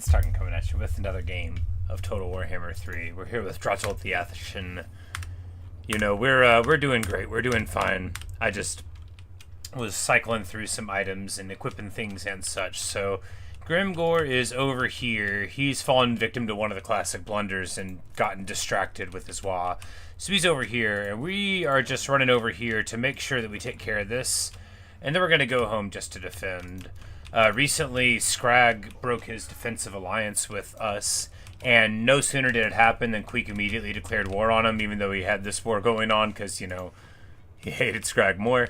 Starting coming at you with another game of Total Warhammer 3. We're here with Drazhoath the Athshin. You know, we're doing great. We're doing fine. I just was cycling through some items and equipping things and such. So Grimgor is over here. He's fallen victim to one of the classic blunders and gotten distracted with his Wa. So he's over here, and we are just running over here to make sure that we take care of this. And then we're going to go home just to defend. Recently, Scrag broke his defensive alliance with us, and no sooner did it happen than Queek immediately declared war on him, even though he had this war going on, because, you know, he hated Scrag more,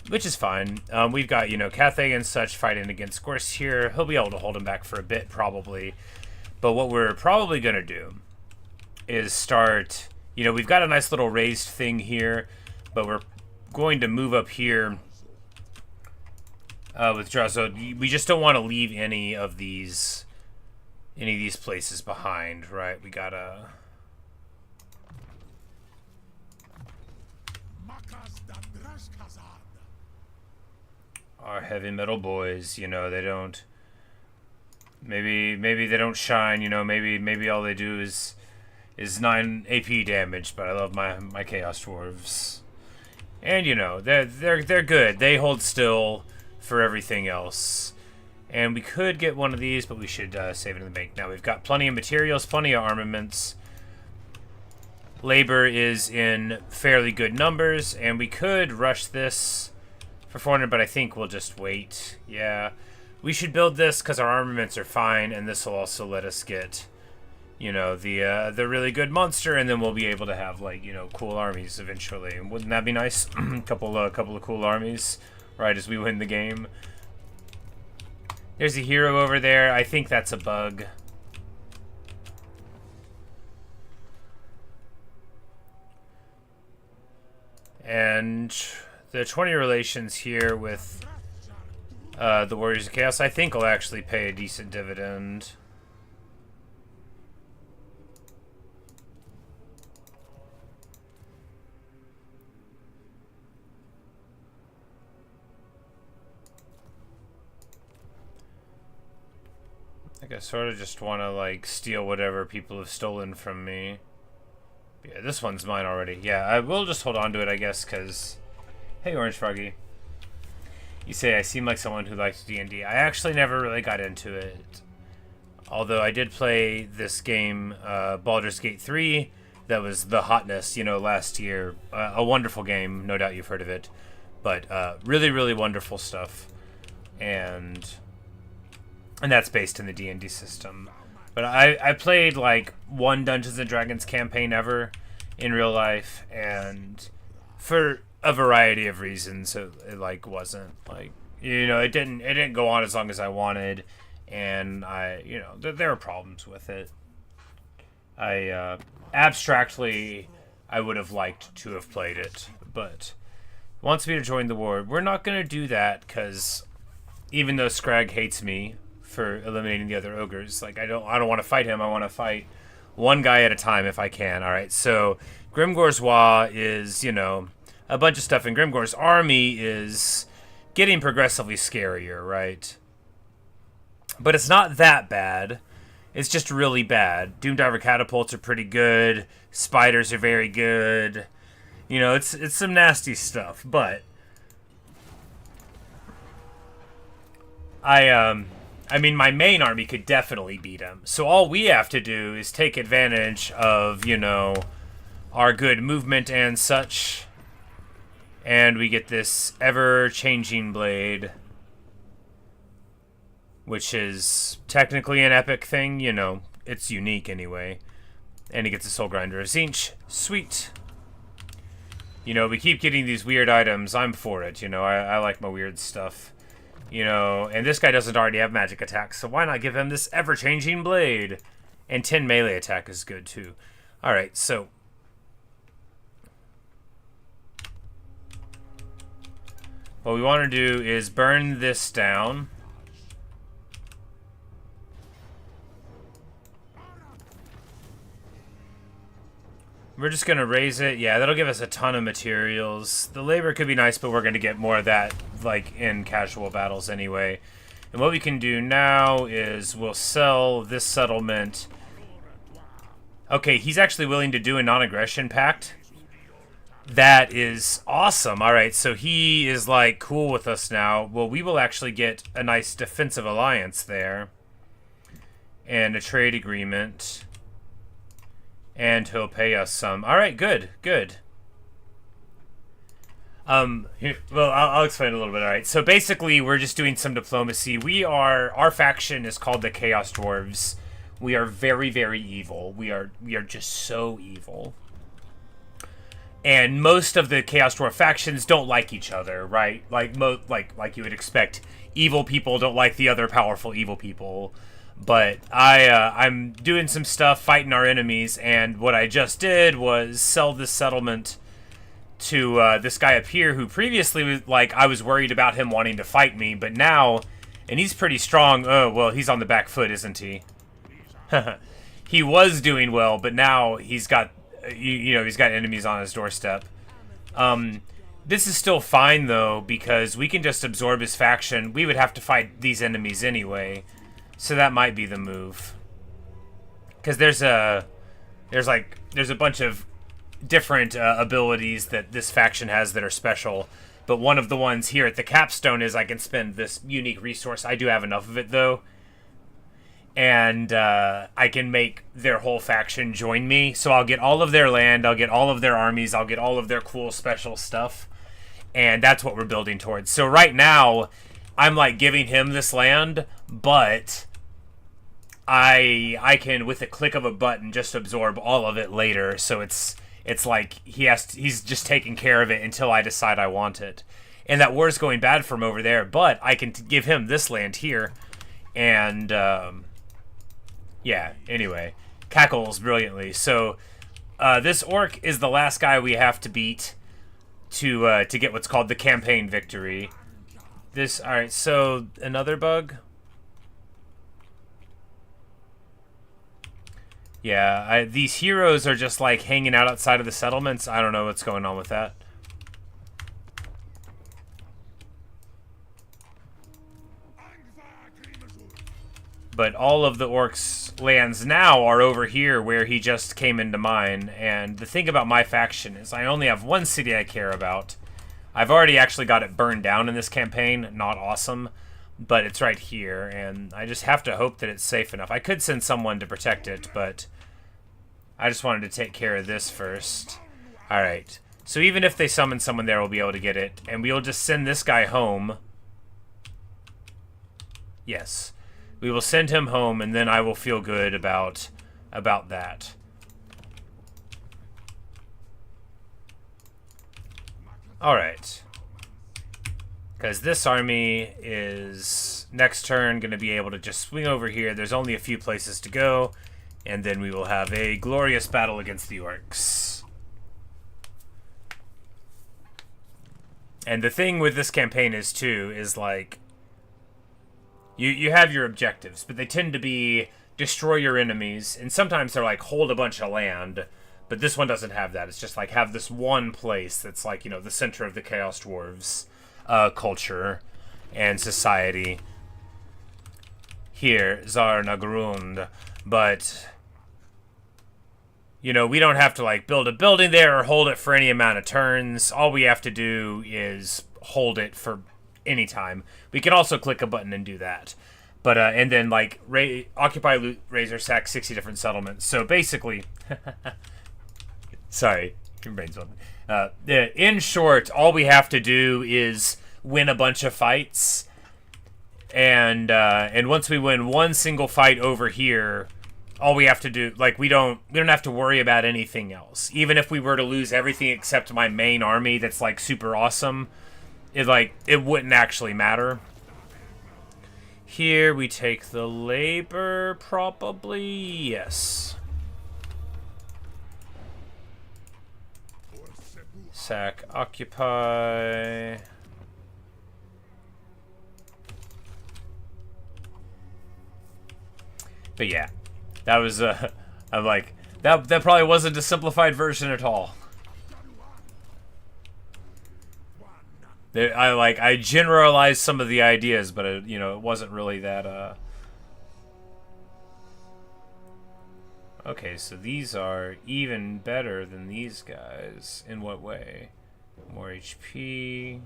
which is fine. We've got, you know, Cathay and such fighting against Gorse here. He'll be able to hold him back for a bit, probably. But what we're probably going to do is start, you know, we've got a nice little raised thing here, but we're going to move up here with Drazhoath. We just don't want to leave any of these places behind, right? We gotta our heavy metal boys, you know, they don't maybe they don't shine, you know, maybe all they do is 9 AP damage, but I love my Chaos Dwarves. And you know, they're good. They hold still for everything else. And we could get one of these, but we should save it in the bank. Now we've got plenty of materials, plenty of armaments. Labor is in fairly good numbers, and we could rush this for 400, but I think we'll just wait. Yeah, we should build this because our armaments are fine, and this will also let us get, you know, the really good monster, and then we'll be able to have, like, you know, cool armies eventually. Wouldn't that be nice? couple of cool armies right as we win the game. There's a hero over there. I think that's a bug. And the 20 relations here with the Warriors of Chaos, I think, will actually pay a decent dividend. I sort of just want to, like, steal whatever people have stolen from me. Yeah, this one's mine already. Yeah, I will just hold on to it, I guess, because... Hey, Orange Froggy. You say I seem like someone who likes D&D. I actually never really got into it. Although I did play this game, Baldur's Gate 3, that was the hotness, you know, last year. A wonderful game, no doubt you've heard of it. But really, really wonderful stuff. And that's based in the D&D system. But I played, like, one Dungeons & Dragons campaign ever in real life, and for a variety of reasons, it like, wasn't, like, you know, it didn't go on as long as I wanted, and you know, there were problems with it. Abstractly, I would have liked to have played it, but wants me to join the war. We're not going to do that, because even though Scrag hates me for eliminating the other ogres, like, I don't want to fight him. I want to fight one guy at a time if I can. All right, so Grimgor's Wa is, you know, a bunch of stuff, and Grimgor's army is getting progressively scarier, right? But it's not that bad. It's just really bad. Doomdiver catapults are pretty good. Spiders are very good. You know, it's some nasty stuff, but I mean, my main army could definitely beat him. So all we have to do is take advantage of, you know, our good movement and such. And we get this ever-changing blade, which is technically an epic thing. You know, it's unique anyway. And he gets a Soul Grinder of Tzeentch. Sweet. You know, we keep getting these weird items. I'm for it, you know. I like my weird stuff. You know, and this guy doesn't already have magic attacks, so why not give him this ever-changing blade? And 10 melee attack is good, too. Alright, so what we want to do is burn this down. We're just going to raise it. Yeah, that'll give us a ton of materials. The labor could be nice, but we're going to get more of that, like, in casual battles anyway. And what we can do now is we'll sell this settlement. Okay, he's actually willing to do a non-aggression pact. That is awesome. All right, so he is like cool with us now. Well, we will actually get a nice defensive alliance there. And a trade agreement. And he'll pay us some. All right, good, good. Here, well, I'll explain a little bit. All right, so basically, we're just doing some diplomacy. Our faction is called the Chaos Dwarves. We are very, very evil. We are just so evil. And most of the Chaos Dwarf factions don't like each other, right? Like you would expect. Evil people don't like the other powerful evil people. But I'm doing some stuff, fighting our enemies, and what I just did was sell this settlement to this guy up here, who previously was like, I was worried about him wanting to fight me, but now, and he's pretty strong. Oh, well, he's on the back foot, isn't he? He was doing well, but now he's got, you know, he's got enemies on his doorstep. This is still fine, though, because we can just absorb his faction. We would have to fight these enemies anyway, so that might be the move. Because there's a bunch of different abilities that this faction has that are special, but one of the ones here at the capstone is I can spend this unique resource. I do have enough of it, though. And I can make their whole faction join me. So I'll get all of their land, I'll get all of their armies, I'll get all of their cool special stuff. And that's what we're building towards. So right now, I'm like giving him this land, but I can, with a click of a button, just absorb all of it later. So it's like he's just taking care of it until I decide I want it. And that war's going bad for him over there, but I can give him this land here. And yeah, anyway, cackles brilliantly. So this orc is the last guy we have to beat to get what's called the campaign victory. All right, so another bug. Yeah, these heroes are just like hanging out outside of the settlements. I don't know what's going on with that. But all of the orcs' lands now are over here where he just came into mine. And the thing about my faction is I only have one city I care about. I've already actually got it burned down in this campaign. Not awesome. But it's right here. And I just have to hope that it's safe enough. I could send someone to protect it, but I just wanted to take care of this first. Alright. So even if they summon someone there, we'll be able to get it. And we'll just send this guy home. Yes. We will send him home, and then I will feel good about that. Alright. Because this army is, next turn, going to be able to just swing over here. There's only a few places to go, and then we will have a glorious battle against the orcs. And the thing with this campaign is like, You have your objectives, but they tend to be destroy your enemies, and sometimes they're like hold a bunch of land, but this one doesn't have that. It's just like have this one place that's like, you know, the center of the Chaos Dwarves culture and society. Here, Zar Nagrund, but you know, we don't have to like build a building there or hold it for any amount of turns. All we have to do is hold it for any time. We can also click a button and do that. But, and then, like, occupy, loot, razor, sack 60 different settlements. So, basically... sorry. Your brain's open. In short, all we have to do is win a bunch of fights. And once we win one single fight over here, all we have to do... Like, we don't have to worry about anything else. Even if we were to lose everything except my main army that's, like, super awesome... It wouldn't actually matter. Here we take the labor, probably. Yes. Sack, occupy. But yeah, that was I'm like that probably wasn't a simplified version at all. I generalized some of the ideas, but you know, it wasn't really that. Okay, so these are even better than these guys. In what way? More HP.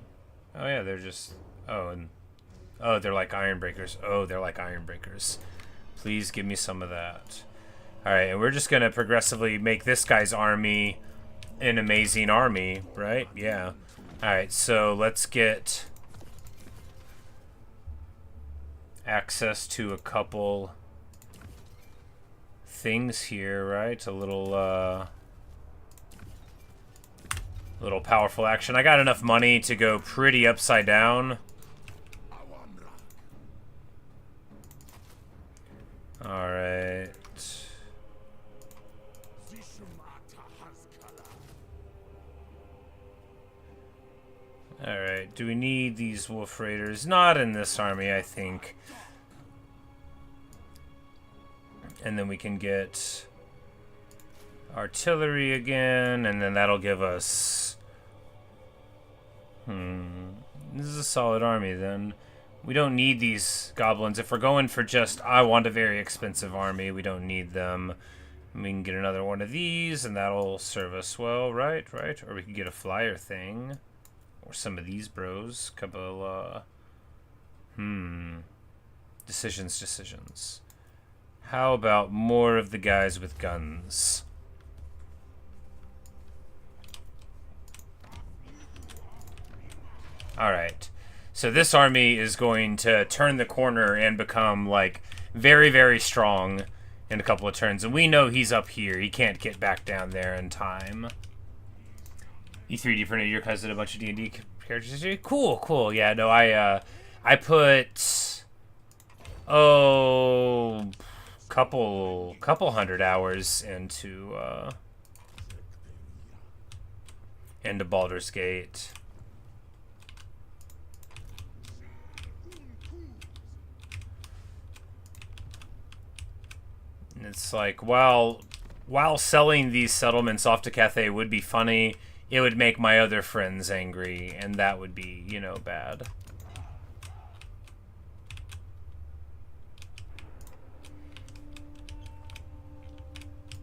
Oh yeah, they're just. Oh, and oh, they're like iron breakers. Oh, they're like iron breakers. Please give me some of that. All right, and we're just gonna progressively make this guy's army an amazing army, right? Yeah. All right, so let's get access to a couple things here, right? A little little powerful action. I got enough money to go pretty upside down. All right. Alright, do we need these wolf raiders? Not in this army, I think. And then we can get artillery again, and then that'll give us... This is a solid army, then. We don't need these goblins. If we're going for just, I want a very expensive army, we don't need them. We can get another one of these, and that'll serve us well, right? Or we can get a flyer thing. Or some of these bros. Couple, Decisions. How about more of the guys with guns? Alright. So this army is going to turn the corner and become, like, very, very strong in a couple of turns. And we know he's up here. He can't get back down there in time. You 3D printed your cousin a bunch of D&D characters. Cool. Yeah, no, I put couple hundred hours into Baldur's Gate. And it's like, while selling these settlements off to Cathay would be funny, it would make my other friends angry, and that would be, you know, bad.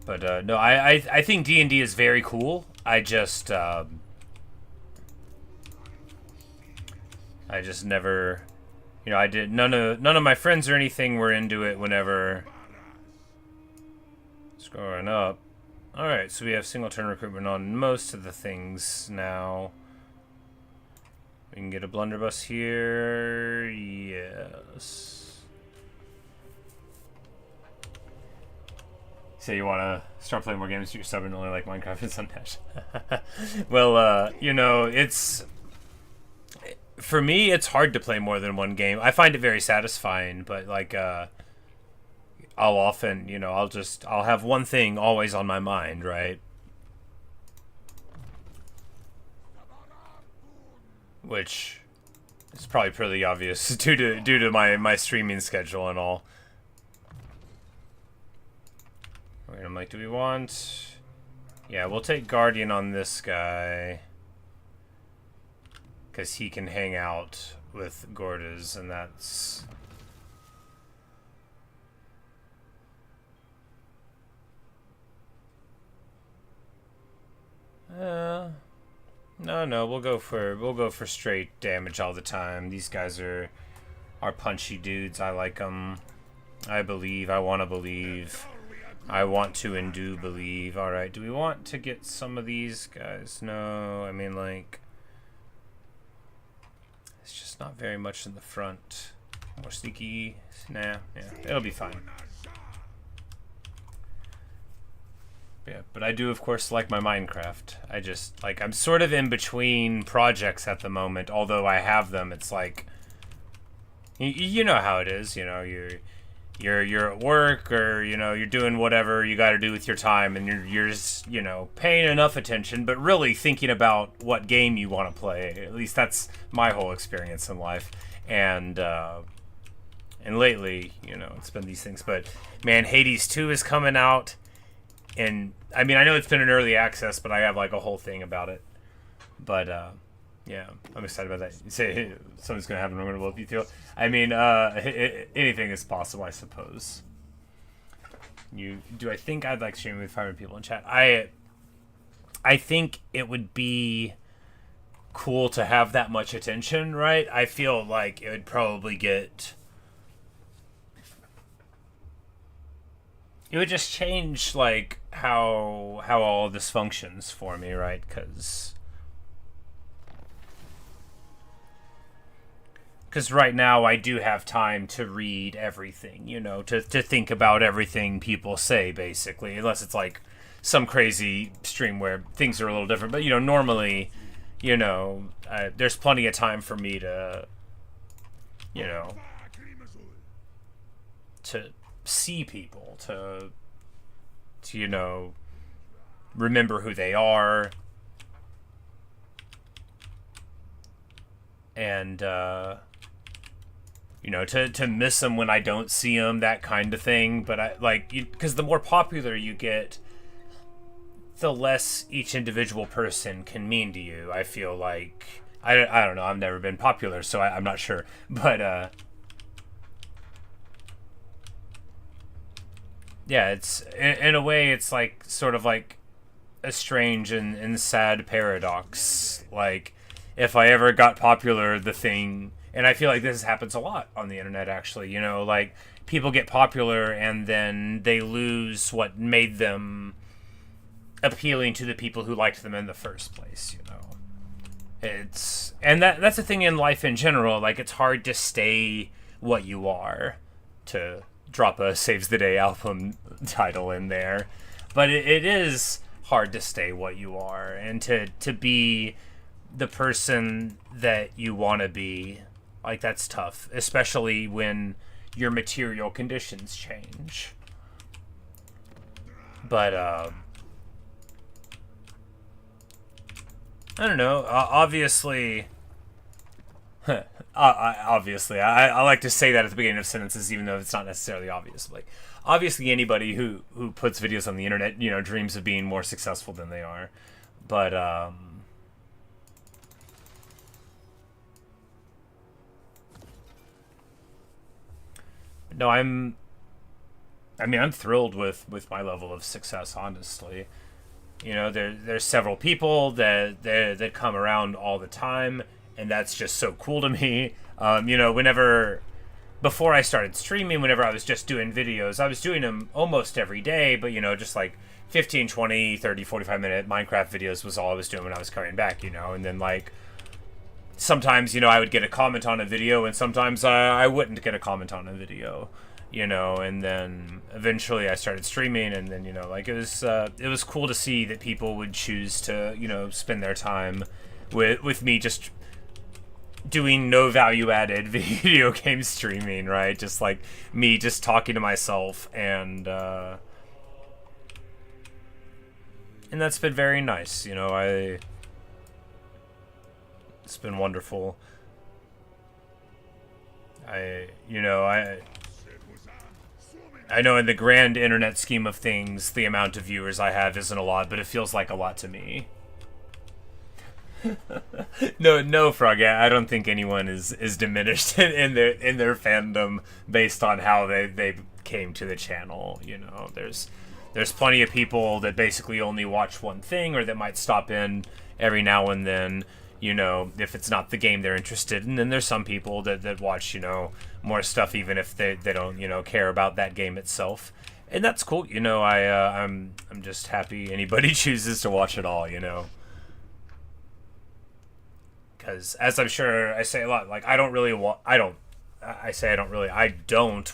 But, no, I think D&D is very cool. I just never, you know, none of my friends or anything were into it whenever. Scrolling up. Alright, so we have single turn recruitment on most of the things now. We can get a blunderbuss here. Yes. So you want to start playing more games, you're stubborn, only like Minecraft and Sundash. Well, you know, it's... For me, it's hard to play more than one game. I find it very satisfying, but, like, I'll often, you know, I'll have one thing always on my mind, right? Which is probably pretty obvious due to my streaming schedule and all. Wait, I'm like, do we want... Yeah, we'll take Guardian on this guy. Because he can hang out with Gordas, and that's... No, we'll go for straight damage all the time. These guys are punchy dudes. I like them. I believe. I want to believe. I want to and do believe. All right. Do we want to get some of these guys? No. I mean, like, it's just not very much in the front. More sneaky. Nah. Yeah. It'll be fine. Yeah, but I do, of course, like my Minecraft. I just, like, I'm sort of in between projects at the moment. Although I have them, it's like, you know how it is. You know, you're at work, or, you know, you're doing whatever you got to do with your time, and you're just, you know, paying enough attention, but really thinking about what game you want to play. At least that's my whole experience in life. And lately, you know, it's been these things. But man, Hades 2 is coming out. And, I mean, I know it's been an early access, but I have, like, a whole thing about it. But, Yeah, I'm excited about that. You say hey, something's gonna happen. I'm gonna whoop you too. I mean, anything is possible, I suppose. I think I'd like streaming with 500 people in chat? I think it would be cool to have that much attention, right? I feel like it would probably get. It would just change like how all of this functions for me, right? Because right now I do have time to read everything, to think about everything people say, basically, unless it's like some crazy stream where things are a little different. But normally, there's plenty of time for me to, to see people, to remember who they are, and to miss them when I don't see them, that kind of thing. But because the more popular you get, the less each individual person can mean to you. I feel like I don't know. I've never been popular, so I'm not sure. But yeah, it's in a way, it's like sort of like a strange and sad paradox. Like, if I ever got popular, the thing. And I feel like this happens a lot on the internet, actually. Like, people get popular and then they lose what made them appealing to the people who liked them in the first place, And that's the thing in life in general. Like, it's hard to stay what you are, to drop a Saves the Day album title in there. But it is hard to stay what you are and to be the person that you want to be. Like, that's tough, especially when your material conditions change. But, I don't know. Obviously, I like to say that at the beginning of sentences, even though it's not necessarily obvious. Like, obviously, anybody who puts videos on the internet, dreams of being more successful than they are. But, no, I'm thrilled with my level of success, honestly. There's several people that come around all the time, and that's just so cool to me. Before I started streaming, whenever I was just doing videos, I was doing them almost every day, but, just like 15, 20, 30, 45-minute Minecraft videos was all I was doing when I was coming back, and then, like, sometimes, I would get a comment on a video, and sometimes I wouldn't get a comment on a video, and then eventually I started streaming, and then, like, it was cool to see that people would choose to, spend their time with me just doing no value-added video game streaming, right? Just, like, me just talking to myself, and that's been very nice, it's been wonderful. I know in the grand internet scheme of things, the amount of viewers I have isn't a lot, but it feels like a lot to me. No, Frog. I don't think anyone is diminished in their fandom based on how they came to the channel. There's plenty of people that basically only watch one thing, or that might stop in every now and then. If it's not the game they're interested in. And then there's some people that watch, more stuff even if they don't, care about that game itself. And that's cool. I'm just happy anybody chooses to watch it all, Because, as I'm sure I say a lot, like, I don't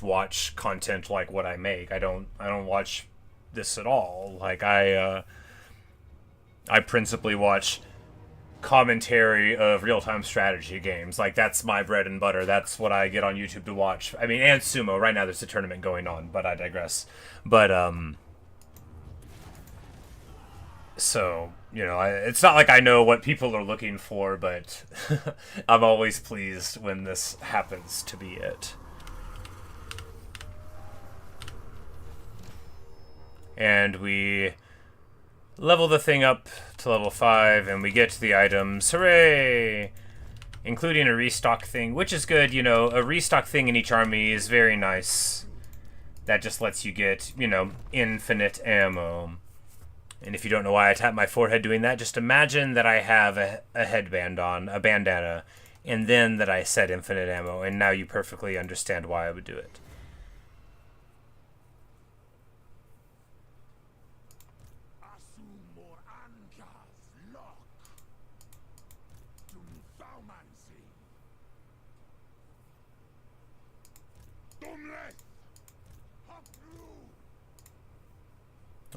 watch content like what I make. I don't watch this at all. Like, I principally watch commentary of real-time strategy games. Like, that's my bread and butter. That's what I get on YouTube to watch. I mean, and sumo. Right now there's a tournament going on, but I digress. But so, it's not like I know what people are looking for, but I'm always pleased when this happens to be it. And level the thing up to level 5, and we get to the items. Hooray! Including a restock thing, which is good. You know, a restock thing in each army is very nice. That just lets you get, you know, infinite ammo. And if you don't know why I tap my forehead doing that, just imagine that I have a headband on, a bandana, and then that I said infinite ammo, and now you perfectly understand why I would do it.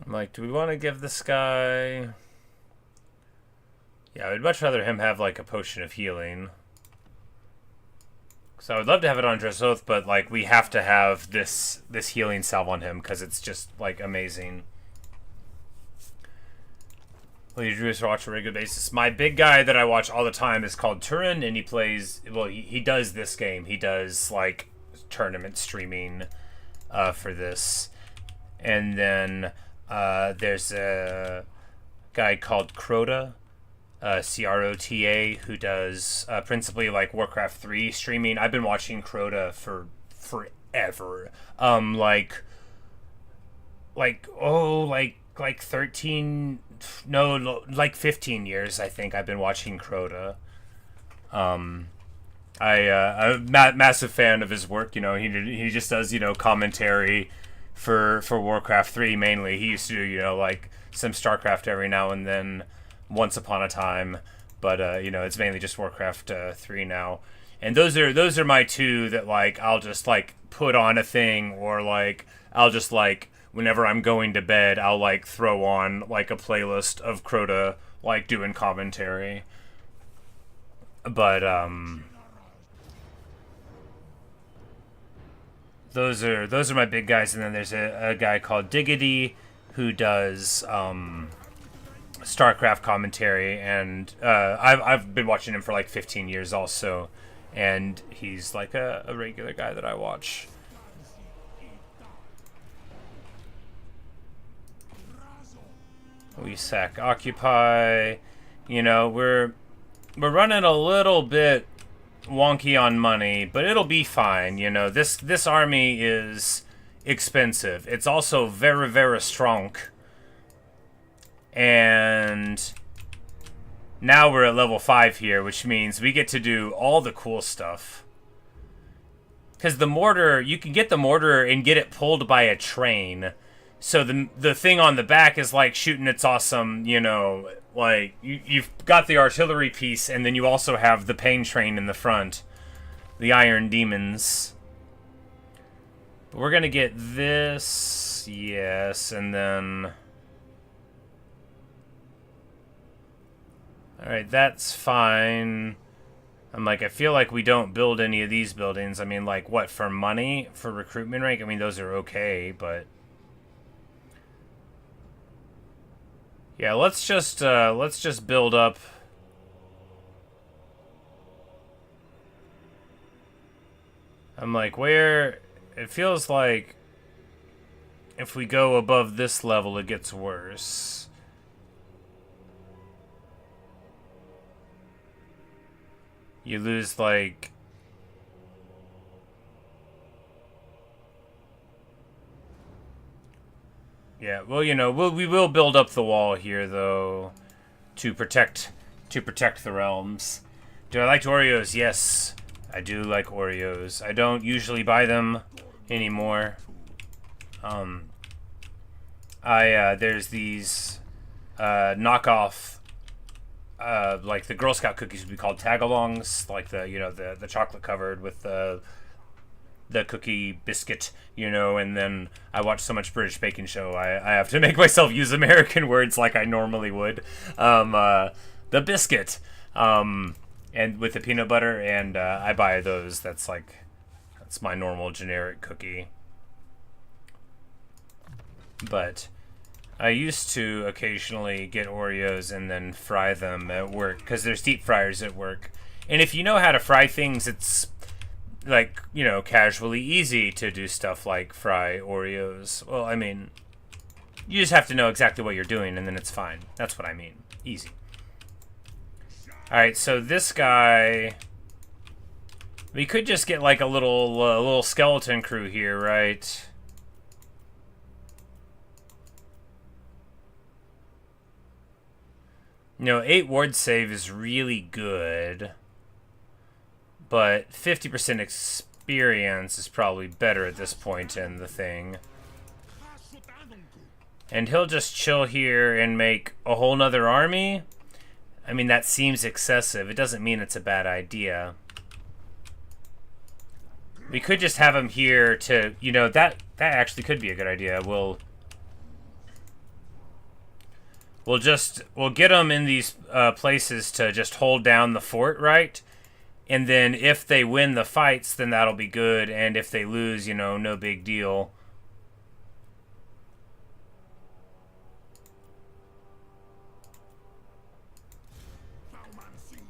I'm like, do we want to give this guy... Yeah, I'd much rather him have, like, a potion of healing. So I would love to have it on Drazhoath, but, like, we have to have this healing salve on him, because it's just, like, amazing. Well, you do this watch on a regular basis. My big guy that I watch all the time is called Turin, and he plays... Well, he does this game. He does, like, tournament streaming for this. And then... there's a guy called Crota, Crota, who does principally like Warcraft 3 streaming. I've been watching Crota for forever. Like 13, no, like 15 years, I think I've been watching Crota. I'm a massive fan of his work. You know, he just does, you know, commentary for Warcraft 3 mainly. He used to do, you know, like some StarCraft every now and then, once upon a time, but you know, it's mainly just Warcraft 3 now. And those are my two that, like, I'll just like put on a thing, or like I'll just like whenever I'm going to bed, I'll like throw on like a playlist of Crota like doing commentary. But those are my big guys, and then there's a guy called Diggity who does StarCraft commentary, and I've been watching him for like 15 years also, and he's like a regular guy that I watch. We sack Occupy. You know, we're running a little bit wonky on money, but it'll be fine. You know, this army is expensive. It's also very, very strong. And now we're at level 5 here, which means we get to do all the cool stuff. Because the mortar, you can get the mortar and get it pulled by a train. So the thing on the back is like shooting its awesome, you know, like you've got the artillery piece, and then you also have the pain train in the front, the Iron Demons. But we're gonna get this, yes, and then all right, that's fine. I'm like, I feel like we don't build any of these buildings. I mean, like, what, for money, for recruitment rank? I mean, those are okay, but yeah, let's just build up. I'm like, where it feels like if we go above this level, it gets worse. You lose like yeah, well, you know, we will build up the wall here, though, to protect the realms. Do I like Oreos? Yes, I do like Oreos. I don't usually buy them anymore. There's these knockoff, like the Girl Scout cookies would be called tagalongs, like the chocolate covered with the cookie biscuit, you know, and then I watch so much British Baking Show, I have to make myself use American words like I normally would. The biscuit, and with the peanut butter, and I buy those. That's my normal generic cookie. But I used to occasionally get Oreos and then fry them at work, because there's deep fryers at work. And if you know how to fry things, it's like, you know, casually easy to do stuff like fry Oreos. Well, I mean, You just have to know exactly what you're doing, and then it's fine. That's what I mean. Easy. Alright, so this guy... We could just get, like, a little skeleton crew here, right? You know, 8 ward save is really good. But 50% experience is probably better at this point in the thing. And he'll just chill here and make a whole nother army. I mean, that seems excessive. It doesn't mean it's a bad idea. We could just have him here to, you know, that actually could be a good idea. We'll get them in these places to just hold down the fort, right? And then if they win the fights, then that'll be good. And if they lose, you know, no big deal.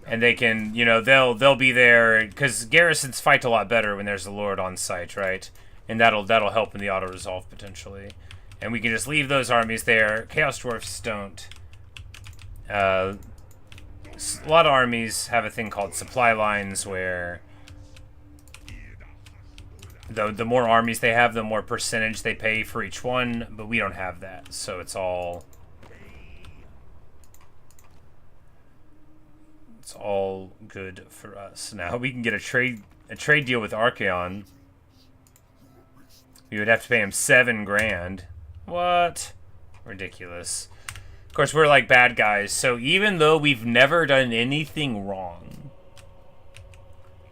And they can, you know, they'll be there because garrisons fight a lot better when there's a lord on site, right? And that'll help in the auto resolve potentially. And we can just leave those armies there. Chaos dwarfs don't. A lot of armies have a thing called supply lines where the more armies they have, the more percentage they pay for each one. But we don't have that, so it's all good for us. Now we can get a trade deal with Archaon. We would have to pay him 7 grand. What? Ridiculous. Of course, we're like bad guys, so even though we've never done anything wrong,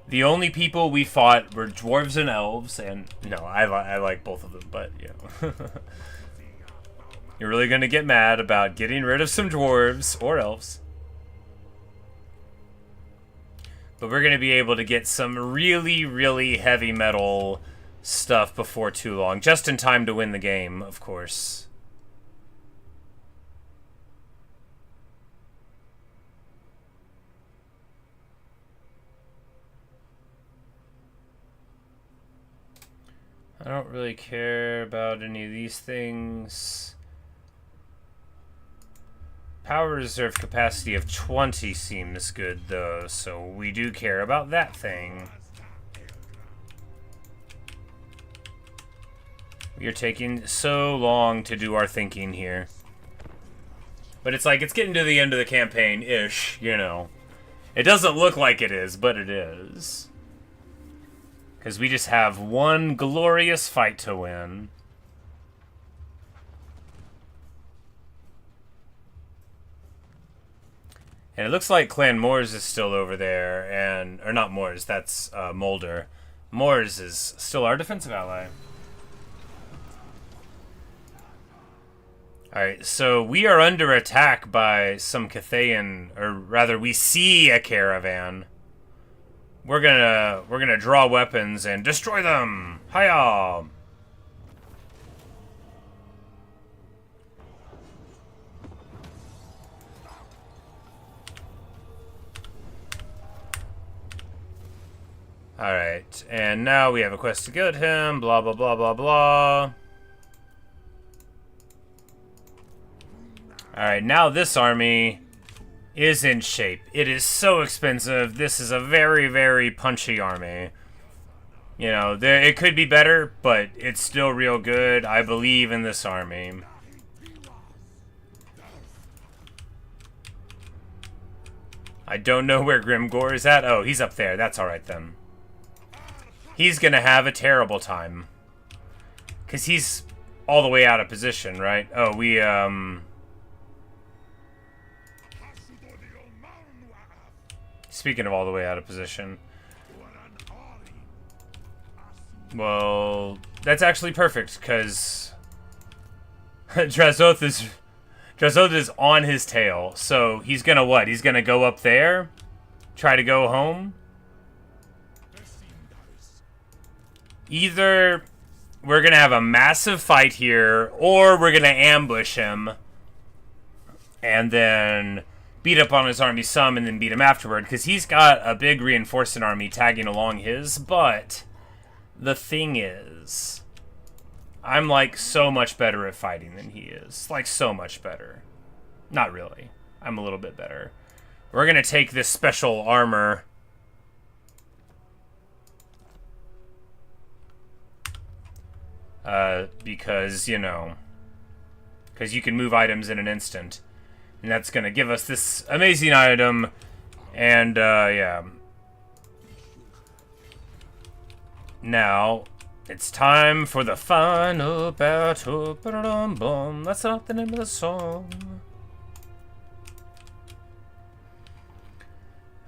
the only people we fought were dwarves and elves, and no, I like both of them, but you know. You're really gonna get mad about getting rid of some dwarves or elves. But we're going to be able to get some really, really heavy metal stuff before too long. Just in time to win the game, of course. I don't really care about any of these things. Power reserve capacity of 20 seems good, though, so we do care about that thing. We are taking so long to do our thinking here. But it's like, it's getting to the end of the campaign-ish, you know. It doesn't look like it is, but it is. Because we just have one glorious fight to win. And it looks like Clan Moors is still over there, and... Or not Moors, that's Mulder. Moors is still our defensive ally. Alright, so we are under attack by some Cathayan, or rather, we see a caravan. We're gonna draw weapons and destroy them! Hiya! Alright, and now we have a quest to get him, blah blah blah blah blah. Alright, now this army is in shape. It is so expensive. This is a very, very punchy army. You know, it could be better, but it's still real good. I believe in this army. I don't know where Grimgor is at. Oh, he's up there. That's alright then. He's gonna have a terrible time. Because he's all the way out of position, right? Oh, we, Speaking of all the way out of position. Well, that's actually perfect, because Drazhoath is on his tail. So he's gonna what? He's gonna go up there? Try to go home? Either we're gonna have a massive fight here, or we're gonna ambush him and then beat up on his army some and then beat him afterward, because he's got a big reinforcement army tagging along his. But the thing is, I'm like so much better at fighting than he is. Like so much better. Not really. I'm a little bit better. We're gonna take this special armor. Because, you know, because you can move items in an instant. And that's gonna give us this amazing item. And, yeah. Now, it's time for the final battle. Ba-da-dum-bum. That's not the name of the song.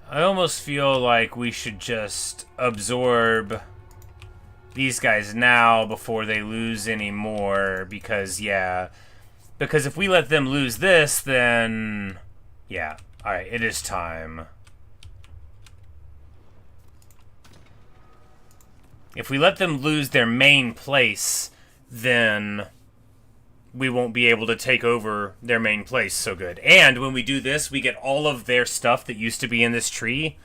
I almost feel like we should just absorb these guys now before they lose any more, because, yeah. Because if we let them lose this, then... yeah. Alright, it is time. If we let them lose their main place, then we won't be able to take over their main place so good. And when we do this, we get all of their stuff that used to be in this tree,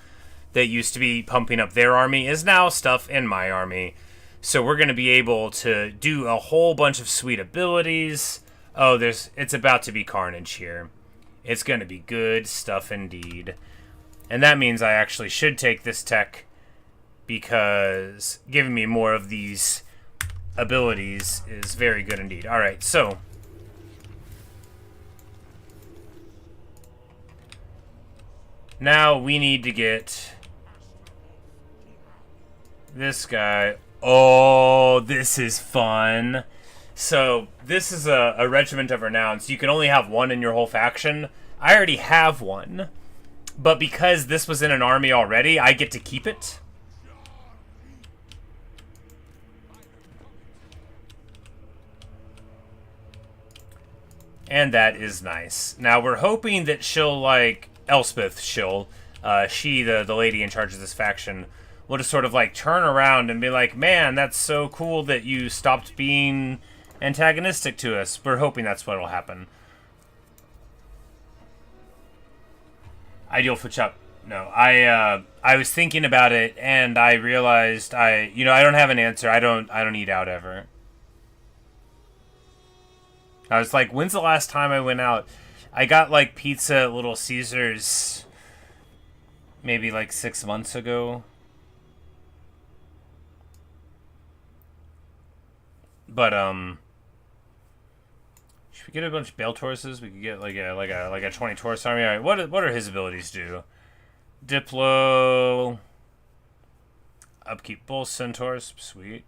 that used to be pumping up their army, is now stuff in my army. So we're going to be able to do a whole bunch of sweet abilities. Oh, it's about to be carnage here. It's going to be good stuff indeed. And that means I actually should take this tech, because giving me more of these abilities is very good indeed. Alright, so now we need to get this guy. Oh, this is fun. So this is a regiment of renown, so you can only have one in your whole faction. I already have one, but because this was in an army already, I get to keep it. And that is nice. Now, we're hoping that she'll, like, Elspeth, she, the lady in charge of this faction, will just sort of, like, turn around and be like, man, that's so cool that you stopped being antagonistic to us. We're hoping that's what will happen. Ideal foot chop. No, I was thinking about it, and I realized I don't have an answer. I don't eat out ever. I was like, when's the last time I went out? I got, like, pizza at Little Caesars maybe, like, 6 months ago. But, should we get a bunch of Bale Tauruses? We could get, like a 20 Taurus army. Alright, what are his abilities do? Diplo. Upkeep Bull Centaurs. Sweet.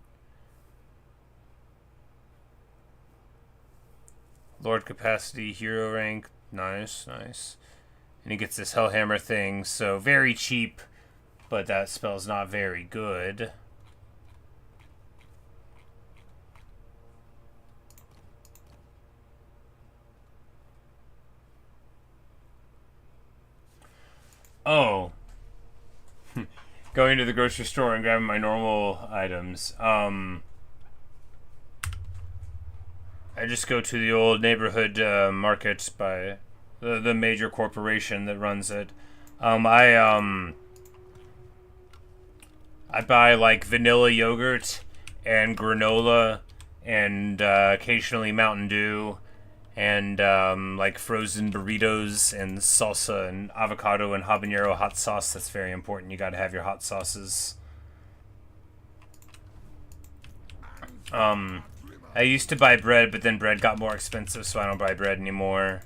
Lord capacity, hero rank, nice, nice. And he gets this Hellhammer thing, so very cheap, but that spell's not very good. Oh. Going to the grocery store and grabbing my normal items. I just go to the old neighborhood market by the major corporation that runs it. I buy, like, vanilla yogurt and granola and occasionally Mountain Dew and like frozen burritos and salsa and avocado and habanero hot sauce. That's very important. You got to have your hot sauces. I used to buy bread, but then bread got more expensive, so I don't buy bread anymore.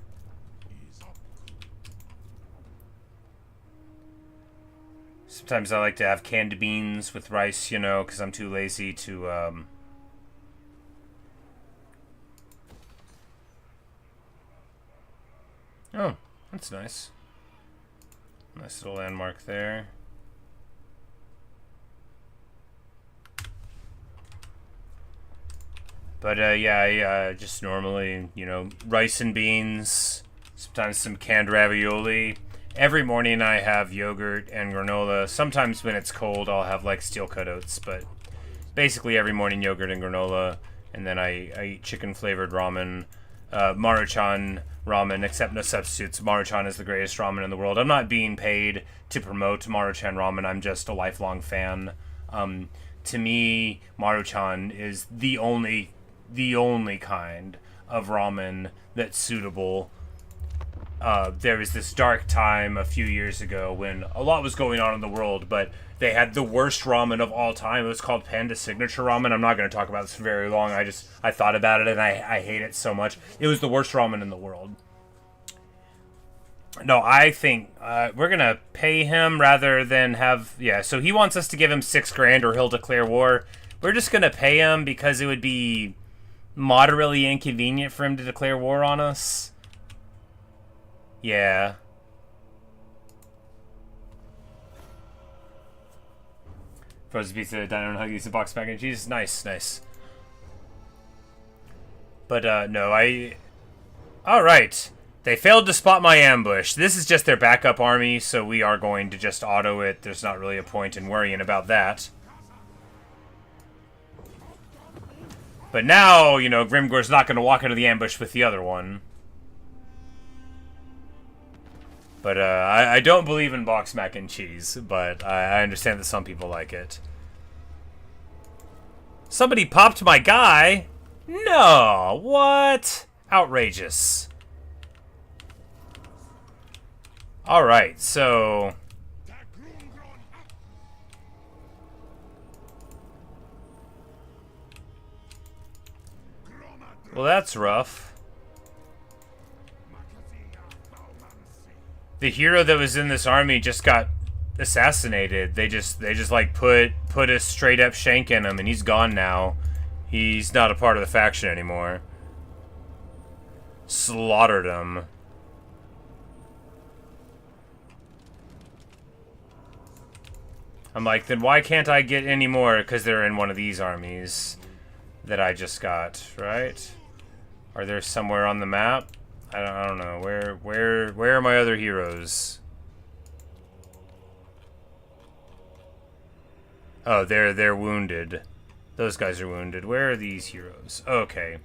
Sometimes I like to have canned beans with rice, you know, because I'm too lazy to, Oh, that's nice. Nice little landmark there. But, yeah, I just normally, you know, rice and beans, sometimes some canned ravioli. Every morning I have yogurt and granola. Sometimes when it's cold I'll have, like, steel-cut oats, but basically every morning yogurt and granola. And then I eat chicken-flavored ramen, Maruchan ramen, except no substitutes. Maruchan is the greatest ramen in the world. I'm not being paid to promote Maruchan ramen. I'm just a lifelong fan. To me, Maruchan is the only the only kind of ramen that's suitable. There was this dark time a few years ago when a lot was going on in the world, but they had the worst ramen of all time. It was called Panda Signature Ramen. I'm not going to talk about this for very long. I thought about it and I hate it so much. It was the worst ramen in the world. No, I think we're going to pay him rather than have... Yeah, so he wants us to give him $6,000 or he'll declare war. We're just going to pay him because it would be moderately inconvenient for him to declare war on us. Yeah. Frozen pizza, diner and huggies, and box mac and cheese. Nice, nice. But, no, Alright. They failed to spot my ambush. This is just their backup army, so we are going to just auto it. There's not really a point in worrying about that. But now, you know, Grimgor's not going to walk into the ambush with the other one. But, I don't believe in box mac and cheese, but I understand that some people like it. Somebody popped my guy? No, what? Outrageous. Alright, so... Well, that's rough. The hero that was in this army just got assassinated. They just like put a straight up shank in him and he's gone now. He's not a part of the faction anymore. Slaughtered him. I'm like, then why can't I get any more? Because they're in one of these armies that I just got, right? Are there somewhere on the map? I don't know. Where are my other heroes? Oh, they're wounded. Those guys are wounded. Where are these heroes? Okay.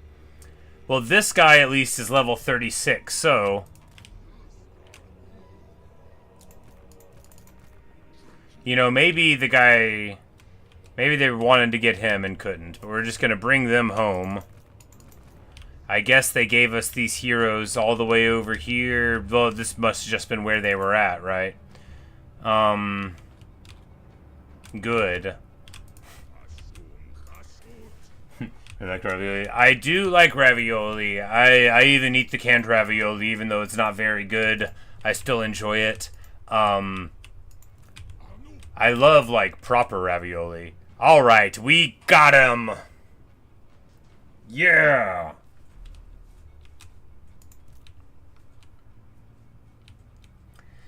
Well, this guy at least is level 36, so... You know, maybe the guy... Maybe they wanted to get him and couldn't, but we're just gonna bring them home. I guess they gave us these heroes all the way over here. Well, this must have just been where they were at, right? Good. I like ravioli. I do like ravioli. I even eat the canned ravioli, even though it's not very good. I still enjoy it. I love, like, proper ravioli. Alright, we got him! Yeah!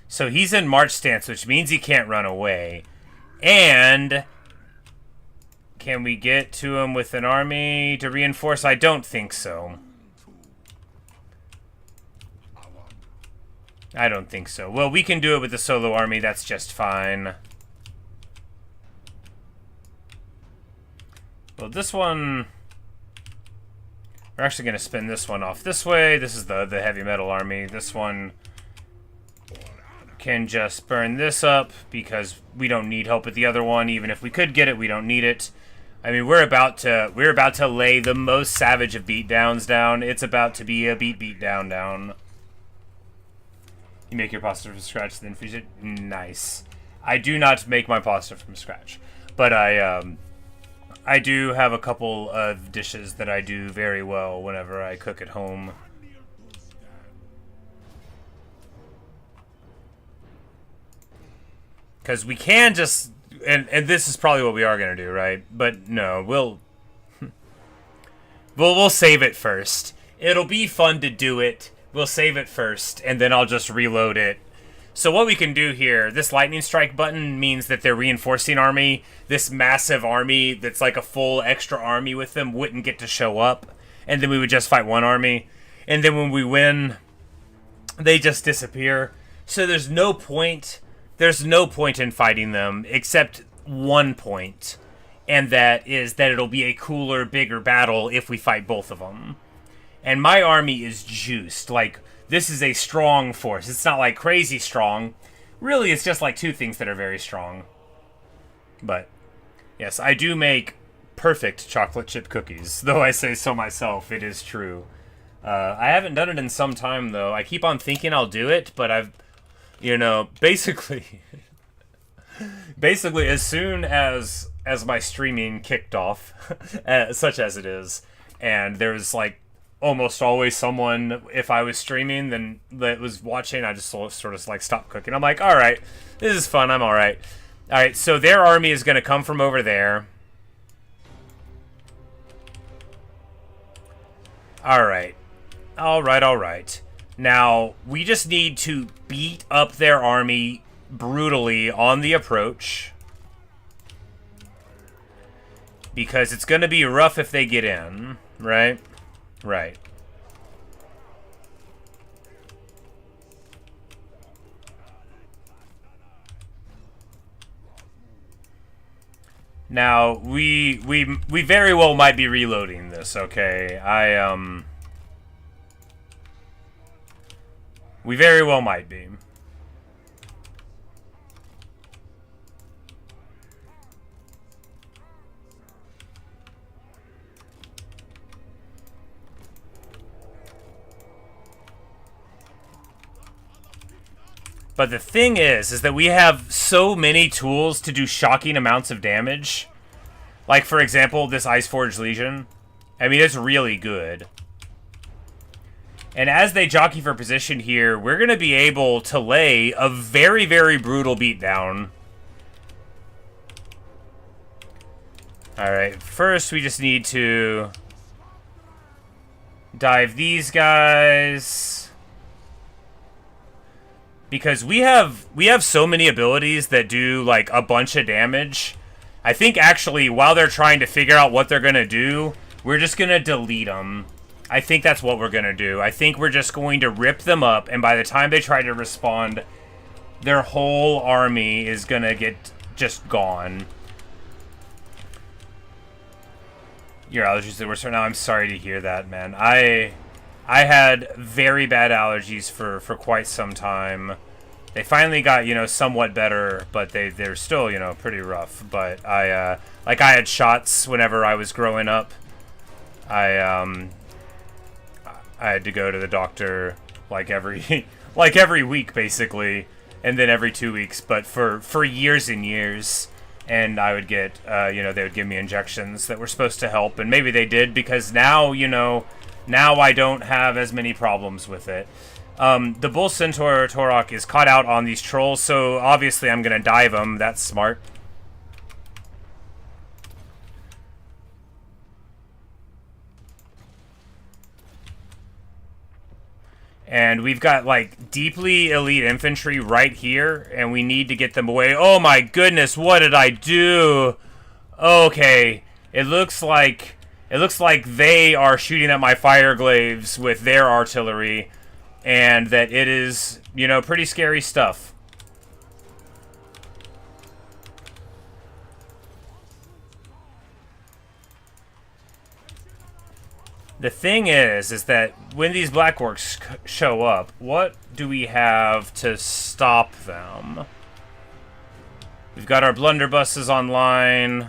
So he's in march stance, which means he can't run away. And... Can we get to him with an army to reinforce? I don't think so. I don't think so. Well, we can do it with the solo army. That's just fine. Well, this one... We're actually going to spin this one off this way. This is the heavy metal army. This one can just burn this up because we don't need help with the other one. Even if we could get it, we don't need it. I mean, we're about to lay the most savage of beatdowns down. It's about to be a beat down. You make your pasta from scratch, then freeze it. Nice. I do not make my pasta from scratch, but I do have a couple of dishes that I do very well whenever I cook at home. Because we can just... And this is probably what we are going to do, right? But no, we'll save it first. It'll be fun to do it. We'll save it first, and then I'll just reload it. So what we can do here, this lightning strike button means that their reinforcing army, this massive army that's like a full extra army with them, wouldn't get to show up. And then we would just fight one army. And then when we win, they just disappear. So there's no point in fighting them except one point. And that is that it'll be a cooler, bigger battle if we fight both of them. And my army is juiced. Like, this is a strong force. It's not like crazy strong. Really, it's just like two things that are very strong. But, yes, I do make perfect chocolate chip cookies. Though I say so myself, it is true. I haven't done it in some time, though. I keep on thinking I'll do it, but I've, basically, as soon as my streaming kicked off, such as it is, and there's like almost always someone, if I was streaming, then that was watching, I just sort of like stopped cooking. I'm like, all right, this is fun. I'm all right. All right, so their army is going to come from over there. All right. All right. Now, we just need to beat up their army brutally on the approach. Because it's going to be rough if they get in, right? Right. Now, we very well might be reloading this, okay? We very well might be. But the thing is that we have so many tools to do shocking amounts of damage. Like, for example, this Iceforged Legion. I mean, it's really good. And as they jockey for position here, we're going to be able to lay a very, very brutal beatdown. Alright, first we just need to dive these guys. Because we have so many abilities that do, like, a bunch of damage. I think, actually, while they're trying to figure out what they're going to do, we're just going to delete them. I think that's what we're going to do. I think we're just going to rip them up, and by the time they try to respond, their whole army is going to get just gone. Your allergies are worse right now. I'm sorry to hear that, man. I had very bad allergies for quite some time. They finally got, somewhat better, but they're still, pretty rough. But I had shots whenever I was growing up. I had to go to the doctor like every week basically, and then every 2 weeks, but for years and years. And I would get they would give me injections that were supposed to help, and maybe they did, because now now I don't have as many problems with it. The Bull Centaur Torok is caught out on these trolls, so obviously I'm gonna dive them. That's smart. And we've got, like, deeply elite infantry right here, and we need to get them away. Oh my goodness, what did I do? Okay, it looks like they are shooting at my fire glaives with their artillery, and that it is, pretty scary stuff. The thing is that when these Black Orcs show up, what do we have to stop them? We've got our blunderbusses online.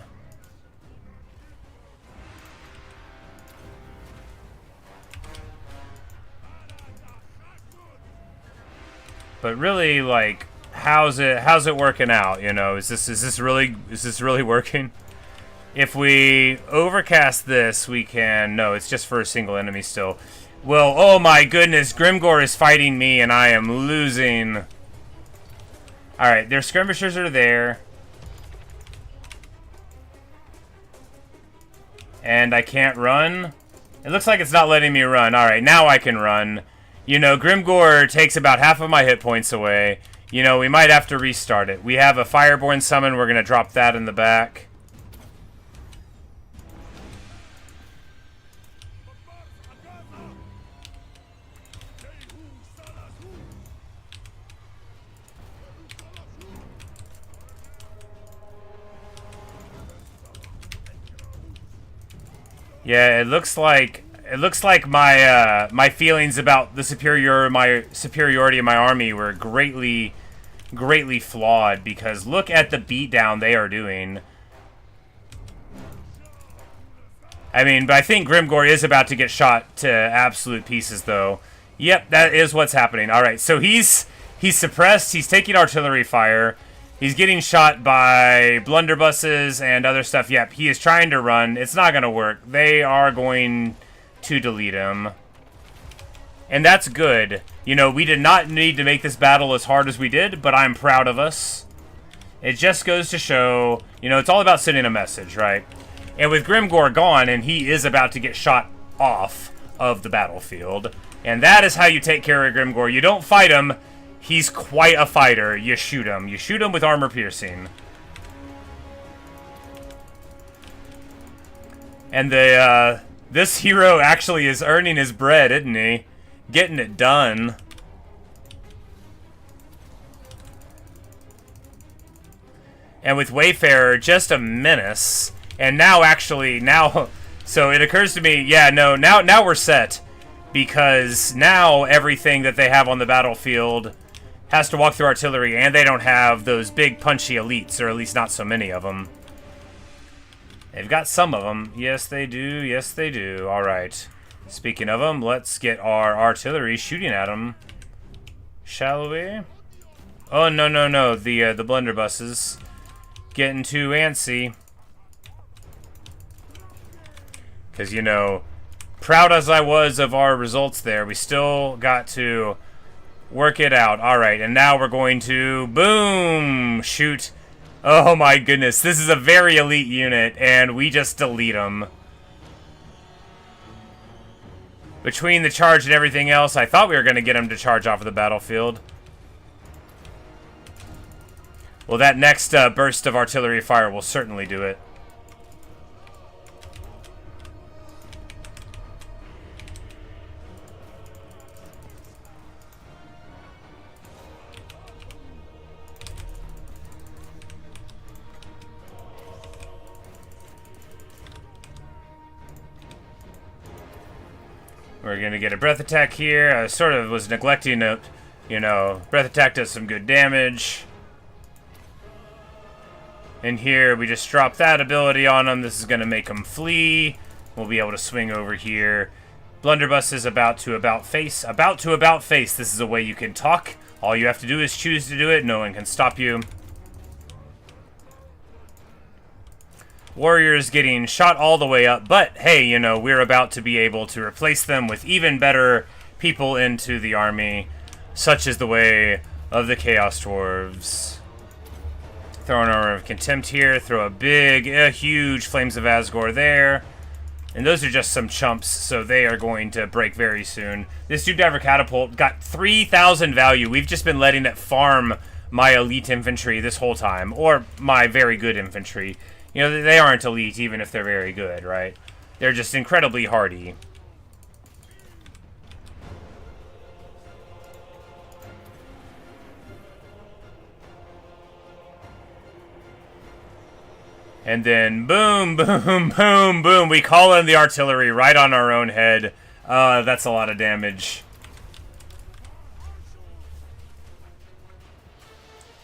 But really, like, how's it working out? Is this really working? If we overcast this, we can... No, it's just for a single enemy still. Well, oh my goodness, Grimgor is fighting me and I am losing. Alright, their skirmishers are there. And I can't run? It looks like it's not letting me run. Alright, now I can run. Grimgor takes about half of my hit points away. We might have to restart it. We have a Fireborn summon. We're going to drop that in the back. Yeah, it looks like my feelings about the superiority of my army were greatly flawed, because look at the beatdown they are doing. I mean, but I think Grimgor is about to get shot to absolute pieces, though. Yep, that is what's happening. All right, so he's suppressed. He's taking artillery fire. He's getting shot by blunderbusses and other stuff. Yep, he is trying to run. It's not going to work. They are going to delete him. And that's good. You know, we did not need to make this battle as hard as we did, but I'm proud of us. It just goes to show, you know, it's all about sending a message, right? And with Grimgor gone, and he is about to get shot off of the battlefield, and that is how you take care of Grimgor. You don't fight him. He's quite a fighter. You shoot him. You shoot him with armor piercing. And this hero actually is earning his bread, isn't he? Getting it done. And with Wayfarer, just a menace. And now, actually, so it occurs to me, yeah, no, now we're set. Because now everything that they have on the battlefield has to walk through artillery, and they don't have those big punchy elites, or at least not so many of them. They've got some of them. Yes, they do. Yes, they do. All right. Speaking of them, let's get our artillery shooting at them. Shall we? Oh, no, no, no. The blunderbusses. Getting too antsy. Because, you know, proud as I was of our results there, we still got to work it out. All right, and now we're going to, boom, shoot. Oh, my goodness. This is a very elite unit, and we just delete them. Between the charge and everything else, I thought we were going to get him to charge off of the battlefield. Well, that next burst of artillery fire will certainly do it. We're going to get a breath attack here. I sort of was neglecting it. You know, breath attack does some good damage. And here, we just drop that ability on him. This is going to make him flee. We'll be able to swing over here. Blunderbuss is about to about face. About to about face. This is a way you can talk. All you have to do is choose to do it. No one can stop you. Warriors getting shot all the way up, but hey, you know, we're about to be able to replace them with even better people into the army, such is the way of the Chaos Dwarves. Throw an Armor of Contempt here, throw a huge Flames of Asgore there, and those are just some chumps, so they are going to break very soon. This Dude Diver Catapult got 3,000 value. We've just been letting it farm my elite infantry this whole time, or my very good infantry. You know, they aren't elite even if they're very good, right? They're just incredibly hardy. And then boom, boom, boom, boom. We call in the artillery right on our own head. That's a lot of damage.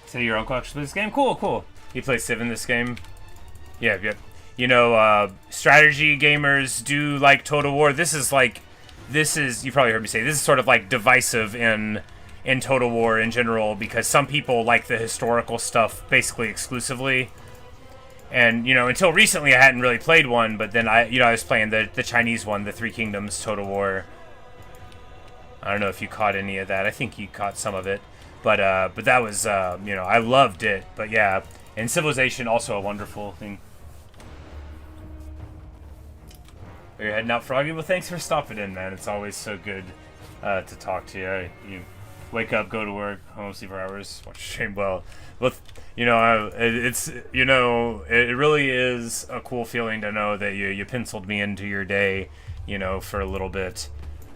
So your uncle actually plays this game? Cool, cool. He plays Civ in this game. Yeah, yep. You know, strategy gamers do like Total War. This is, you probably heard me say, this is sort of like divisive in Total War in general, because some people like the historical stuff basically exclusively. And, you know, until recently I hadn't really played one, but then I was playing the Chinese one, the Three Kingdoms Total War. I don't know if you caught any of that. I think you caught some of it. But that was, you know, I loved it. But yeah, and Civilization, also a wonderful thing. Are you heading out, Froggy? Well, thanks for stopping in, man. It's always so good to talk to you. You wake up, go to work, home, sleep for hours, watch stream. Well, you know, it's, you know, it really is a cool feeling to know that you penciled me into your day, you know, for a little bit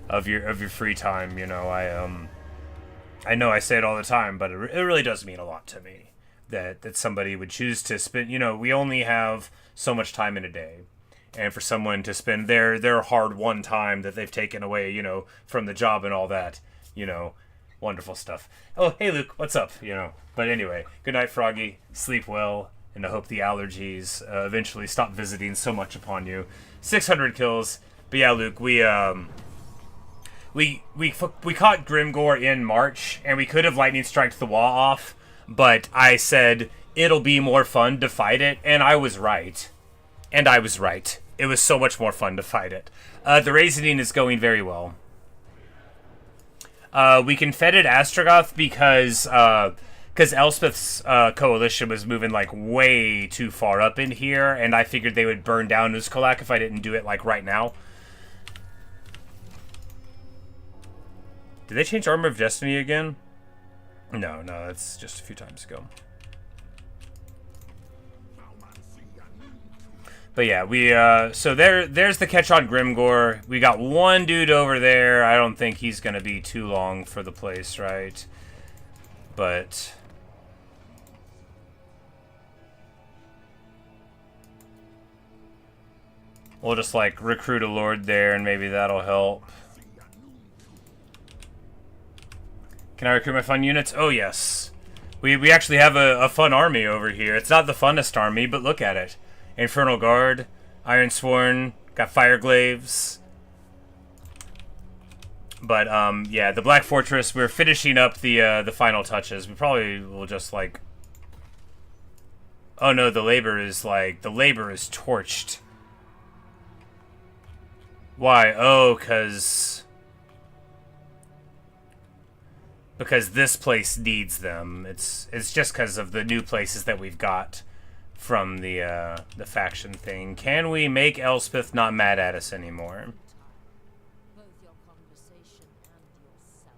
of your free time. You know, I know I say it all the time, but it really does mean a lot to me that somebody would choose to spend. You know, we only have so much time in a day. And for someone to spend their hard-won time that they've taken away, you know, from the job and all that, you know, wonderful stuff. Oh, hey, Luke, what's up? You know, but anyway, good night, Froggy. Sleep well, and I hope the allergies eventually stop visiting so much upon you. 600 kills. But yeah, Luke, we caught Grimgor in March, and we could have lightning striked the wall off, but I said it'll be more fun to fight it, and I was right. And I was right. It was so much more fun to fight it. The Raisening is going very well. We confetted Astrogoth because Elspeth's coalition was moving like way too far up in here, and I figured they would burn down Uzkolak if I didn't do it like right now. Did they change Armor of Destiny again? No, that's just a few times ago. But yeah, we so there's the catch on Grimgor. We got one dude over there. I don't think he's gonna be too long for the place, right? But we'll just like recruit a lord there, and maybe that'll help. Can I recruit my fun units? Oh yes, we actually have a fun army over here. It's not the funnest army, but look at it. Infernal Guard, Ironsworn, got Fireglaves. But, yeah, the Black Fortress, we're finishing up the final touches. We probably will just, like... Oh, no, the labor is torched. Why? Oh, because this place needs them. It's just because of the new places that we've got from the faction thing. Can we make Elspeth not mad at us anymore? Both your conversation and yourself.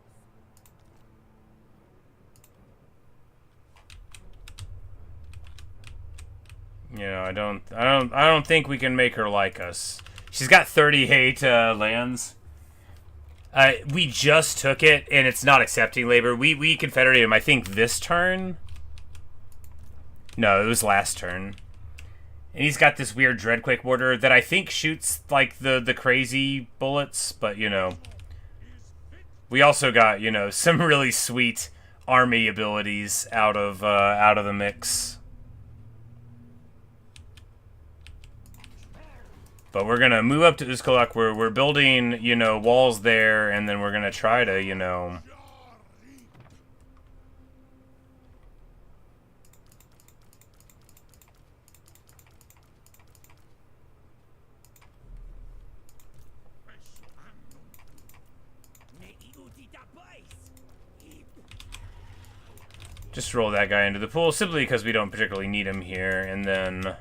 You know, I don't think we can make her like us. She's got 38 lands. We just took it, and it's not accepting labor. We confederated him, I think, this turn. No, it was last turn. And he's got this weird Dreadquake mortar that I think shoots, like, the crazy bullets. But, you know, we also got, you know, some really sweet army abilities out of the mix. But we're going to move up to Uzkolak. We're building, you know, walls there. And then we're going to try to, you know... Just roll that guy into the pool, simply because we don't particularly need him here. And then...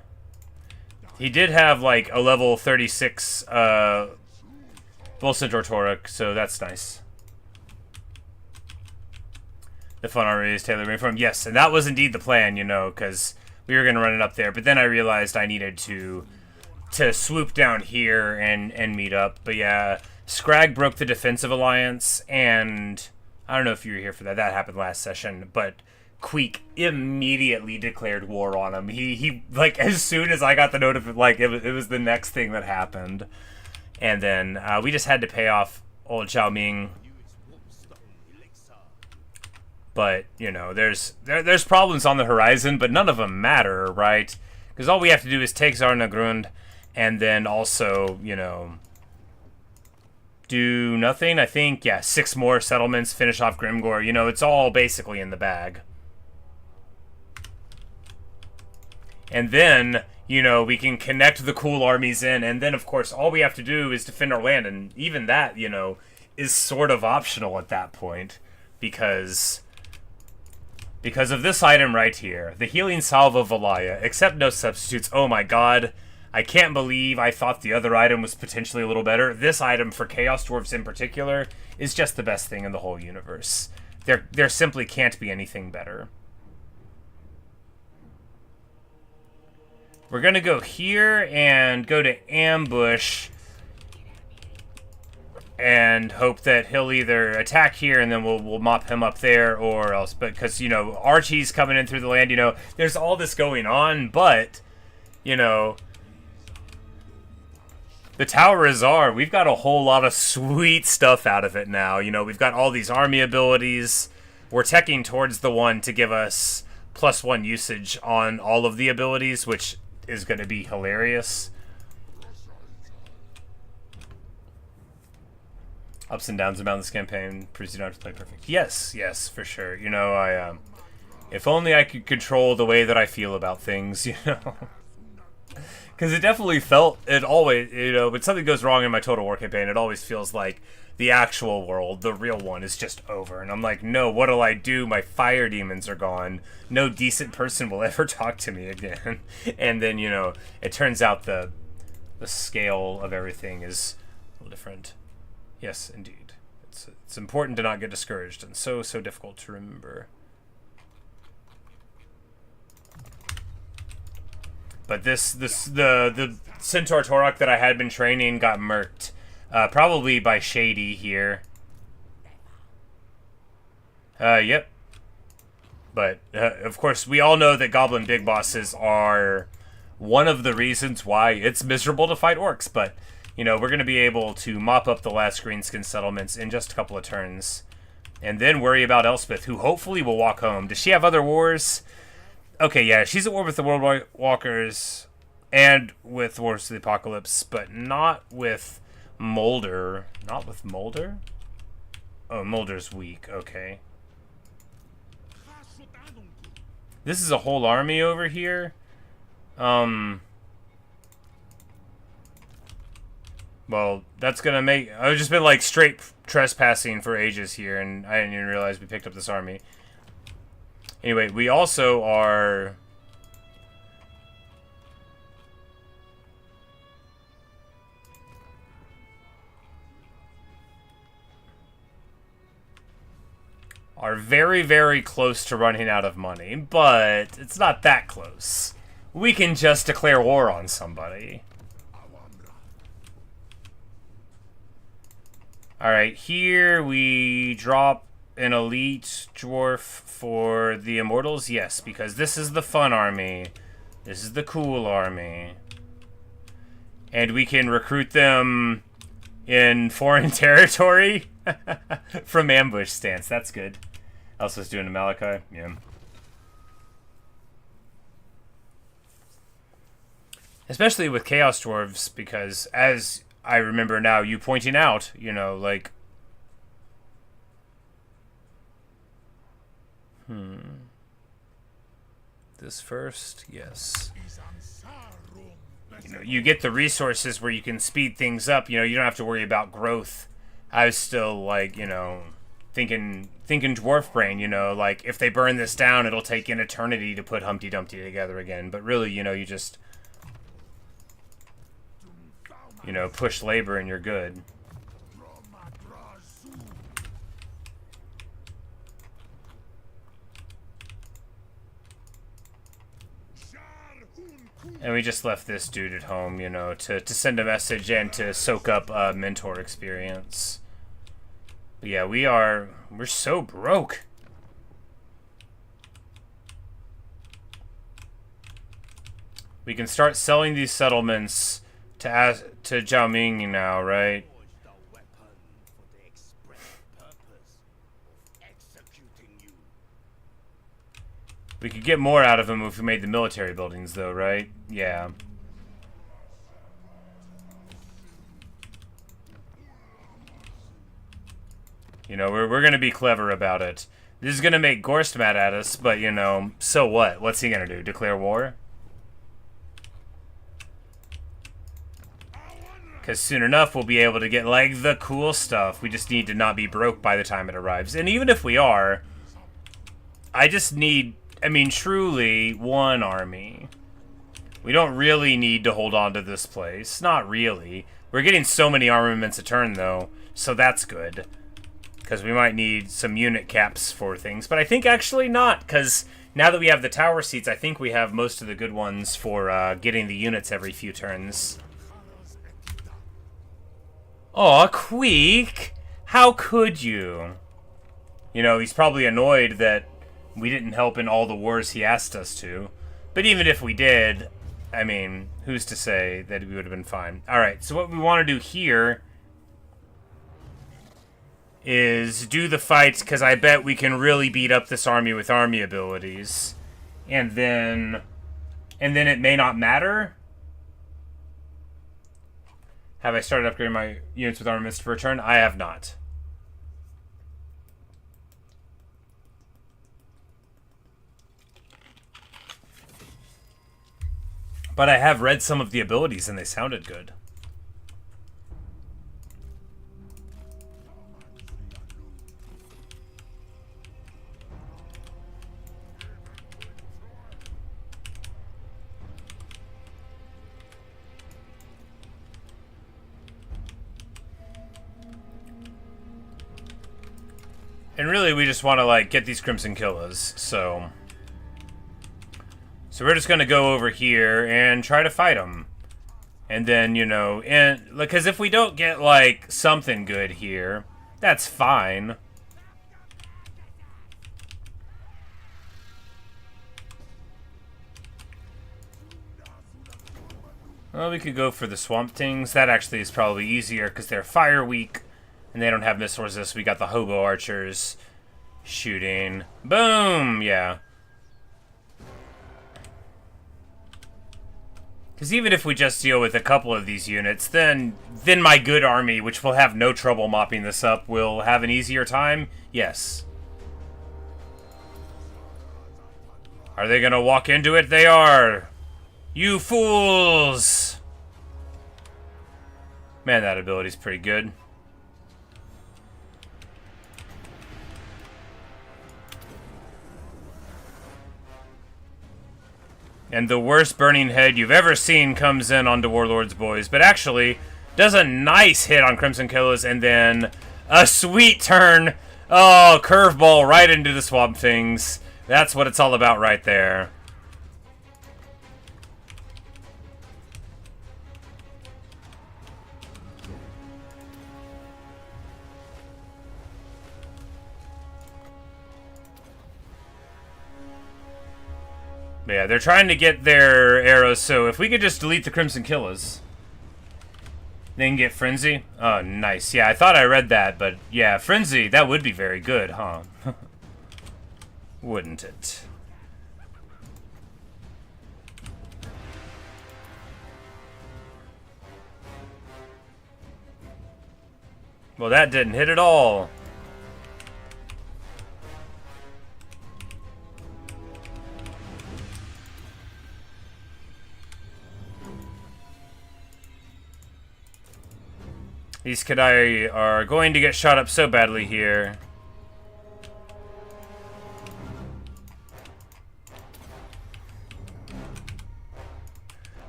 He did have, like, a level 36 Bull Centaur Toruk, so that's nice. The fun army is tailored for him. Yes, and that was indeed the plan, you know, because we were going to run it up there. But then I realized I needed to swoop down here and meet up. But yeah, Scrag broke the defensive alliance, and I don't know if you were here for that. That happened last session, but Queek immediately declared war on him. He like, as soon as I got the notification, like, it was the next thing that happened. And then we just had to pay off old Zhao Ming. But, you know, there's problems on the horizon, but none of them matter, right? Because all we have to do is take Zarnagrund and then also, you know, do nothing. I think, yeah, 6 more settlements, finish off Grimgor. You know, it's all basically in the bag. And then, you know, we can connect the cool armies in, and then, of course, all we have to do is defend our land, and even that, you know, is sort of optional at that point, because of this item right here, the Healing Salve of Valaya, except no substitutes. Oh my god, I can't believe I thought the other item was potentially a little better. This item, for Chaos Dwarves in particular, is just the best thing in the whole universe. There simply can't be anything better. We're gonna go here and go to ambush and hope that he'll either attack here and then we'll mop him up there, or else, because, you know, Archie's coming in through the land, you know, there's all this going on, but, you know, the Tower Azar, we've got a whole lot of sweet stuff out of it now. You know, we've got all these army abilities. We're teching towards the one to give us +1 usage on all of the abilities, which is going to be hilarious. Ups and downs about this campaign proves you don't have to play perfect. Yes, yes, for sure. You know, if only I could control the way that I feel about things, you know. Because it definitely felt, it always, you know, when something goes wrong in my Total War campaign, it always feels like the actual world, the real one, is just over. And I'm like, no, what'll I do? My fire demons are gone. No decent person will ever talk to me again. And then, you know, it turns out the scale of everything is a little different. Yes, indeed. It's important to not get discouraged, and so difficult to remember. But the Centaur Torok that I had been training got murked. Probably by Shady here. Yep. But, of course, we all know that Goblin Big Bosses are one of the reasons why it's miserable to fight orcs. But, you know, we're going to be able to mop up the last greenskin settlements in just a couple of turns. And then worry about Elspeth, who hopefully will walk home. Does she have other wars? Okay, yeah, she's at war with the World Walkers and with Wars of the Apocalypse, but not with Mulder. Not with Mulder? Oh, Mulder's weak, okay. This is a whole army over here? Well, that's gonna make... I've just been, like, straight trespassing for ages here, and I didn't even realize we picked up this army. Anyway, we also are... very, very close to running out of money, but it's not that close. We can just declare war on somebody. Alright, here we drop an elite dwarf for the Immortals? Yes, because this is the fun army. This is the cool army. And we can recruit them in foreign territory from ambush stance. That's good. Elsa's doing a Malachi. Yeah. Especially with Chaos Dwarves, because as I remember now, you pointing out, you know, like... This first? Yes. You know, you get the resources where you can speed things up. You know, you don't have to worry about growth. I was still, like, you know, thinking dwarf brain, you know, like, if they burn this down, it'll take an eternity to put Humpty Dumpty together again. But really, you know, you just... You know, push labor and you're good. And we just left this dude at home, you know, to send a message and to soak up mentor experience. But yeah, we're so broke. We can start selling these settlements to Zhao Ming now, right? We could get more out of him if we made the military buildings, though, right? Yeah. You know, we're going to be clever about it. This is going to make Gorst mad at us, but, you know, so what? What's he going to do? Declare war? Because soon enough, we'll be able to get, like, the cool stuff. We just need to not be broke by the time it arrives. And even if we are, I just need... I mean, truly, one army. We don't really need to hold on to this place. Not really. We're getting so many armaments a turn, though, so that's good. Because we might need some unit caps for things. But I think actually not, because now that we have the tower seats, I think we have most of the good ones for getting the units every few turns. Aw, Queek! How could you? You know, he's probably annoyed that we didn't help in all the wars he asked us to. But even if we did, I mean, who's to say that we would have been fine? Alright, so what we want to do here is do the fights, because I bet we can really beat up this army with army abilities. And then it may not matter. Have I started upgrading my units with armaments for return? I have not. But I have read some of the abilities and they sounded good. And really, we just want to, like, get these Crimson Killers, so... So we're just going to go over here and try to fight them. And then, you know, and because if we don't get, like, something good here, that's fine. Well, we could go for the Swamp Things. That actually is probably easier because they're fire weak. And they don't have missile resist. We got the Hobo Archers shooting. Boom! Yeah. Because even if we just deal with a couple of these units, then my good army, which will have no trouble mopping this up, will have an easier time? Yes. Are they going to walk into it? They are! You fools! Man, that ability's pretty good. And the worst burning head you've ever seen comes in onto Warlord's Boys. But actually, does a nice hit on Crimson Killers and then a sweet turn. Oh, curveball right into the Swamp Things. That's what it's all about right there. But yeah, they're trying to get their arrows, so if we could just delete the Crimson Killers, they can get Frenzy. Oh, nice. Yeah, I thought I read that, but yeah, Frenzy, that would be very good, huh? Wouldn't it? Well, that didn't hit at all. These Kadai are going to get shot up so badly here.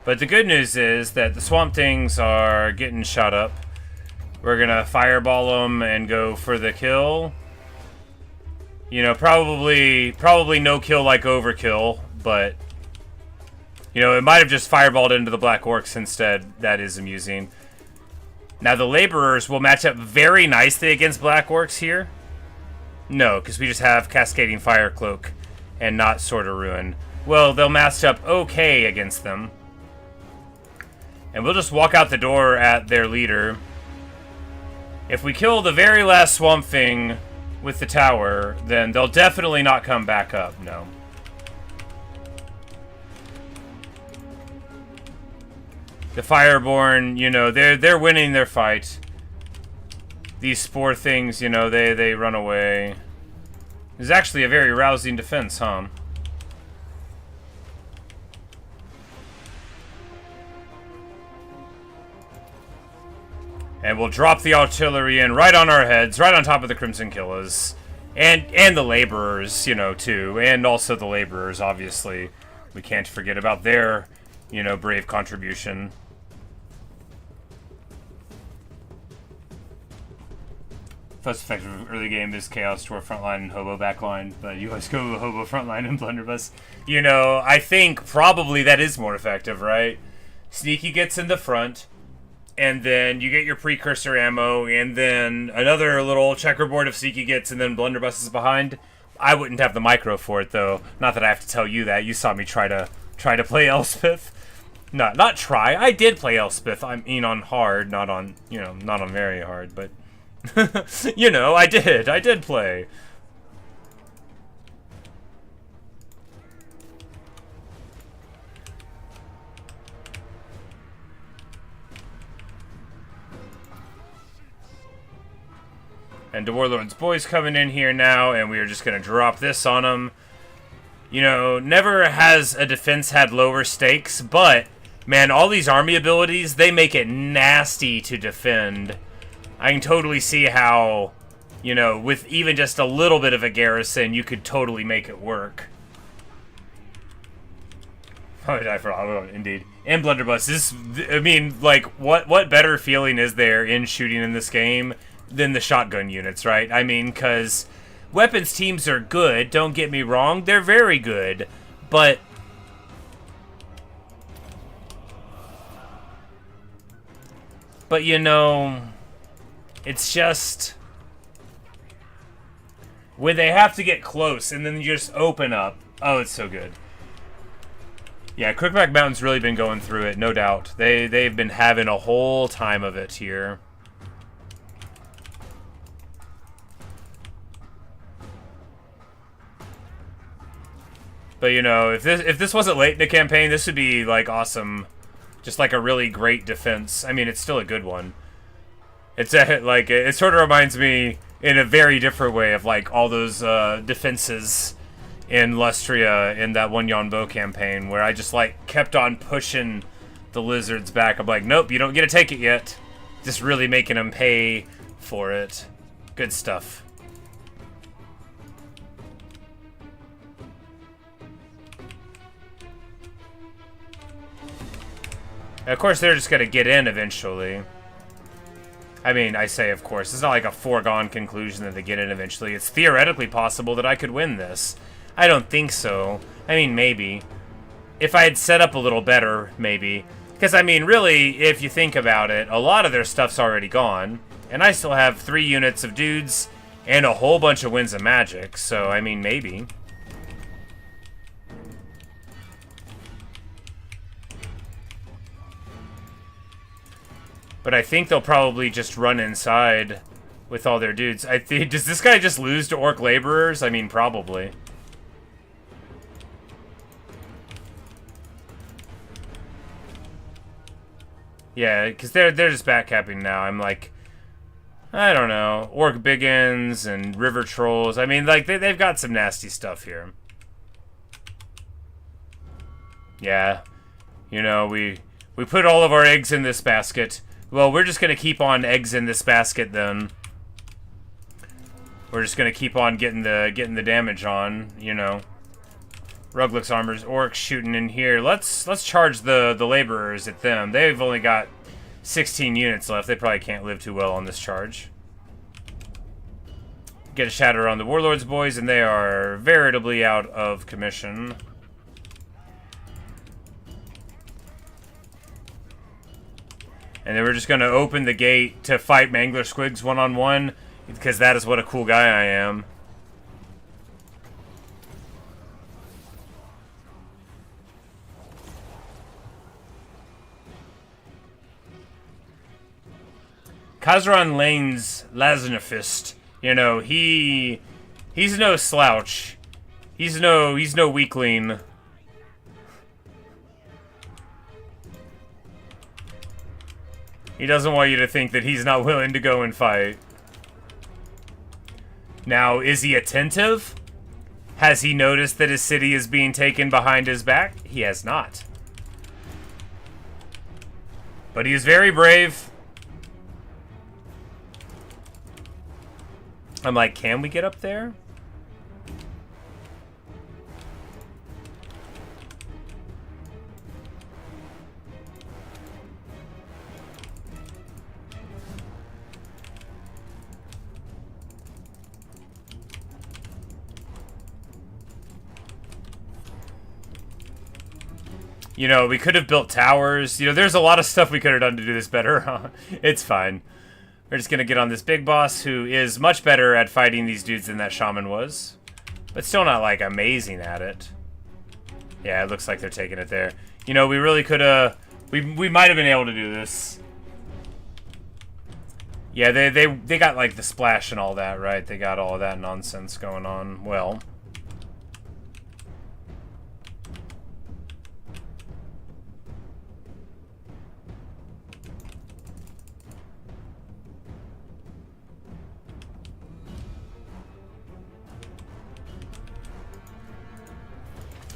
But the good news is that the Swamp Things are getting shot up. We're gonna fireball them and go for the kill. You know, probably no kill like overkill, but you know, it might have just fireballed into the Black Orcs instead. That is amusing. Now, the Laborers will match up very nicely against Black Orcs here. No, because we just have Cascading Fire Cloak and not Sword of Ruin. Well, they'll match up okay against them. And we'll just walk out the door at their leader. If we kill the very last Swamp Thing with the tower, then they'll definitely not come back up, no. The Fireborn, you know, they're winning their fight. These Spore Things, you know, they run away. It's actually a very rousing defense, huh? And we'll drop the artillery in right on our heads, right on top of the Crimson Killers. And the Laborers, you know, too. And also the Laborers, obviously. We can't forget about their, you know, brave contribution. First effective early game is Chaos to our frontline and Hobo backline, but you always go Hobo frontline and Blunderbuss. You know, I think probably that is more effective, right? Sneaky gets in the front, and then you get your precursor ammo, and then another little checkerboard of Sneaky gets, and then Blunderbuss is behind. I wouldn't have the micro for it, though. Not that I have to tell you that. You saw me try to play Elspeth. Not try. I did play Elspeth. I mean on hard, not on, you know, not on very hard, but... you know, I did play. And the Warlord's boys coming in here now, and we are just going to drop this on them. You know, never has a defense had lower stakes, but, man, all these army abilities, they make it nasty to defend. I can totally see how, you know, with even just a little bit of a garrison, you could totally make it work. Oh, I forgot, indeed. And blunderbuss. This, I mean, like, what better feeling is there in shooting in this game than the shotgun units, right? I mean, because weapons teams are good, don't get me wrong, they're very good, but you know, it's just when they have to get close and then you just open up. Oh, it's so good. Yeah, Crookback Mountain's really been going through it, no doubt. They've been having a whole time of it here. But you know, if this wasn't late in the campaign, this would be like awesome, just like a really great defense. I mean, it's still a good one. It's like it sort of reminds me in a very different way of like all those defenses in Lustria in that one Yonbo campaign where I just like kept on pushing the lizards back. I'm like, nope, you don't get to take it yet. Just really making them pay for it. Good stuff. And of course, they're just going to get in eventually. I mean, I say of course. It's not like a foregone conclusion that they get in eventually. It's theoretically possible that I could win this. I don't think so. I mean, maybe. If I had set up a little better, maybe. Because, I mean, really, if you think about it, a lot of their stuff's already gone. And I still have 3 units of dudes and a whole bunch of winds of magic. So, I mean, maybe. But I think they'll probably just run inside with all their dudes. Does this guy just lose to Orc Laborers? I mean, probably. Yeah, because they're just backcapping now. I'm like, I don't know. Orc Biggins and River Trolls. I mean, like, they've got some nasty stuff here. Yeah. You know, we put all of our eggs in this basket. Well, we're just going to keep on eggs in this basket, then. We're just going to keep on getting the damage on, you know. Ruglix Armors, Orcs shooting in here. Let's charge the Laborers at them. They've only got 16 units left. They probably can't live too well on this charge. Get a shatter on the Warlord's boys, and they are veritably out of commission. And then we're just going to open the gate to fight Mangler Squigs one-on-one, because that is what a cool guy I am. Kazaran Lane's Laznafist, you know, he's no slouch. He's no weakling. He doesn't want you to think that he's not willing to go and fight. Now, is he attentive? Has he noticed that his city is being taken behind his back? He has not. But he is very brave. I'm like, can we get up there? You know, we could have built towers. You know, there's a lot of stuff we could have done to do this better. It's fine. We're just going to get on this big boss who is much better at fighting these dudes than that shaman was. But still not, like, amazing at it. Yeah, it looks like they're taking it there. You know, we really could have... We might have been able to do this. Yeah, they got, like, the splash and all that, right? They got all of that nonsense going on. Well...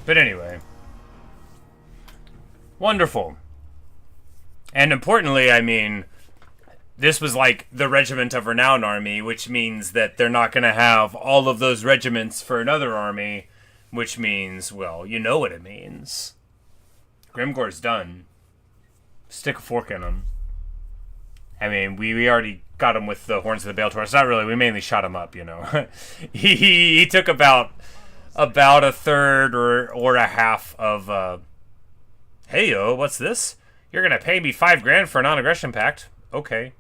But anyway. Wonderful. And importantly, I mean, this was like the Regiment of Renown army, which means that they're not going to have all of those regiments for another army, which means, well, you know what it means. Grimgor's done. Stick a fork in him. I mean, we already got him with the Horns of the Baltor. It's not really, we mainly shot him up, you know. he took about a third or a half of, hey, yo, what's this? You're going to pay me $5,000 for a non-aggression pact. Okay.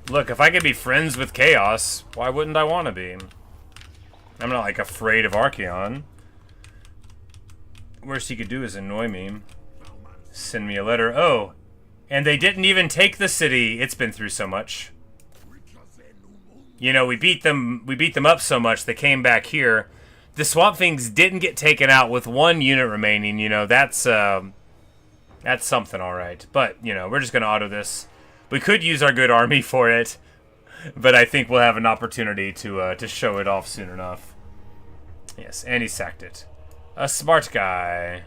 Look, if I could be friends with Chaos, why wouldn't I want to be? I'm not, like, afraid of Archaon. Worst he could do is annoy me. Send me a letter. Oh, and they didn't even take the city. It's been through so much. You know, we beat them up so much they came back here. The Swamp Things didn't get taken out with one unit remaining. You know, that's something, all right. But, you know, we're just going to auto this. We could use our good army for it, but I think we'll have an opportunity to show it off soon enough. Yes, and he sacked it. A smart guy.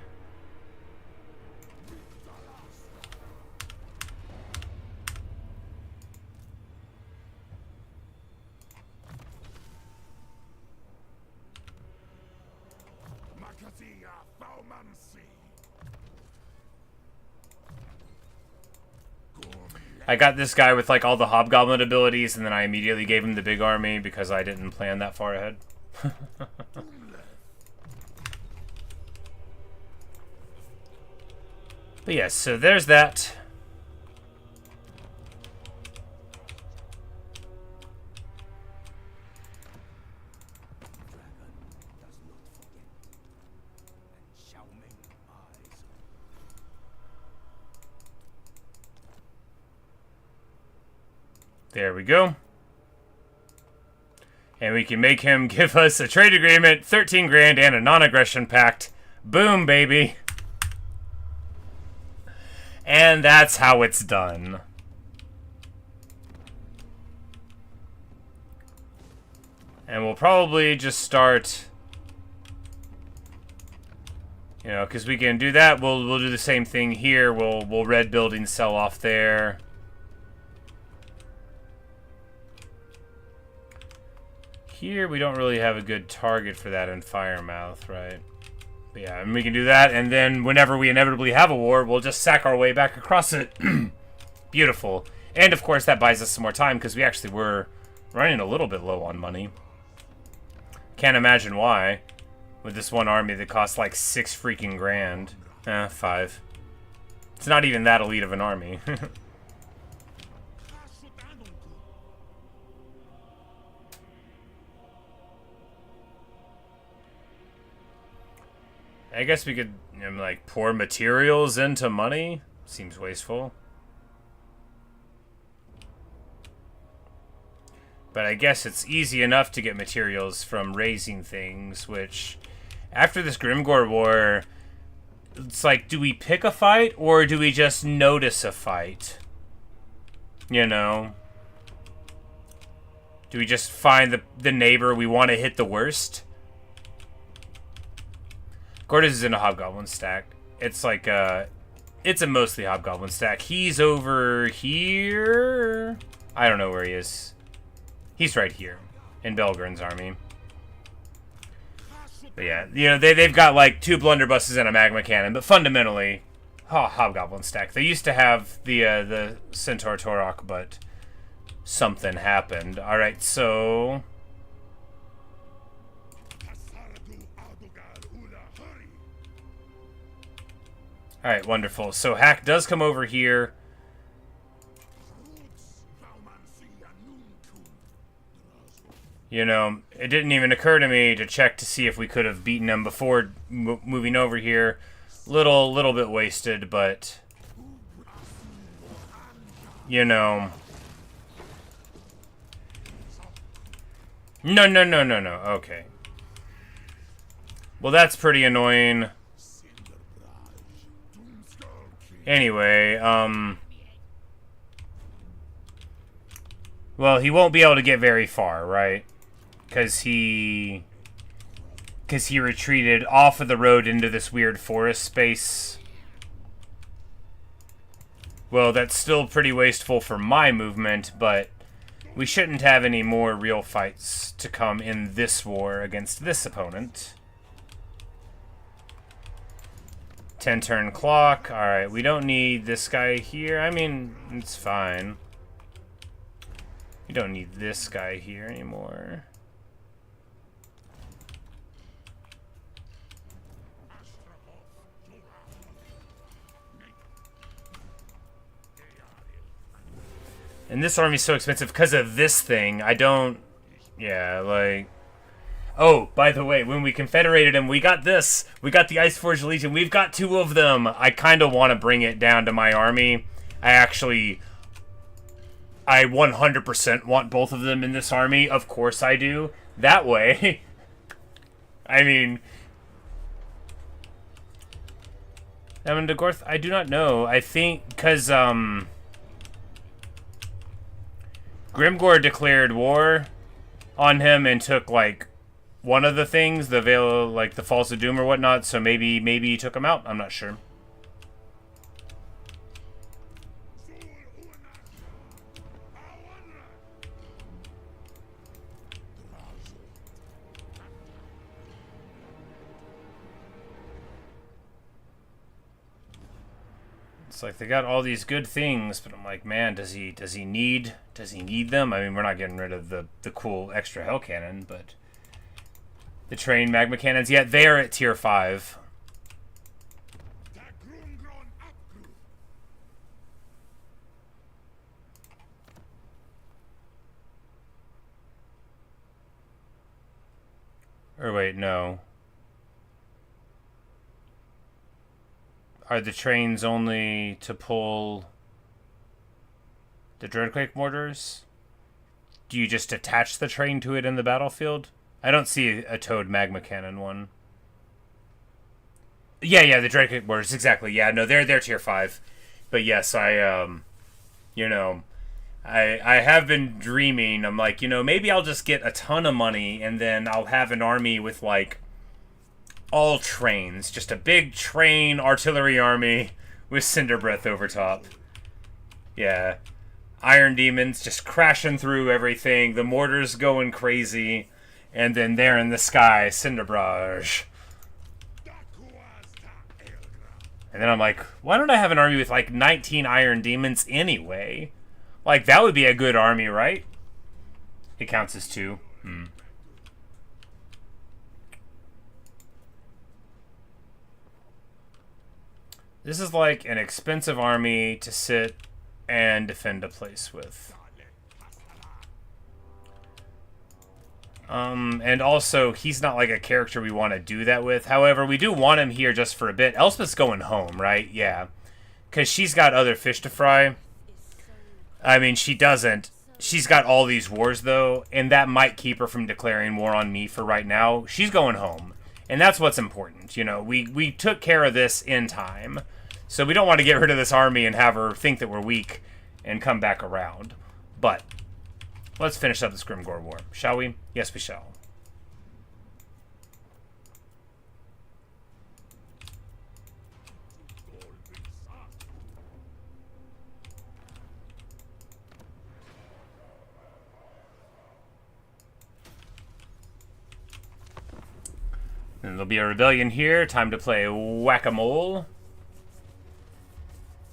I got this guy with like all the hobgoblin abilities, and then I immediately gave him the big army because I didn't plan that far ahead. But yes, so there's that. There we go. And we can make him give us a trade agreement, 13 grand, and a non-aggression pact. Boom, baby. And that's how it's done. And we'll probably just start, you know, because we can do that. We'll do the same thing here. We'll red building sell off there. Here, we don't really have a good target for that in Firemouth, right? But yeah, and we can do that, and then whenever we inevitably have a war, we'll just sack our way back across it. Beautiful. And, of course, that buys us some more time, because we actually were running a little bit low on money. Can't imagine why, with this one army that costs like 6 freaking grand. 5. It's not even that elite of an army. I guess we could, you know, like, pour materials into money. Seems wasteful. But I guess it's easy enough to get materials from raising things, which, after this Grimgor war, it's like, do we pick a fight, or do we just notice a fight? You know? Do we just find the neighbor we want to hit the worst? Gortys is in a Hobgoblin stack. It's like, it's a mostly Hobgoblin stack. He's over here? I don't know where he is. He's right here, in Belgrin's army. But yeah, you know, they've got like 2 blunderbusses and a magma cannon, but fundamentally, Hobgoblin stack. They used to have the Centaur Torok, but something happened. Alright, so... Alright, wonderful. So Hack does come over here. You know, it didn't even occur to me to check to see if we could have beaten him before moving over here. Little bit wasted, but... You know... No. Okay. Well, that's pretty annoying. Anyway, Well, he won't be able to get very far, right? Because he retreated off of the road into this weird forest space. Well, that's still pretty wasteful for my movement, but we shouldn't have any more real fights to come in this war against this opponent. 10-turn clock. Alright, we don't need this guy here. I mean, it's fine. We don't need this guy here anymore. And this army's so expensive because of this thing. I don't... Yeah, like... Oh, by the way, when we confederated him, we got this. We got the Iceforged Legion. We've got 2 of them. I kind of want to bring it down to my army. I 100% want both of them in this army. Of course I do. That way... I mean... Drazhoath, I do not know. I think because, Grimgor declared war on him and took, like, one of the things, the Veil, like, the Falls of Doom or whatnot, so maybe he took him out. I'm not sure. It's like they got all these good things, but I'm like, man, does he need them? I mean, we're not getting rid of the cool extra hell cannon, but the trained magma cannons, yeah, they are at tier 5. Or wait, no. Are the trains only to pull the Dreadquake mortars? Do you just attach the train to it in the battlefield? I don't see a Toad Magma Cannon one. Yeah, the Dreadquake mortars, exactly. Yeah, no, they're tier 5. But yes, you know, I have been dreaming. I'm like, you know, maybe I'll just get a ton of money and then I'll have an army with, like, all trains. Just a big train artillery army with Cinder Breath over top. Yeah. Iron Demons just crashing through everything. The mortars going crazy. And then there in the sky, Cinder Barrage. And then I'm like, why don't I have an army with like 19 Iron Demons anyway? Like, that would be a good army, right? It counts as 2. This is like an expensive army to sit and defend a place with. And also, he's not like a character we want to do that with. However, we do want him here just for a bit. Elspeth's going home, right? Yeah. Because she's got other fish to fry. I mean, she doesn't. She's got all these wars, though, and that might keep her from declaring war on me for right now. She's going home. And that's what's important. You know, we took care of this in time. So we don't want to get rid of this army and have her think that we're weak and come back around. But let's finish up this Grimgor war, shall we? Yes, we shall. And there'll be a rebellion here. Time to play whack-a-mole.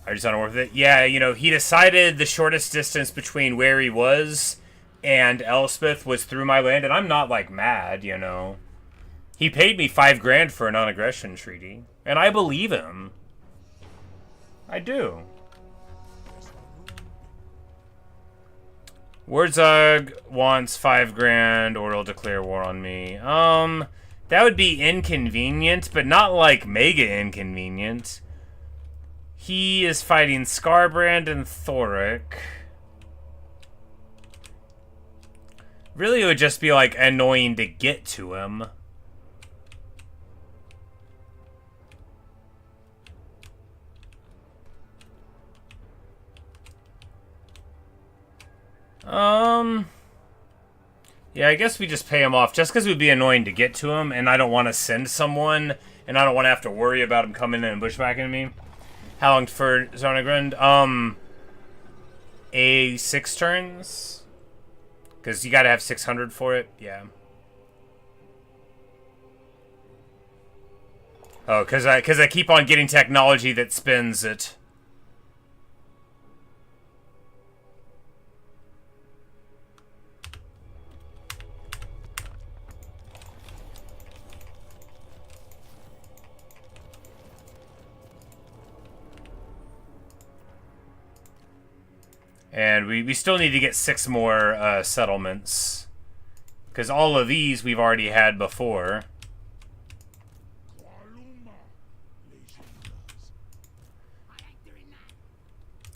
I just don't work with it. Yeah, you know, he decided the shortest distance between where he was and Elspeth was through my land, and I'm not, like, mad, you know. He paid me $5,000 for a non-aggression treaty, and I believe him. I do. Wardzog wants $5,000 or he'll declare war on me. That would be inconvenient, but not, like, mega inconvenient. He is fighting Scarbrand and Thoric. Really, it would just be, like, annoying to get to him. Yeah, I guess we just pay him off just because it would be annoying to get to him, and I don't want to send someone, and I don't want to have to worry about him coming in and bushwhacking me. How long for Zonagrind? A 6 turns? Because you gotta have 600 for it, yeah. Oh, because I keep on getting technology that spins it. And we still need to get 6 more settlements. Because all of these we've already had before.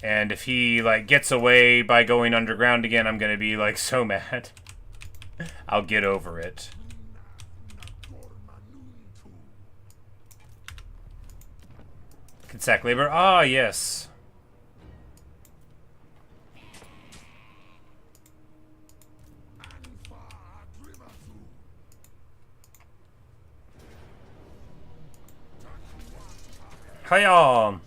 And if he, like, gets away by going underground again, I'm gonna be, like, so mad. I'll get over it. Consec labor. Ah, yes. Hiya!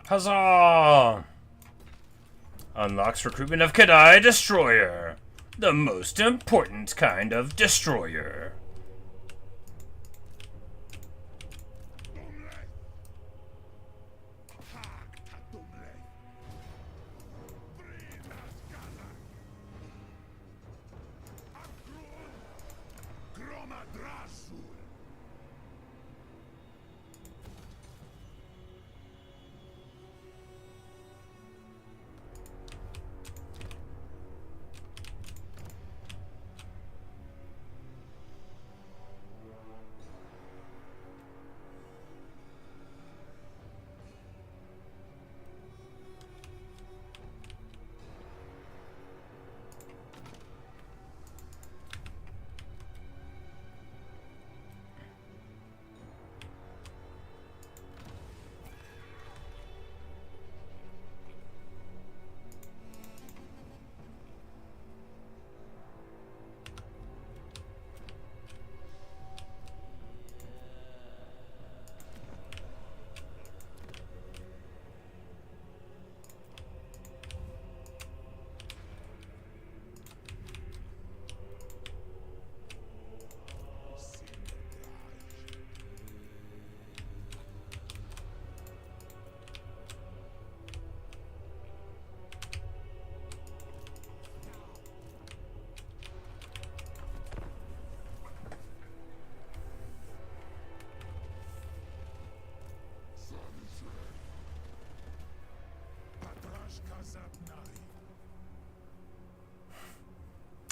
Huzzah! Unlocks recruitment of Kadai Destroyer. The most important kind of destroyer.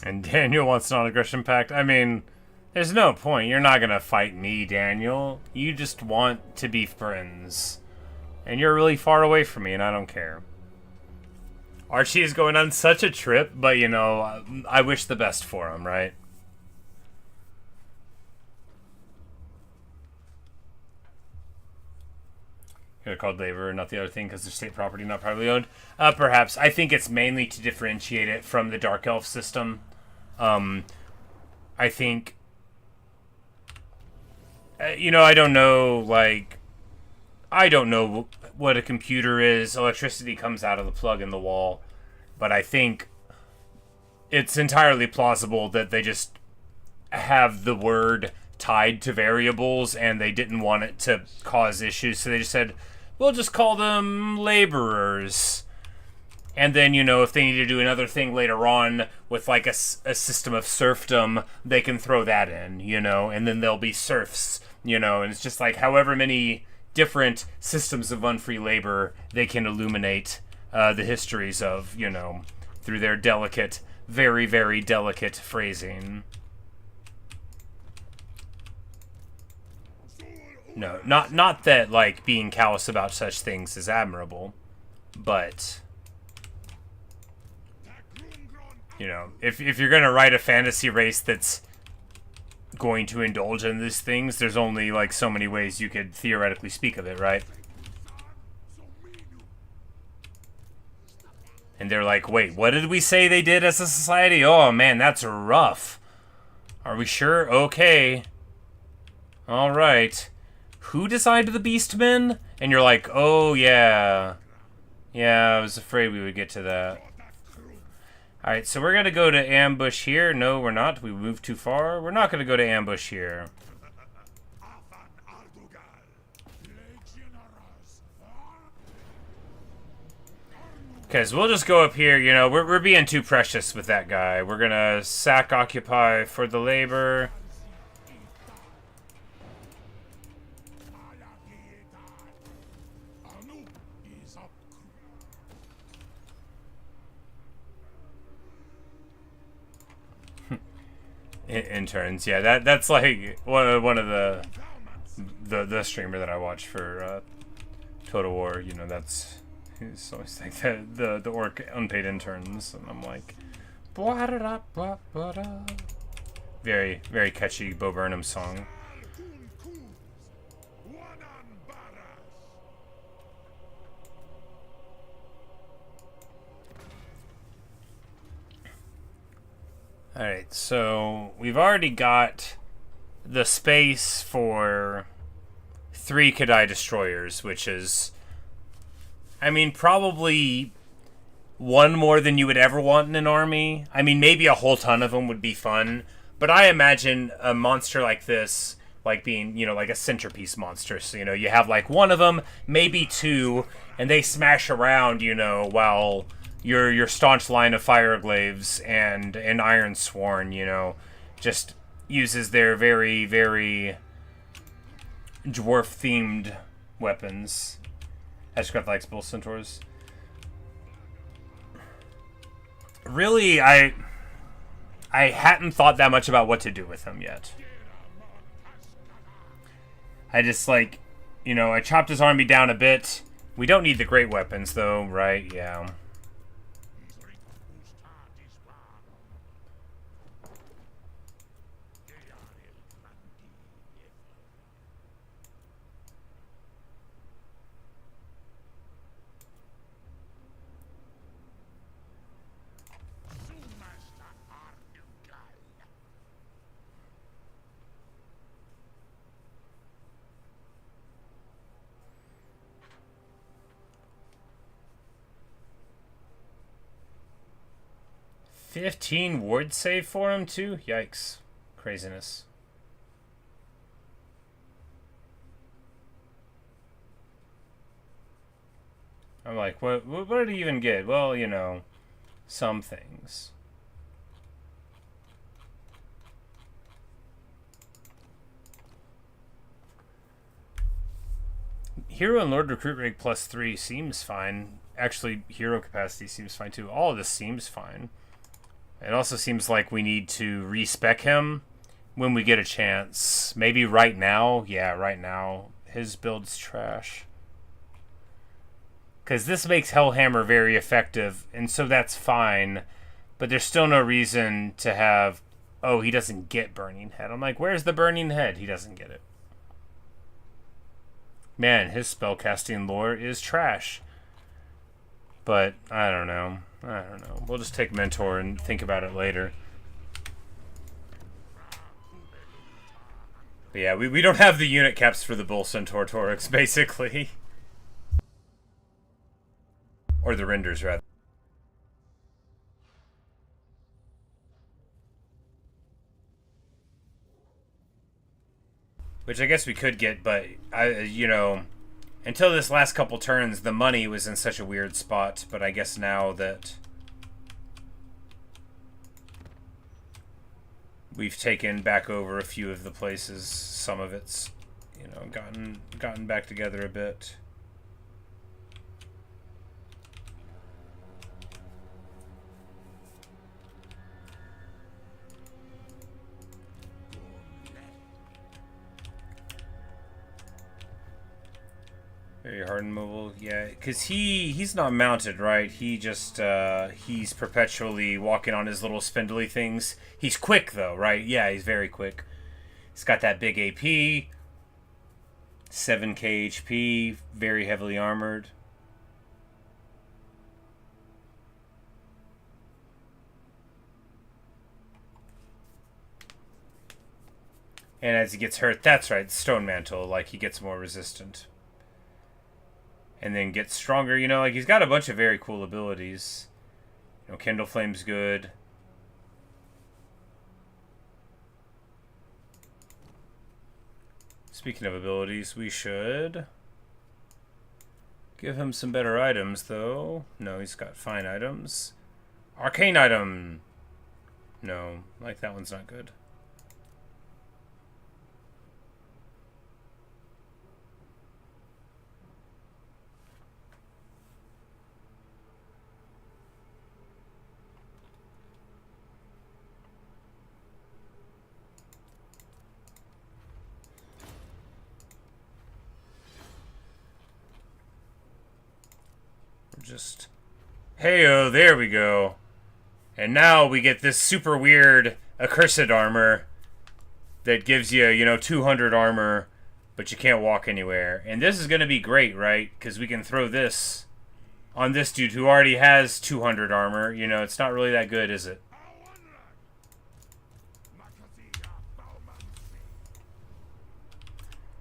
And Daniel wants non-aggression pact. I mean, there's no point. You're not gonna fight me, Daniel. You just want to be friends. And you're really far away from me, and I don't care. Archie is going on such a trip, but, you know, I wish the best for him, right? Could have called labor, not the other thing, because they're state property, not privately owned. Perhaps. I think it's mainly to differentiate it from the Dark Elf system. I think... you know, I don't know, like... I don't know what a computer is. Electricity comes out of the plug in the wall. But I think it's entirely plausible that they just have the word tied to variables and they didn't want it to cause issues. So they just said, we'll just call them laborers. And then, you know, if they need to do another thing later on with, like, a system of serfdom, they can throw that in, you know, and then there'll be serfs, you know, and it's just like however many different systems of unfree labor they can illuminate the histories of, you know, through their delicate, very, very delicate phrasing. No, not that, like, being callous about such things is admirable, but... You know, if you're gonna write a fantasy race that's going to indulge in these things, there's only like so many ways you could theoretically speak of it, right? And they're like, wait, what did we say they did as a society? Oh man, that's rough. Are we sure? Okay. Alright. Who designed the Beastmen? And you're like, oh yeah. Yeah, I was afraid we would get to that. Alright, so we're gonna go to ambush here. No, we're not. We moved too far. We're not gonna go to ambush here. Because we'll just go up here, you know, we're being too precious with that guy. We're gonna sack occupy for the labor. Interns, yeah, that's like one of the streamer that I watch for Total War. You know, he's always like the orc unpaid interns, and I'm like, very very catchy Bo Burnham song. Alright, so we've already got the space for 3 Kadai destroyers, which is, I mean, probably one more than you would ever want in an army. I mean, maybe a whole ton of them would be fun, but I imagine a monster like this, like being, you know, like a centerpiece monster. So, you know, you have like one of them, maybe 2, and they smash around, you know, while your staunch line of Fireglaves and Iron Sworn, you know, just uses their very, very dwarf-themed weapons. Ashcraft likes Bull Centaurs. Really, I hadn't thought that much about what to do with them yet. I just, like, you know, I chopped his army down a bit. We don't need the great weapons, though, right? Yeah. $15 ward save for him, too? Yikes. Craziness. I'm like, what did he even get? Well, you know, some things. Hero and Lord Recruit Rate +3 seems fine. Actually, hero capacity seems fine, too. All of this seems fine. It also seems like we need to respec him when we get a chance. Maybe right now. Yeah, right now. His build's trash. Because this makes Hellhammer very effective, and so that's fine. But there's still no reason to have... Oh, he doesn't get Burning Head. I'm like, where's the Burning Head? He doesn't get it. Man, his spellcasting lore is trash. But, I don't know. We'll just take Mentor and think about it later. But yeah, we don't have the unit caps for the Bull Centaur Torix, basically. Or the renders, rather. Which I guess we could get, but, you know... Until this last couple turns, the money was in such a weird spot, but I guess now that we've taken back over a few of the places, some of it's, you know, gotten back together a bit. Very hardened mobile, yeah, because he's not mounted, right? He just he's perpetually walking on his little spindly things. He's quick though, right? Yeah, he's very quick. He's got that big AP, 7k HP, very heavily armored. And as he gets hurt, that's right, Stone Mantle, like he gets more resistant. And then gets stronger, you know, like he's got a bunch of very cool abilities. You know, Kindle Flame's good. Speaking of abilities, we should give him some better items, though. No, he's got fine items. Arcane item! No, like that one's not good. Just, hey-oh, there we go. And now we get this super weird accursed armor that gives you, you know, 200 armor, but you can't walk anywhere. And this is going to be great, right? Because we can throw this on this dude who already has 200 armor. You know, it's not really that good, is it?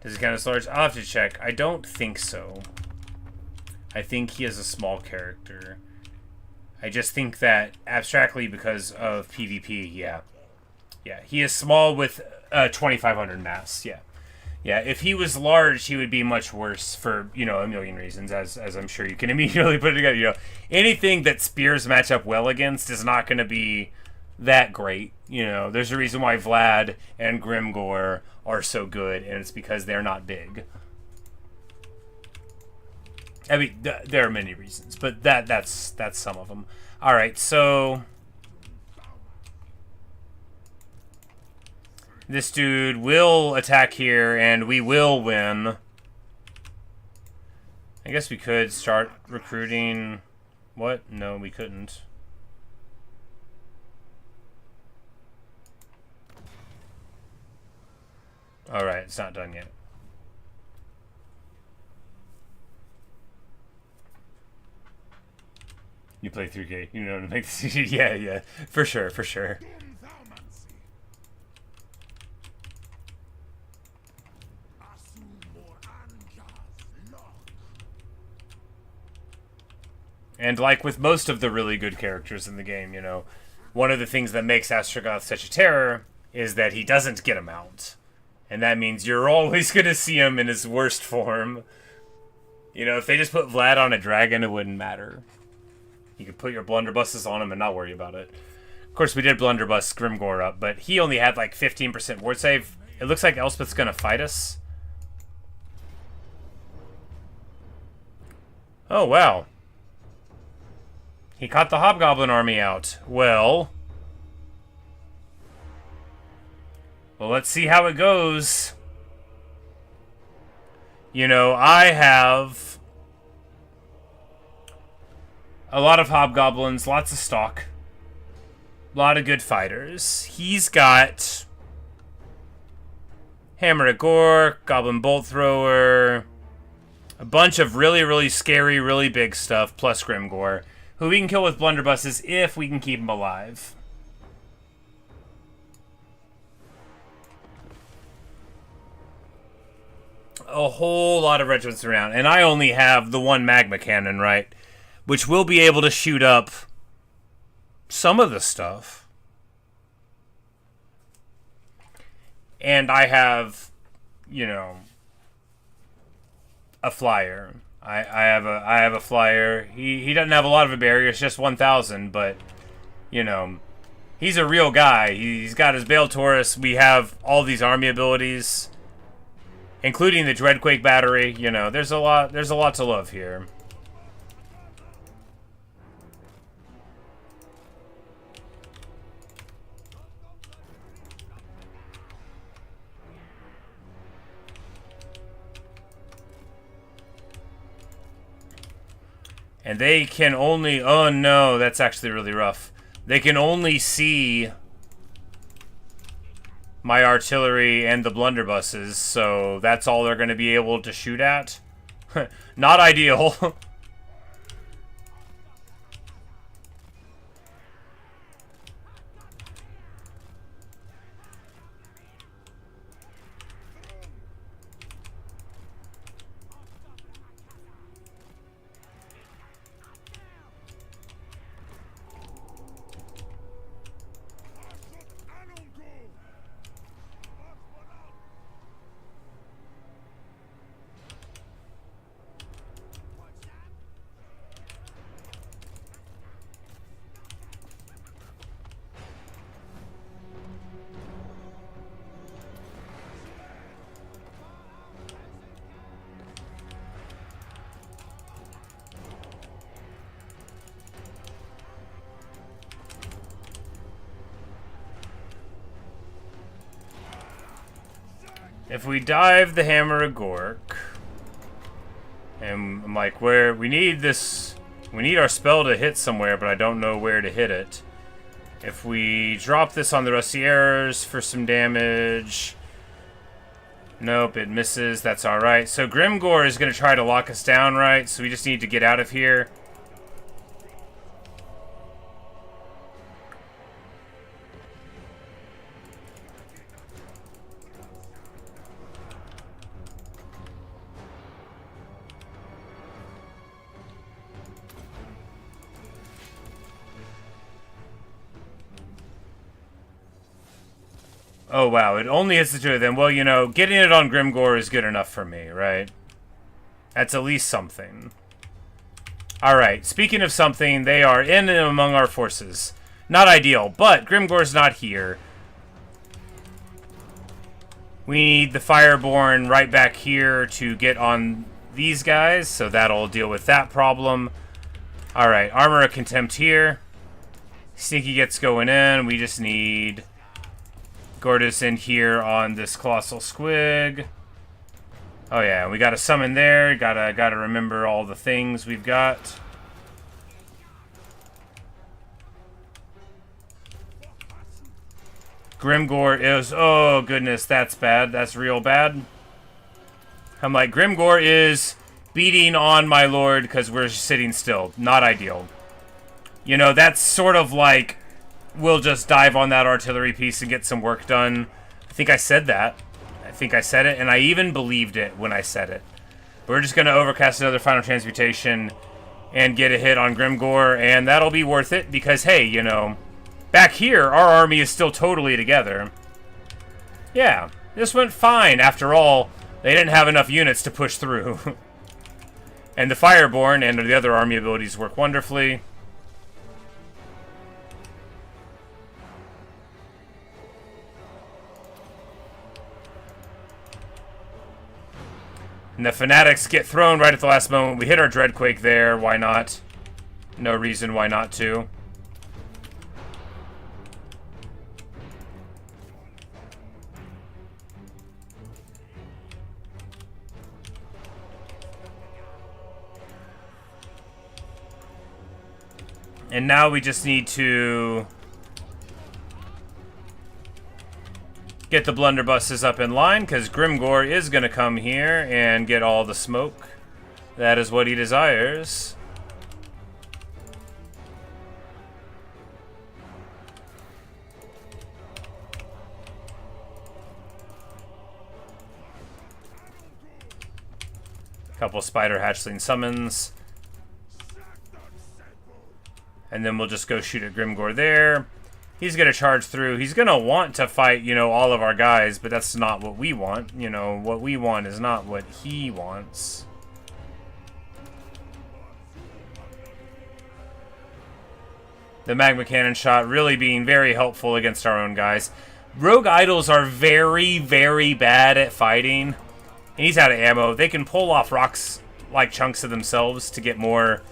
Does he count as large? I'll have to check. I don't think so. I think he is a small character. I just think that abstractly because of PvP, yeah. Yeah, he is small with 2,500 mass, yeah. Yeah, if he was large, he would be much worse for, you know, a million reasons, as I'm sure you can immediately put it together. You know, anything that spears match up well against is not going to be that great. You know, there's a reason why Vlad and Grimgor are so good, and it's because they're not big. I mean, there are many reasons, but that's some of them. All right, so this dude will attack here, and we will win. I guess we could start recruiting. What? No, we couldn't. All right, it's not done yet. You play 3K, you know, to make this. Yeah, for sure, for sure. And like with most of the really good characters in the game, you know, one of the things that makes Drazhoath such a terror is that he doesn't get a mount. And that means you're always going to see him in his worst form. You know, if they just put Vlad on a dragon, it wouldn't matter. You could put your blunderbusses on him and not worry about it. Of course, we did blunderbuss Grimgor up, but he only had like 15% ward save. It looks like Elspeth's going to fight us. Oh, wow. He caught the Hobgoblin army out. Well, let's see how it goes. You know, I have a lot of Hobgoblins, lots of stock, a lot of good fighters. He's got Hammer at Gore, Goblin Bolt Thrower, a bunch of really, really scary, really big stuff, plus Grimgor, who we can kill with blunderbusses if we can keep him alive. A whole lot of regiments around, and I only have the one magma cannon, right? Which will be able to shoot up some of the stuff. And I have, you know, a flyer. I have a flyer. He doesn't have a lot of a barrier. It's just 1,000, but you know, he's a real guy. He's got his Bale Taurus. We have all these army abilities, including the Dreadquake battery. You know, there's a lot to love here. And they can only... Oh no, that's actually really rough. They can only see my artillery and the blunderbusses, so that's all they're going to be able to shoot at. Not ideal. If we dive the Hammer of Gork, and I'm like, where we need this, we need our spell to hit somewhere, but I don't know where to hit it. If we drop this on the Rusty Arrows for some damage, nope, it misses. That's all right. So Grimgor is going to try to lock us down, right? So we just need to get out of here. Oh, wow. It only hits the two of them. Well, you know, getting it on Grimgor is good enough for me, right? That's at least something. Alright, speaking of something, they are in and among our forces. Not ideal, but Grimgor's not here. We need the Fireborn right back here to get on these guys, so that'll deal with that problem. Alright, Armor of Contempt here. Sneaky gets going in. We just need Gortys in here on this Colossal Squig. Oh yeah, we gotta summon there. Gotta remember all the things we've got. Grimgor is... Oh goodness, that's bad. That's real bad. I'm like, Grimgor is beating on my lord because we're sitting still. Not ideal. You know, that's sort of like... We'll just dive on that artillery piece and get some work done. I think I said that. I think I said it, and I even believed it when I said it. We're just going to overcast another Final Transmutation and get a hit on Grimgor, and that'll be worth it because, hey, you know, back here, our army is still totally together. Yeah, this went fine. After all, they didn't have enough units to push through. And the Fireborn and the other army abilities work wonderfully. And the Fanatics get thrown right at the last moment. We hit our Dreadquake there. Why not? No reason why not to. And now we just need to get the blunderbusses up in line, because Grimgor is going to come here and get all the smoke. That is what he desires. Couple spider hatchling summons. And then we'll just go shoot at Grimgor there. He's going to charge through. He's going to want to fight, you know, all of our guys, but that's not what we want. You know, what we want is not what he wants. The Magma Cannon shot really being very helpful against our own guys. Rogue Idols are very, very bad at fighting. And he's out of ammo. They can pull off rocks like chunks of themselves to get more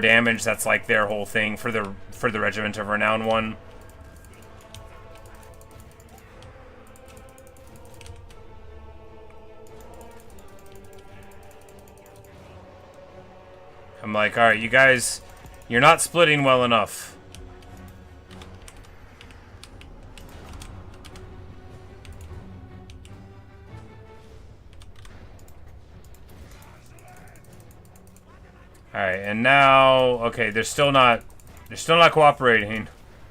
damage. That's like their whole thing for the Regiment of Renown one. I'm I'm like, alright, you guys, you're not splitting well enough. Alright, and now, okay, they're still not cooperating.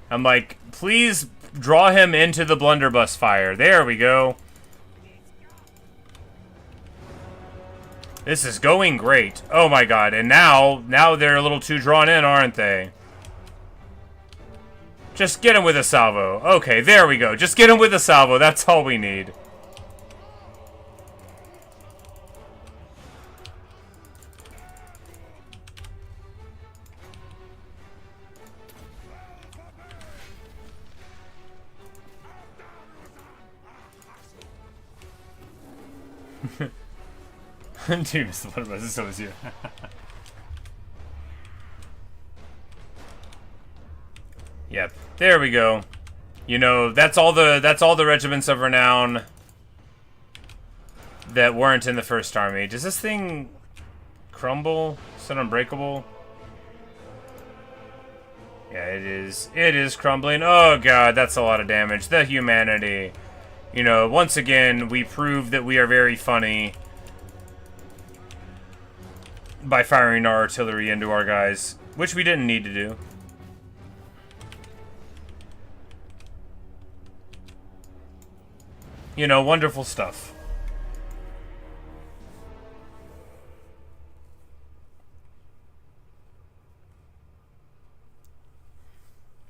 I'm like, please draw him into the blunderbuss fire. There we go. This is going great. Oh my god, and now they're a little too drawn in, aren't they? Just get him with a salvo. Okay, there we go. Just get him with a salvo. That's all we need. Dude, what about this was here? Yep, there we go. You know, that's all the regiments of renown that weren't in the first army. Does this thing crumble? Is it unbreakable? Yeah, it is. It is crumbling. Oh god, that's a lot of damage. The humanity. You know, once again, we prove that we are very funny by firing our artillery into our guys, which we didn't need to do. You know, wonderful stuff.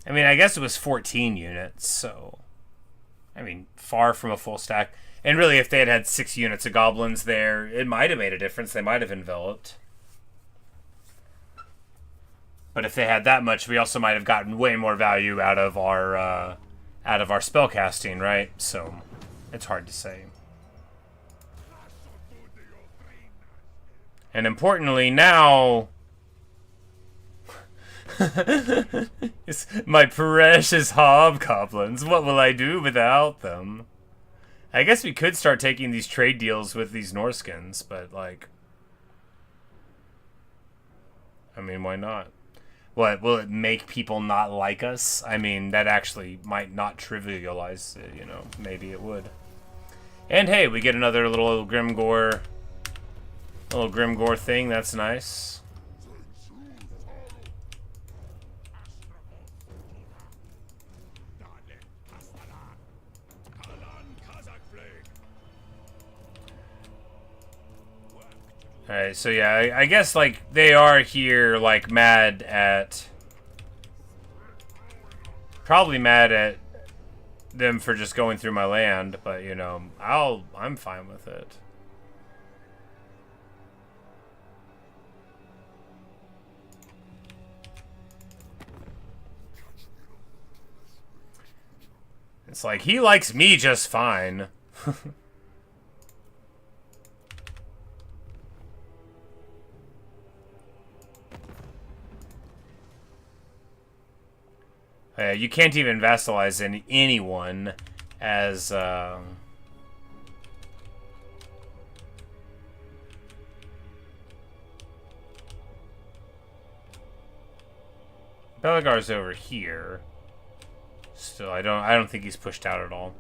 I mean, I guess it was 14 units, so... I mean, far from a full stack. And really, if they had had 6 units of goblins there, it might have made a difference. They might have enveloped. But if they had that much, we also might have gotten way more value out of our spellcasting, right? So, it's hard to say. And importantly, now... It's my precious hobgoblins. What will I do without them? I guess we could start taking these trade deals with these Norskins, but, like... I mean, why not? What, will it make people not like us? I mean, that actually might not trivialize it, you know. Maybe it would. And hey, we get another little Grimgor thing. That's nice. Alright, so yeah, I guess, like, they are here, like, mad at... Probably mad at them for just going through my land, but, you know, I'm fine with it. It's like, he likes me just fine. You can't even vassalize anyone as... Belagar's over here. Still, I don't think he's pushed out at all.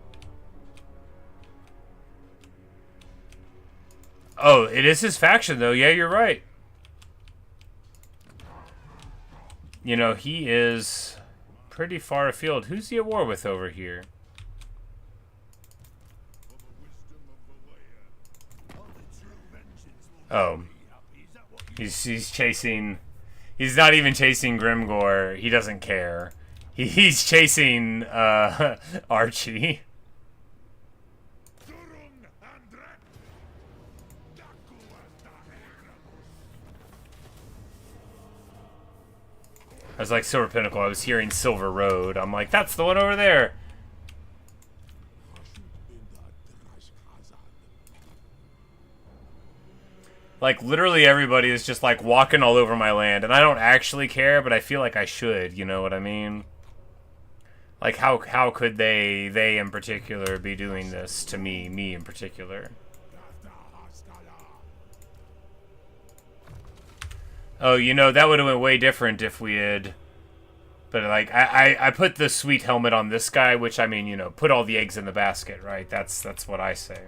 Oh, it is his faction, though. Yeah, you're right. You know, he is... pretty far afield. Who's he at war with over here? Oh. He's chasing... He's not even chasing Grimgor. He doesn't care. He's chasing, Archie. I was like, Silver Pinnacle. I was hearing Silver Road. I'm like, that's the one over there. Like, literally everybody is just, like, walking all over my land. And I don't actually care, but I feel like I should. You know what I mean? Like, how could they in particular, be doing this to me in particular? Oh, you know, that would have went way different if we had... But, like, I put the sweet helmet on this guy, which, I mean, you know, put all the eggs in the basket, right? That's what I say.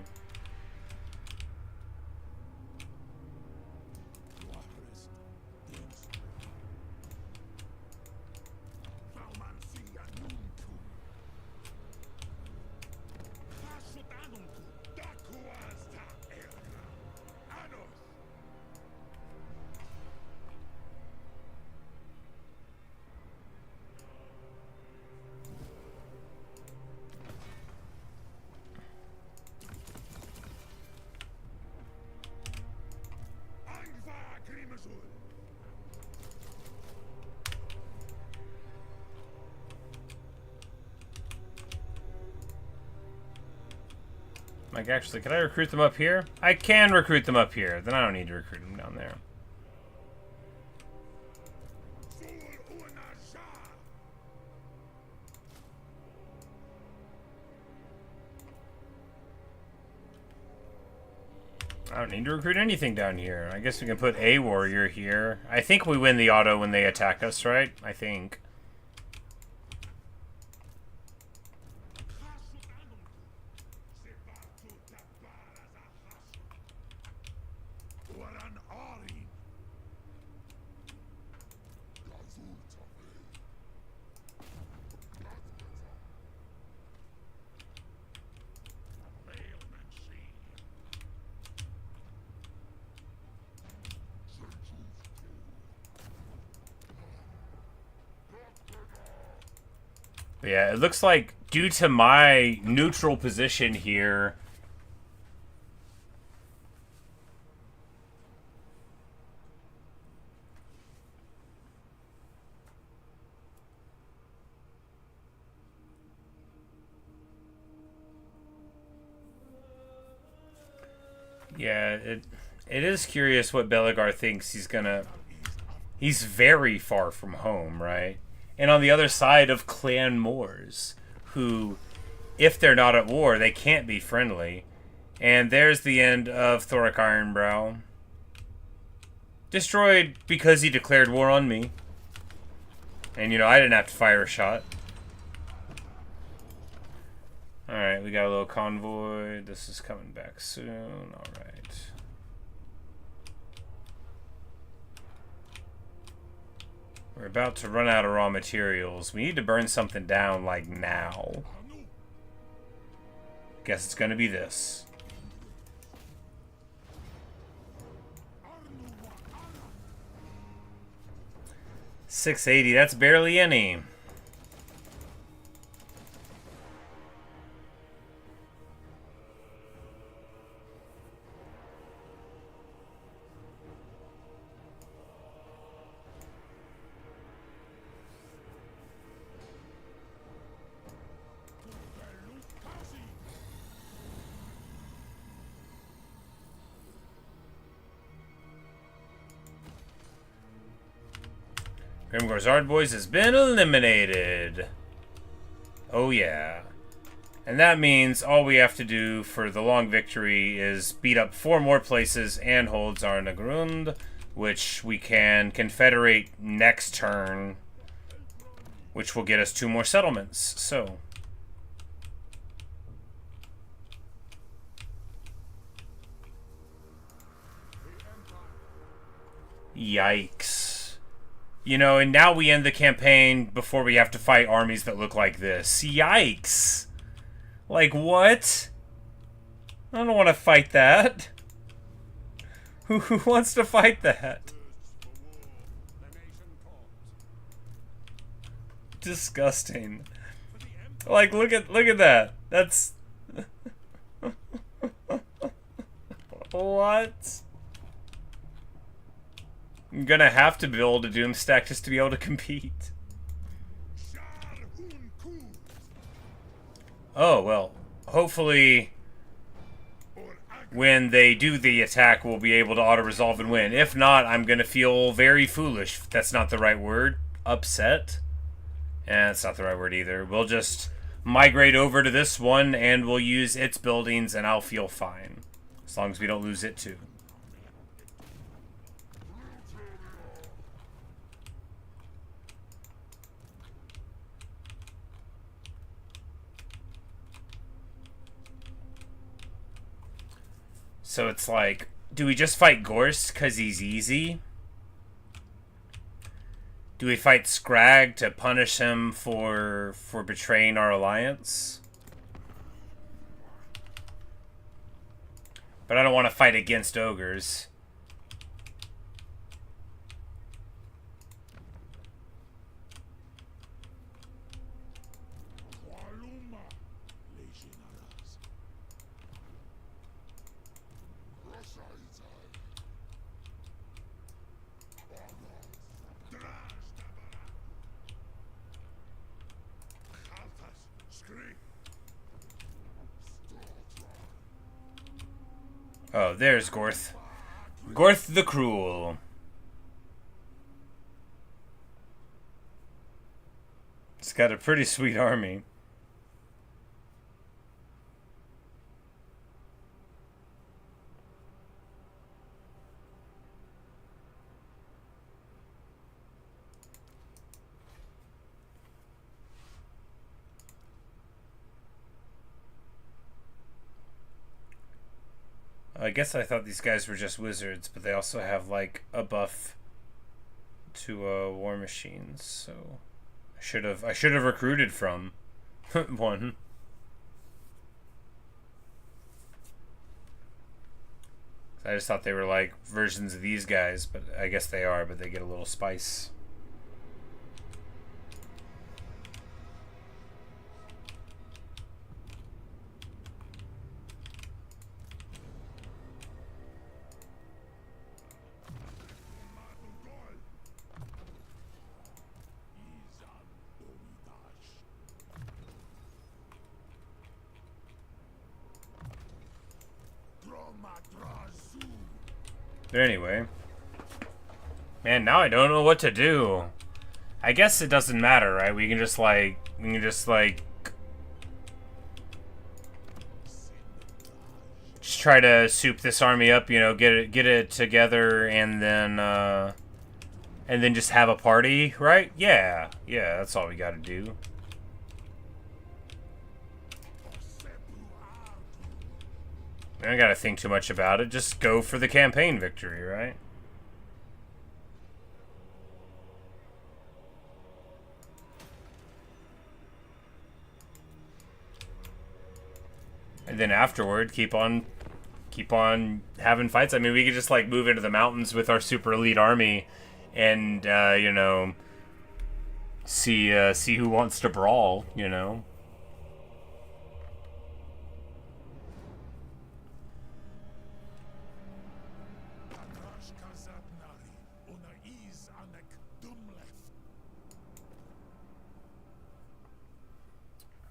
Like, actually, can I recruit them up here? I can recruit them up here. Then I don't need to recruit them down there. I don't need to recruit anything down here. I guess we can put a warrior here. I think we win the auto when they attack us, right? I think. But yeah, it looks like due to my neutral position here, yeah, it is curious what Belegar thinks he's gonna... He's very far from home, right? And on the other side of Clan Moors, who, if they're not at war, they can't be friendly. And there's the end of Thoric Ironbrow. Destroyed because he declared war on me. And, you know, I didn't have to fire a shot. Alright, we got a little convoy. This is coming back soon. Alright. We're about to run out of raw materials. We need to burn something down, like, now. Guess it's gonna be this. $680, that's barely any. Grimgor's Ardboys has been eliminated. Oh yeah. And that means all we have to do for the long victory is beat up 4 more places and hold Zarnagrund, which we can confederate next turn, which will get us 2 more settlements. So... Yikes. You know, and now we end the campaign before we have to fight armies that look like this. Yikes! Like, what? I don't want to fight that. Who wants to fight that? Disgusting. Like, look at that. That's... What? I'm gonna have to build a Doom stack just to be able to compete. Oh, well, hopefully when they do the attack, we'll be able to auto-resolve and win. If not, I'm gonna feel very foolish. That's not the right word. Upset? That's not the right word either. We'll just migrate over to this one, and we'll use its buildings, and I'll feel fine. As long as we don't lose it, too. So it's like, do we just fight Gorst because he's easy? Do we fight Scrag to punish him for betraying our alliance? But I don't want to fight against ogres. Oh, there's Gorth. Gorth the Cruel. It's got a pretty sweet army. I guess I thought these guys were just wizards, but they also have like a buff to war machines. So I should have recruited from one. I just thought they were like versions of these guys, but I guess they are. But they get a little spice. But anyway, man, now I don't know what to do. I guess it doesn't matter, right? We can just try to soup this army up, you know, get it together, and then just have a party, right? Yeah, that's all we got to do. I don't gotta think too much about it. Just go for the campaign victory, right? And then afterward, keep on having fights. I mean, we could just like move into the mountains with our super elite army, and you know, see who wants to brawl. You know.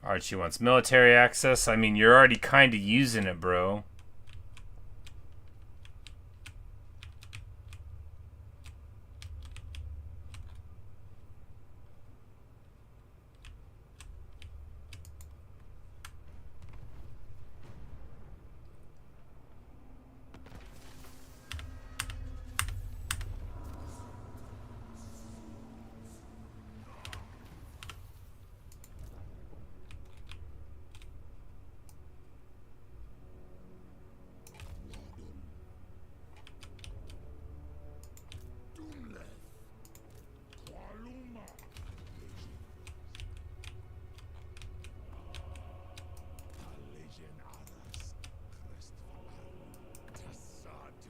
Archie wants military access. I mean, you're already kind of using it, bro.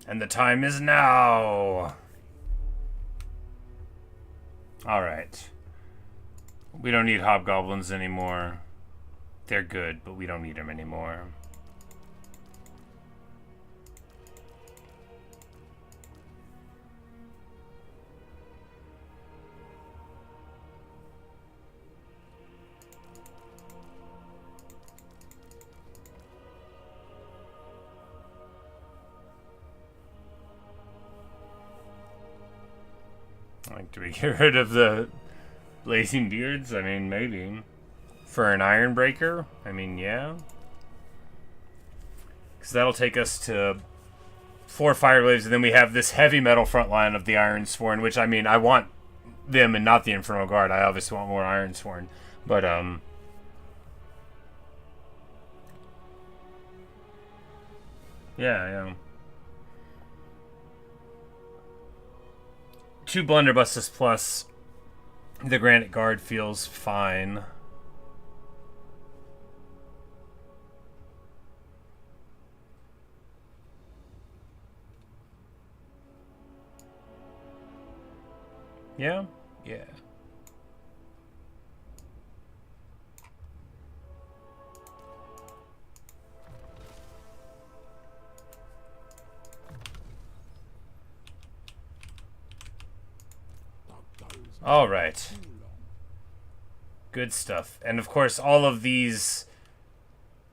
And the time is now. Alright. We don't need hobgoblins anymore. They're good, but we don't need them anymore. Like, do we get rid of the blazing beards? I mean, maybe. For an iron breaker? I mean, yeah. Because that'll take us to 4 fire waves, and then we have this heavy metal front line of the Ironsworn, which, I mean, I want them and not the Infernal Guard. I obviously want more Ironsworn. But, Yeah, yeah. 2 blunderbusses plus the Granite Guard feels fine. Yeah? Yeah. All right. Good stuff. And of course, all of these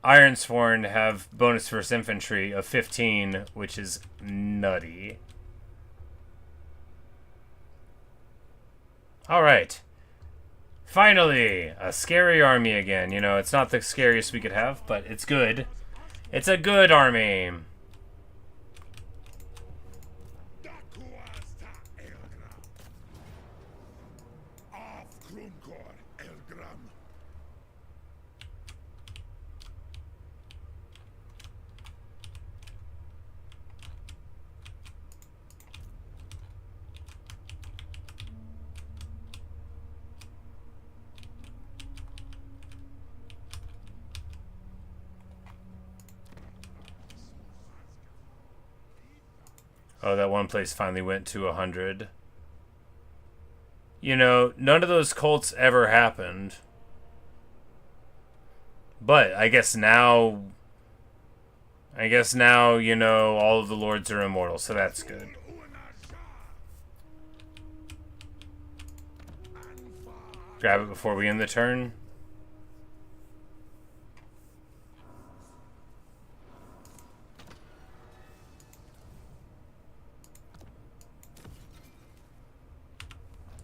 Ironsworn have bonus versus infantry of 15, which is nutty. All right. Finally, a scary army again. You know, it's not the scariest we could have, but it's good. It's a good army. Oh, that one place finally went to 100. You know, none of those cults ever happened. But I guess now, you know, all of the lords are immortal, so that's good. Grab it before we end the turn.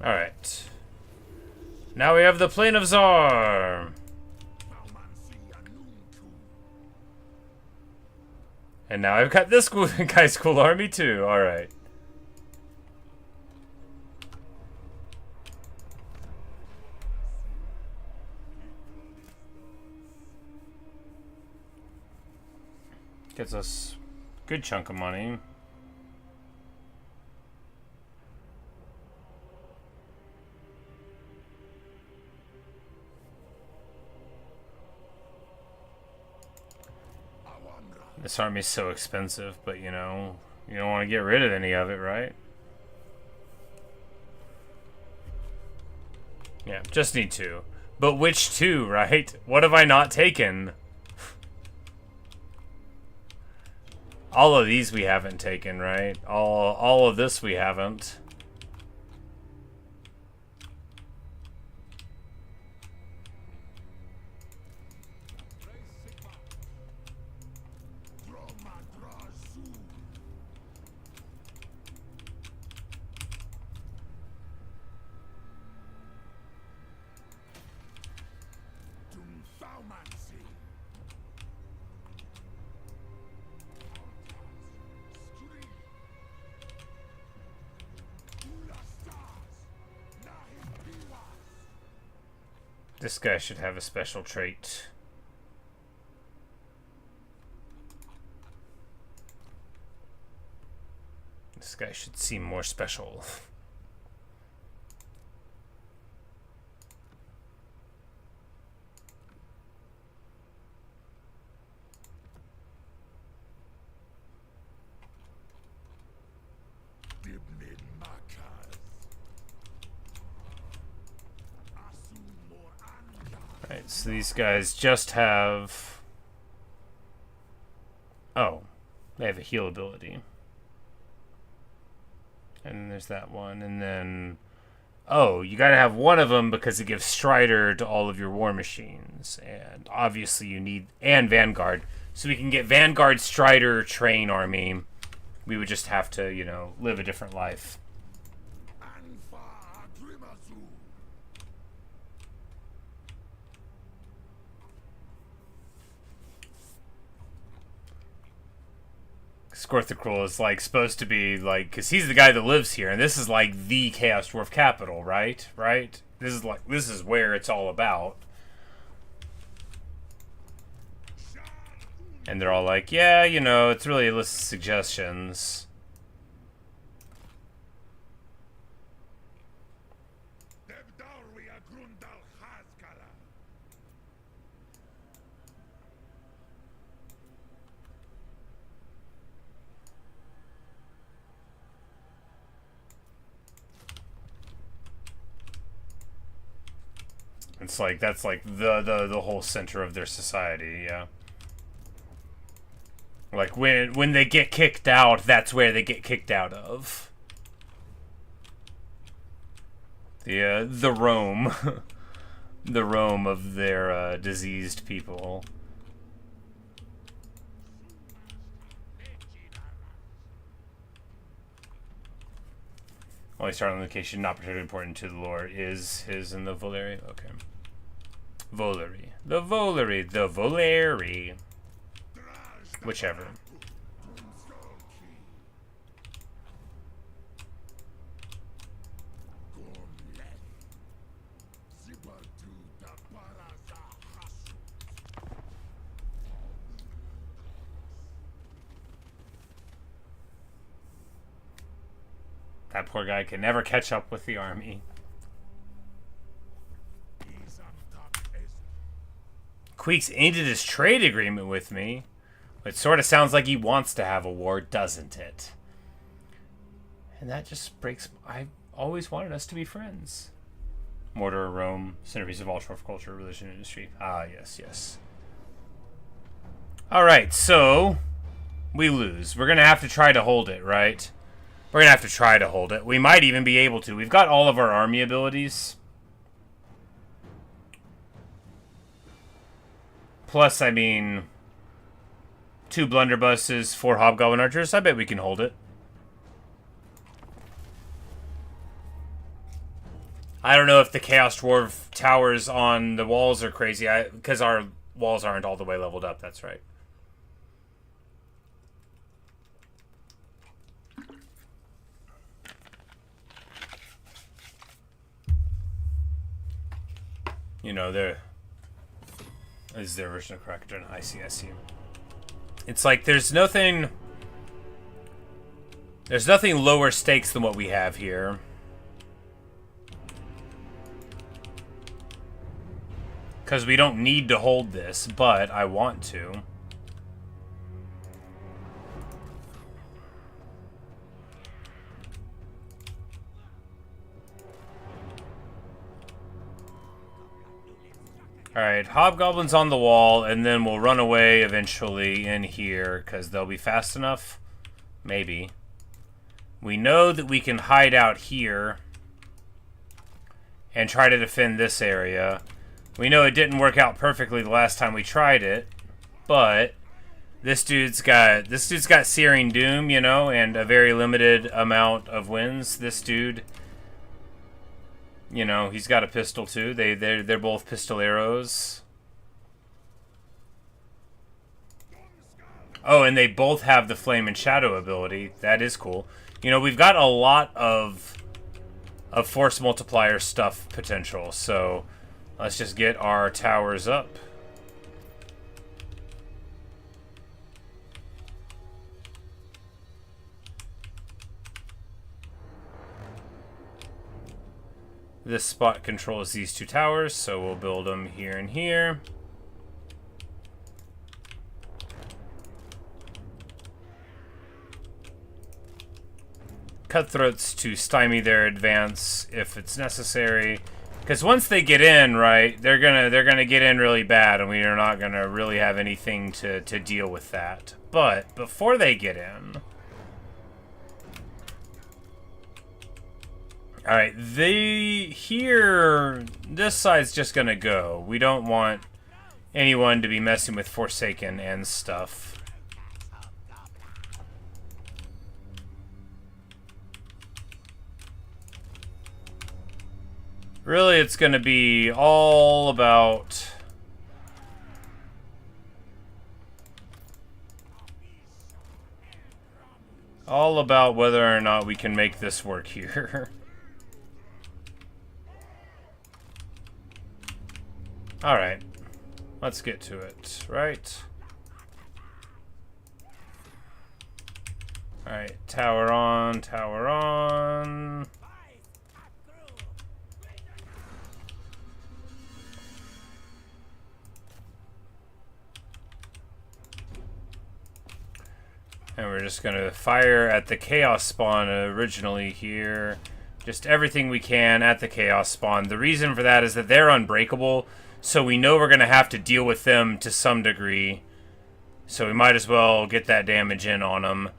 Alright. Now we have the Plain of Zar. And now I've got this cool guy's cool army too. Alright. Gets us a good chunk of money. This army's so expensive, but you know, you don't want to get rid of any of it, right? Yeah, just need 2. But which 2, right? What have I not taken? All of these we haven't taken, right? All of this we haven't. This guy should have a special trait. This guy should seem more special. Alright, so these guys just have... Oh, they have a heal ability. And there's that one, and then... Oh, you gotta have one of them because it gives Strider to all of your war machines. And obviously you need... And Vanguard. So we can get Vanguard, Strider, Train Army. We would just have to, you know, live a different life. Scorthicrul is like supposed to be like, because he's the guy that lives here, and this is like the Chaos Dwarf capital, right? Right? This is where it's all about. And they're all like, yeah, you know, it's really a list of suggestions. It's like, that's like the whole center of their society, yeah. Like, when they get kicked out, that's where they get kicked out of. The Rome. The Rome of their, diseased people. Only star on location not particularly important to the lore is his in the Voleri. Okay. Voleri. The Voleri. The Voleri. Whichever. That poor guy can never catch up with the army. Queeks ended his trade agreement with me. It sort of sounds like he wants to have a war, doesn't it? And that just breaks... I always wanted us to be friends. Mortar, Rome, centerpiece of all Dwarf culture, religion, industry. Ah, yes, yes. Alright, so... we lose. We're going to have to try to hold it, right? We're going to have to try to hold it. We might even be able to. We've got all of our army abilities. Plus, I mean... 2 blunderbusses, 4 hobgoblin archers. I bet we can hold it. I don't know if the Chaos Dwarf towers on the walls are crazy. Because our walls aren't all the way leveled up. That's right. You know, there is their version of Kraken. I see. It's like there's nothing lower stakes than what we have here. Because we don't need to hold this, but I want to. Alright, hobgoblins on the wall, and then we'll run away eventually in here, because they'll be fast enough. Maybe. We know that we can hide out here and try to defend this area. We know it didn't work out perfectly the last time we tried it, but this dude's got Searing Doom, you know, and a very limited amount of wins. This dude, you know, he's got a pistol too. They're both pistoleros. Oh, and they both have the Flame and Shadow ability. That is cool. You know, we've got a lot of force multiplier stuff potential, so let's just get our towers up. This spot controls these 2 towers, so we'll build them here and here. Cutthroats to stymie their advance if it's necessary. Because once they get in, right, they're gonna get in really bad, and we are not gonna really have anything to deal with that. But before they get in, all right, this side's just gonna go. We don't want anyone to be messing with Forsaken and stuff. Really, it's going to be all about whether or not we can make this work here. All right, let's get to it, right? Alright, tower on, tower on. And we're just going to fire at the chaos spawn originally here. Just everything we can at the chaos spawn. The reason for that is that they're unbreakable, so we know we're going to have to deal with them to some degree. So we might as well get that damage in on them.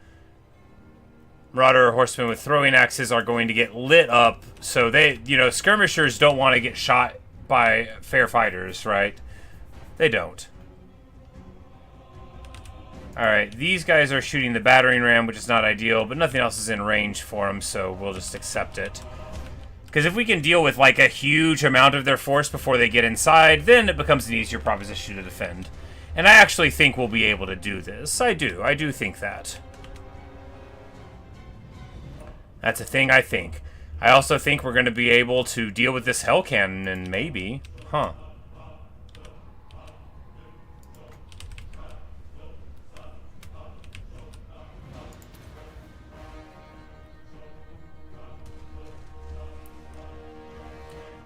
Marauder horsemen with throwing axes are going to get lit up, so they, you know, skirmishers don't want to get shot by fair fighters, right? They don't. Alright, these guys are shooting the battering ram, which is not ideal, but nothing else is in range for them, so we'll just accept it. Because if we can deal with, like, a huge amount of their force before they get inside, then it becomes an easier proposition to defend. And I actually think we'll be able to do this. I do think that. That's a thing I think. I also think we're going to be able to deal with this hell cannon, maybe. Huh.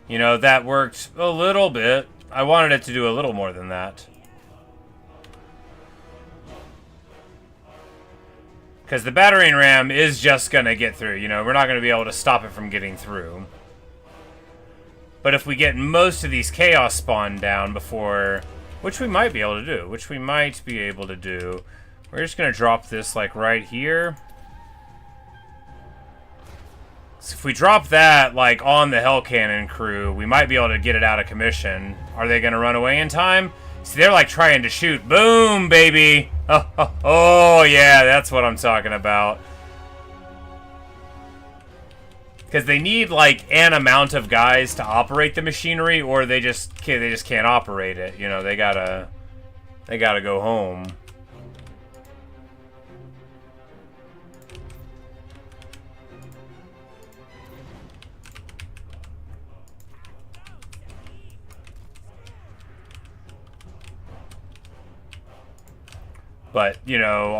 You know, that worked a little bit. I wanted it to do a little more than that. Because the battering ram is just going to get through. You know, we're not going to be able to stop it from getting through. But if we get most of these chaos spawn down before... Which we might be able to do. We're just going to drop this, like, right here. So if we drop that, like, on the Hell Cannon crew, we might be able to get it out of commission. Are they going to run away in time? See, they're, like, trying to shoot. Boom, baby! Oh, yeah, that's what I'm talking about. Because they need, like, an amount of guys to operate the machinery, or they just can't operate it. You know, they gotta go home. But, you know,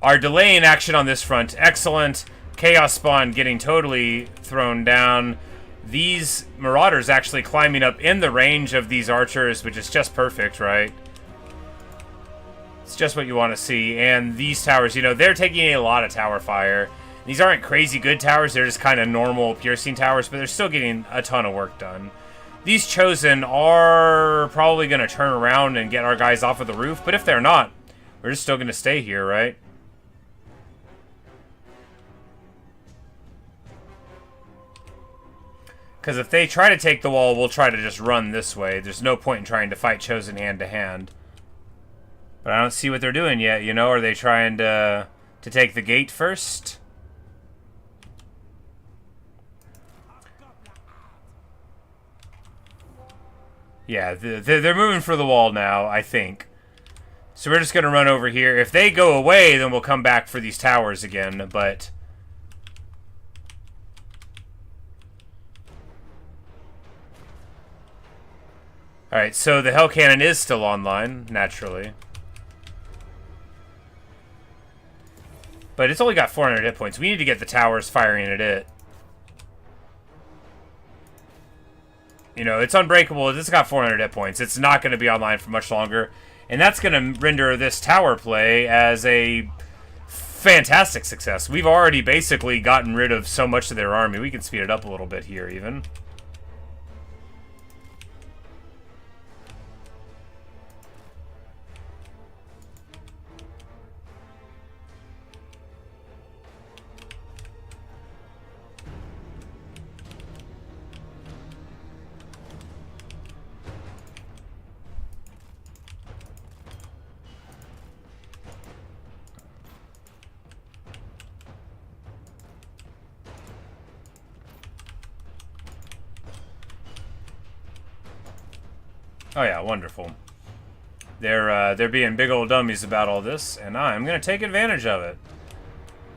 our delay in action on this front, excellent. Chaos Spawn getting totally thrown down. These Marauders actually climbing up in the range of these archers, which is just perfect, right? It's just what you want to see. And these towers, you know, they're taking a lot of tower fire. These aren't crazy good towers. They're just kind of normal piercing towers, but they're still getting a ton of work done. These Chosen are probably going to turn around and get our guys off of the roof, but if they're not, we're just still going to stay here, right? Because if they try to take the wall, we'll try to just run this way. There's no point in trying to fight Chosen hand-to-hand. But I don't see what they're doing yet, you know? Are they trying to take the gate first? Yeah, they're moving for the wall now, I think. So we're just going to run over here. If they go away, then we'll come back for these towers again, but... Alright, so the Hell Cannon is still online, naturally. But it's only got 400 hit points. We need to get the towers firing at it. You know, it's unbreakable. It's got 400 hit points. It's not going to be online for much longer. And that's going to render this tower play as a fantastic success. We've already basically gotten rid of so much of their army. We can speed it up a little bit here, even. Oh yeah, wonderful. They're being big old dummies about all this, and I'm gonna take advantage of it.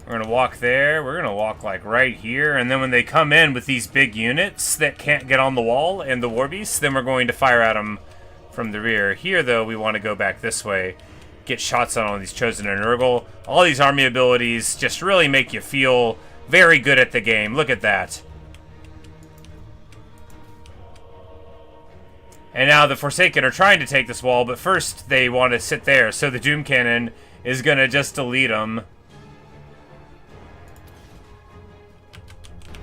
We're gonna walk there. We're gonna walk like right here, and then when they come in with these big units that can't get on the wall and the war beasts, then we're going to fire at them from the rear. Here, though, we want to go back this way get shots on all these Chosen and Nurgle. All these army abilities just really make you feel very good at the game. Look at that. And now the Forsaken are trying to take this wall, but first they want to sit there. So the Doom Cannon is going to just delete them.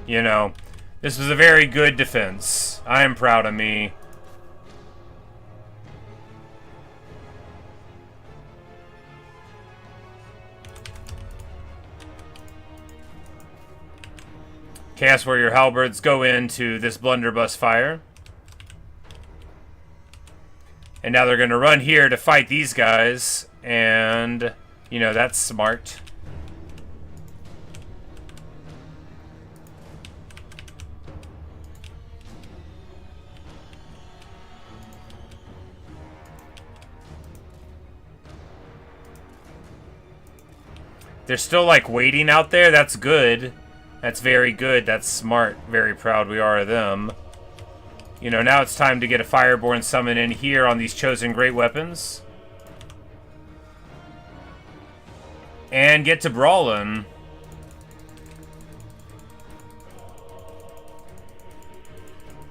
You know, this was a very good defense. I am proud of me. Chaos Warrior Halberds go into this blunderbuss fire. And now they're going to run here to fight these guys. And, you know, that's smart. They're still, like, waiting out there. That's good. That's very good. That's smart. Very proud we are of them. You know, now it's time to get a Fireborn summon in here on these Chosen Great Weapons. And get to brawling.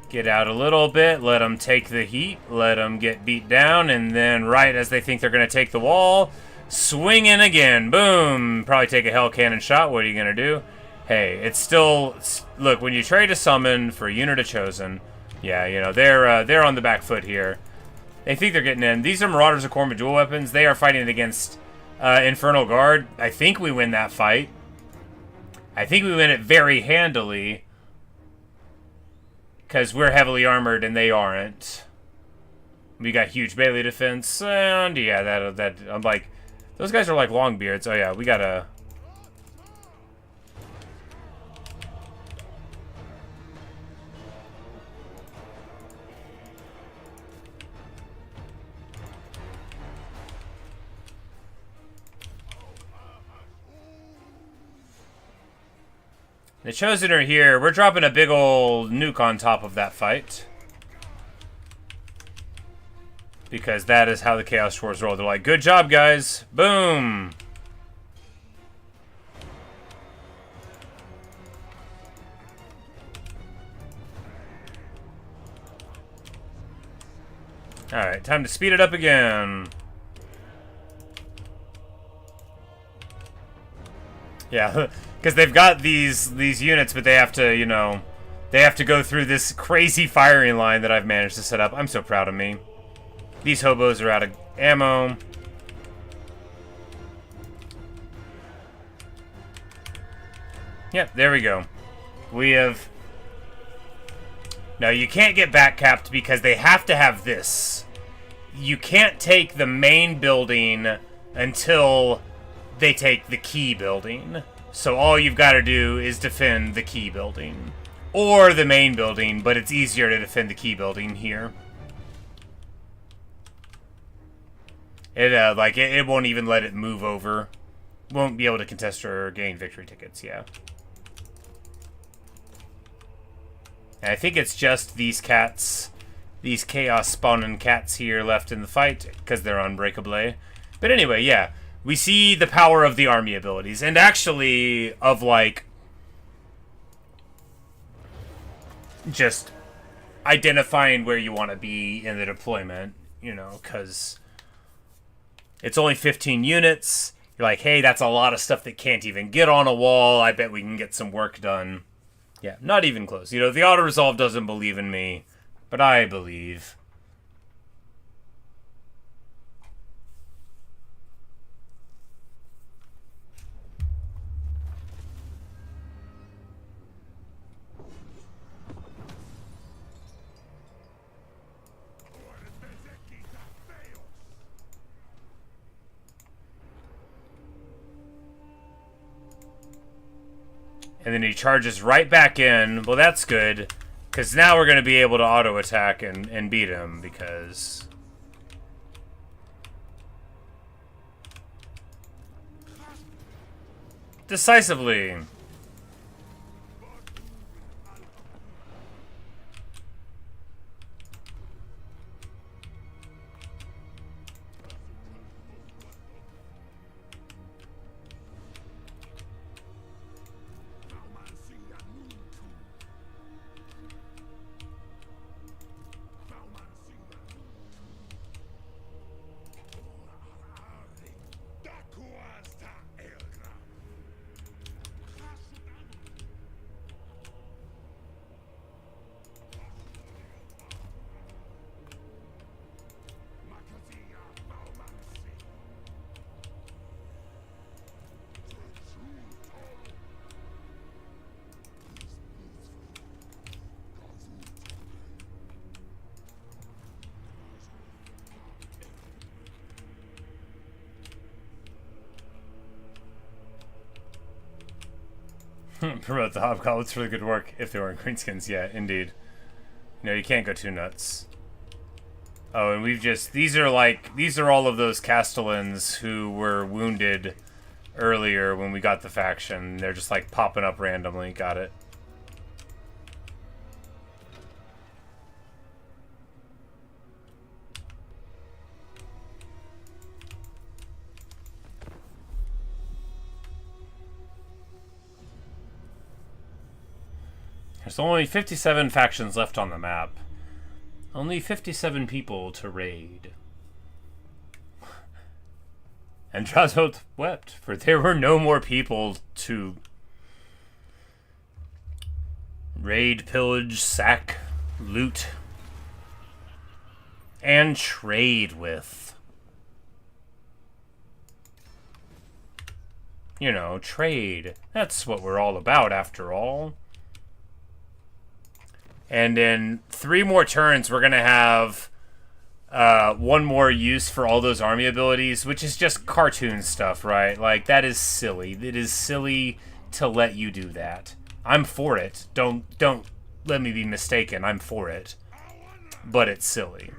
Get out a little bit. Let them take the heat. Let them get beat down. And then right as they think they're going to take the wall, swing in again. Boom. Probably take a Hell Cannon shot. What are you going to do? Hey, it's still... Look, when you trade a summon for a unit of Chosen... Yeah, you know, they're on the back foot here. They think they're getting in. These are Marauders of Korma dual weapons. They are fighting against Infernal Guard. I think we win that fight. I think we win it very handily. Because we're heavily armored and they aren't. We got huge melee defense. And yeah, that I'm like... Those guys are like Longbeards. Oh yeah, we gotta... The Chosen are here. We're dropping a big old nuke on top of that fight. Because that is how the Chaos Dwarves roll. They're like, good job, guys. Boom. Alright, time to speed it up again. Yeah, because they've got these units, but they have to, you know, they have to go through this crazy firing line that I've managed to set up. I'm so proud of me. These hobos are out of ammo. Yep, there we go. We have... No, you can't get back-capped because they have to have this. You can't take the main building until... they take the key building. So all you've got to do is defend the key building. Or the main building, but it's easier to defend the key building here. It won't even let it move over. Won't be able to contest or gain victory tickets, yeah. And I think it's just these cats, these chaos spawning cats here left in the fight, because they're unbreakable. But anyway, yeah. We see the power of the army abilities, and actually of, like, just identifying where you want to be in the deployment, you know, because it's only 15 units. You're like, hey, that's a lot of stuff that can't even get on a wall. I bet we can get some work done. Yeah, not even close. You know, the auto-resolve doesn't believe in me, but I believe. And then he charges right back in. Well, that's good. Because now we're going to be able to auto-attack and beat him. Because... decisively. Promote the hobgoblins for the good work if they weren't greenskins. Yeah, indeed. No, you can't go too nuts. Oh, and these are all of those castellans who were wounded earlier when we got the faction. They're just like popping up randomly. Got it. There's only 57 factions left on the map. Only 57 people to raid. And Drazhoath wept, for there were no more people to raid, pillage, sack, loot, and trade with. You know, trade. That's what we're all about, after all. And in 3 more turns, we're going to have one more use for all those army abilities, which is just cartoon stuff, right? Like, that is silly. It is silly to let you do that. I'm for it. Don't let me be mistaken. I'm for it. But it's silly.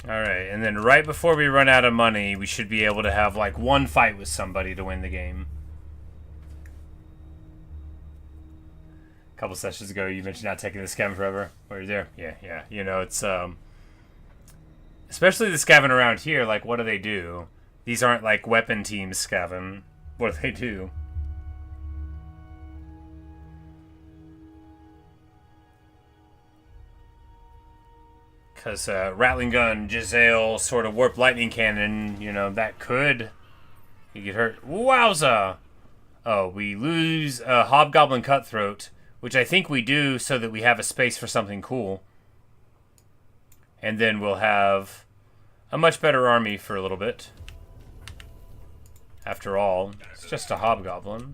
Alright, and then right before we run out of money, we should be able to have, like, one fight with somebody to win the game. A couple sessions ago, you mentioned not taking the Scaven forever. Where you're there? Yeah. You know, it's, especially the Scaven around here, like, what do they do? These aren't, like, weapon team Scaven. What do they do? Because Rattling Gun, Giselle, sort of Warp Lightning Cannon, you know, that could... You get hurt. Wowza! Oh, we lose Hobgoblin Cutthroat, which I think we do so that we have a space for something cool. And then we'll have a much better army for a little bit. After all, it's just a Hobgoblin.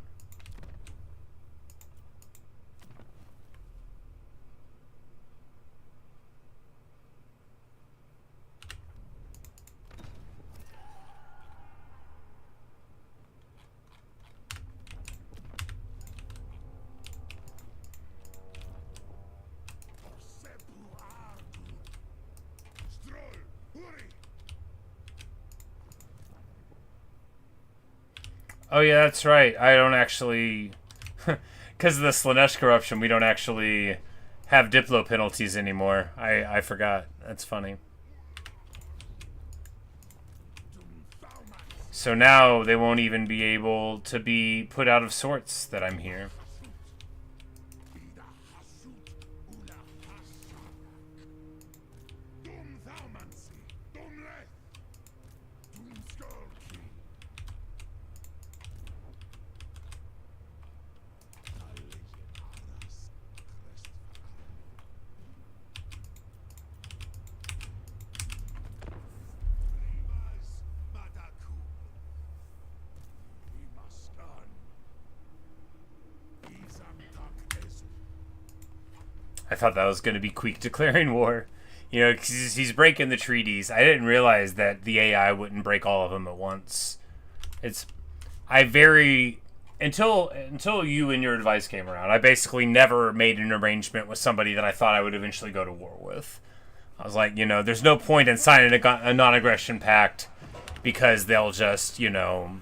Oh yeah, that's right. I don't actually... Because of the Slanesh corruption, we don't actually have Diplo penalties anymore. I forgot. That's funny. So now they won't even be able to be put out of sorts that I'm here. I thought that was going to be Queek declaring war. You know, 'cause he's breaking the treaties. I didn't realize that the AI wouldn't break all of them at once. Until you and your advice came around, I basically never made an arrangement with somebody that I thought I would eventually go to war with. I was like, you know, there's no point in signing a non-aggression pact because they'll just, you know,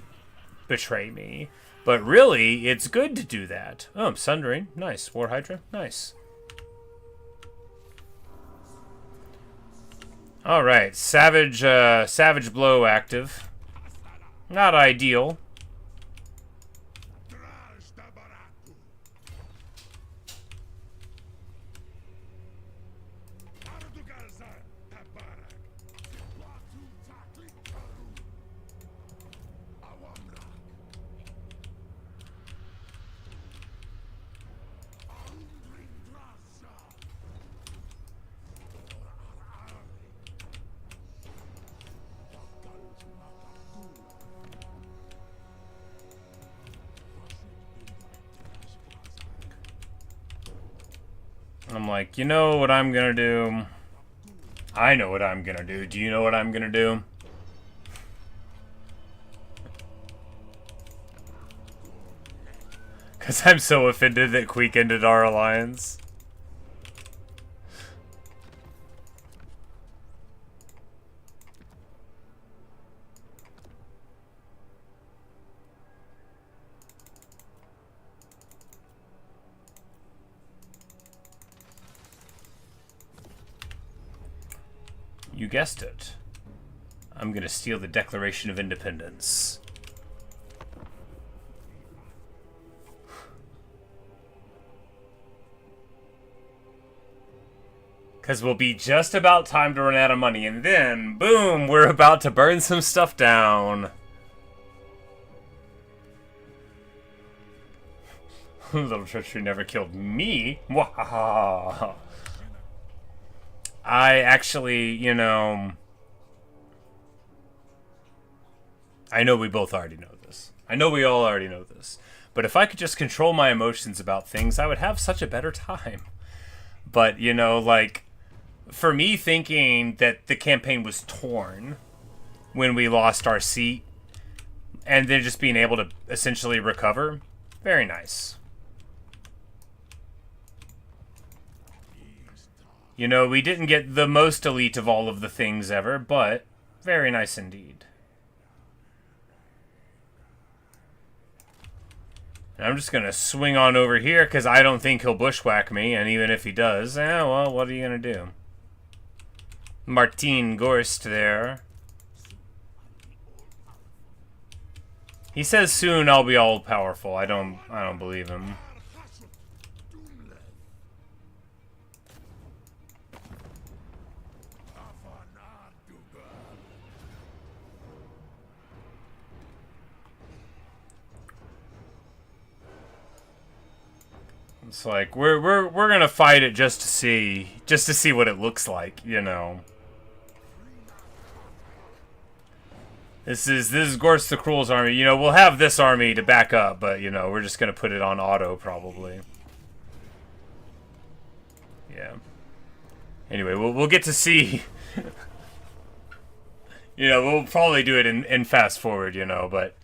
betray me. But really, it's good to do that. Oh, Sundering. Nice. War Hydra. Nice. Alright, Savage Blow active. Not ideal. I'm like, you know what I'm gonna do? I know what I'm gonna do. Do you know what I'm gonna do? Because I'm so offended that Queek ended our alliance. You guessed it. I'm gonna steal the Declaration of Independence. Because we'll be just about time to run out of money, and then, boom, we're about to burn some stuff down. Little treachery never killed me. Wahaha. I actually, you know... I know we both already know this. I know we all already know this. But if I could just control my emotions about things, I would have such a better time. But, you know, like... For me, thinking that the campaign was torn when we lost our seat, and then just being able to essentially recover, very nice. You know, we didn't get the most elite of all of the things ever, but very nice indeed. And I'm just going to swing on over here, because I don't think he'll bushwhack me, and even if he does, well, what are you going to do? Martin Gorst there. He says soon I'll be all powerful. I don't believe him. It's like we're gonna fight it just to see what it looks like, you know. This is Gorst the Cruel's army. You know, we'll have this army to back up, but, you know, we're just going to put it on auto, probably. Yeah. Anyway, we'll get to see... you know, we'll probably do it in fast forward, you know, but...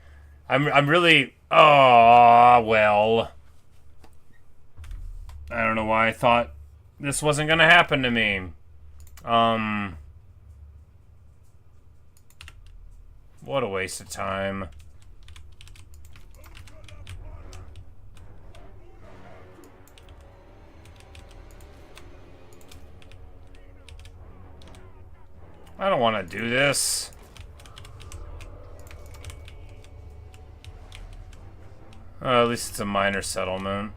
I'm really... Oh, well... I don't know why I thought this wasn't going to happen to me. What a waste of time. I don't want to do this. At least it's a minor settlement.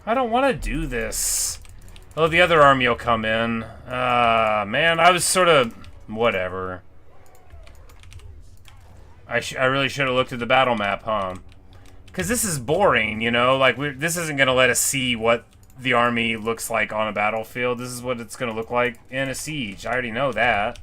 I don't want to do this. Oh, the other army will come in. Man, I was sort of... Whatever. I really should have looked at the battle map, huh? Because this is boring, you know? Like, this isn't going to let us see what the army looks like on a battlefield. This is what it's going to look like in a siege. I already know that.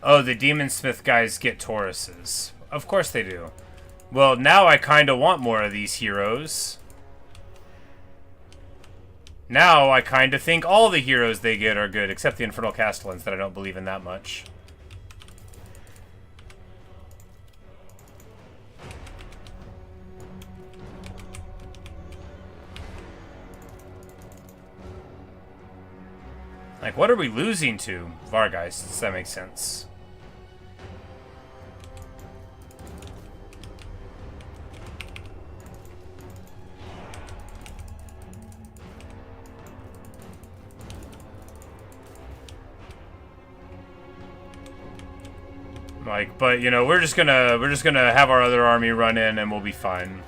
Oh, the Demonsmith guys get Tauruses. Of course they do. Well, now I kind of want more of these heroes. Now I kind of think all the heroes they get are good, except the Infernal Castellans that I don't believe in that much. Like, what are we losing to? Vargeists, does that make sense? Like, but you know, we're just gonna have our other army run in and we'll be fine.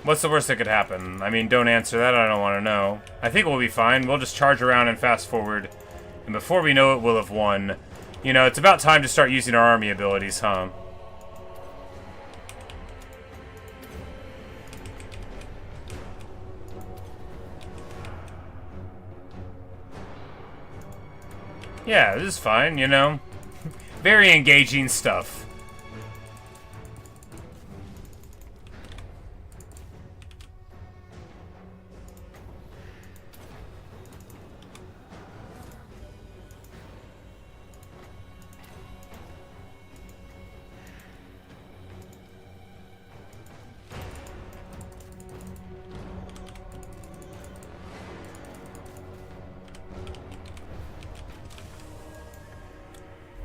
What's the worst that could happen? I mean, don't answer that, I don't want to know. I think we'll be fine. We'll just charge around and fast forward. And before we know it, we'll have won. You know, it's about time to start using our army abilities, huh? Yeah, this is fine, you know? Very engaging stuff.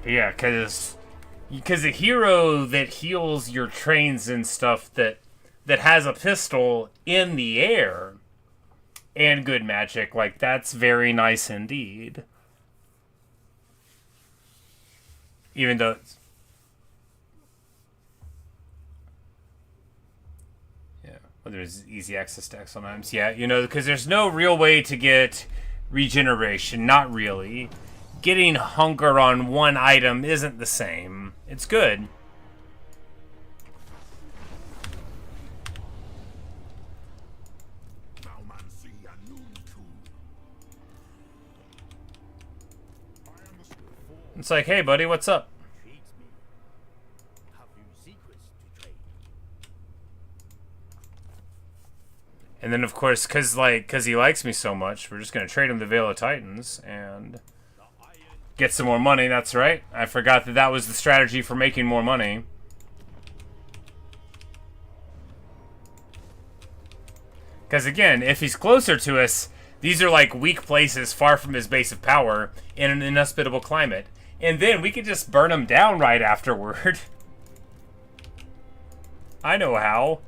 Yeah, because a hero that heals your trains and stuff that has a pistol in the air and good magic, like, that's very nice indeed. Even though it's, yeah, well, there's easy access to sometimes. Yeah, you know, because there's no real way to get regeneration. Not really. Getting hunger on one item isn't the same. It's good. It's like, hey, buddy, what's up? And then, of course, because he likes me so much, we're just going to trade him the Veil of Titans and get some more money. That's right. I forgot that was the strategy for making more money. Because, again, if he's closer to us, these are like weak places far from his base of power in an inhospitable climate. And then we could just burn him down right afterward. I know how.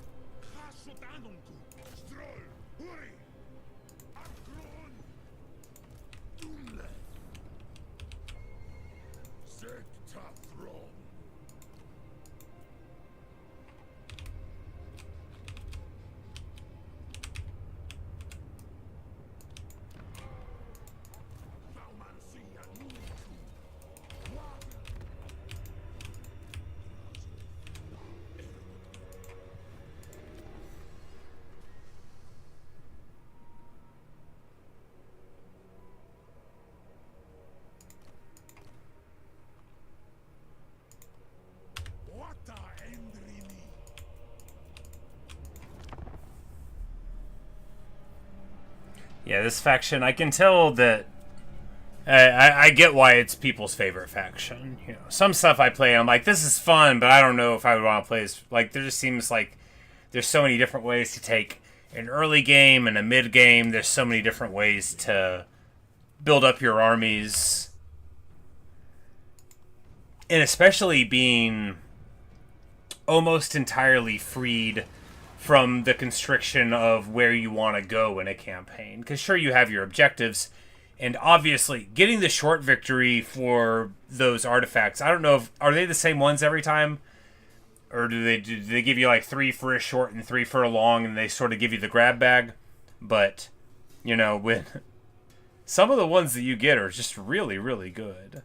Yeah, this faction, I can tell that I get why it's people's favorite faction. You know, some stuff I play, I'm like, this is fun, but I don't know if I would want to play this. Like, there just seems like there's so many different ways to take an early game and a mid game. There's so many different ways to build up your armies. And especially being almost entirely freed from the constriction of where you want to go in a campaign. Because sure, you have your objectives, and obviously getting the short victory for those artifacts, I don't know if, are they the same ones every time? Or do they give you like 3 for a short and 3 for a long, and they sort of give you the grab bag? But, you know, when some of the ones that you get are just really, really good.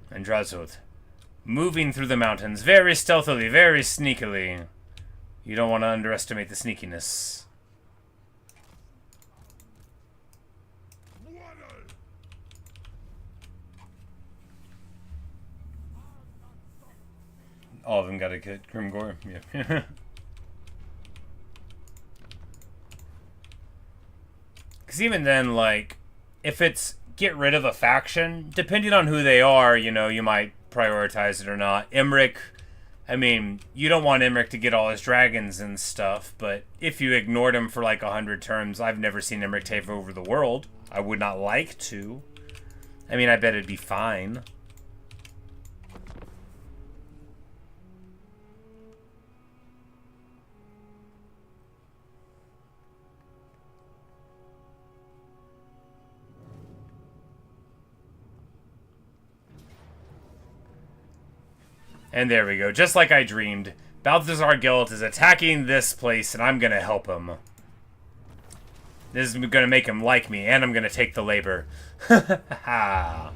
And Drazhoath, moving through the mountains very stealthily, very sneakily. You don't want to underestimate the sneakiness. All of them got to get Grimgor. Yeah. Because even then, like, if it's get rid of a faction, depending on who they are, you know, you might prioritize it or not. Emmerich, I mean, you don't want Emmerich to get all his dragons and stuff, but if you ignored him for like 100 turns, I've never seen Emmerich take over the world. I would not like to. I mean, I bet it'd be fine. And there we go. Just like I dreamed. Balthazar Guild is attacking this place, and I'm going to help him. This is going to make him like me, and I'm going to take the labor. Ha ha.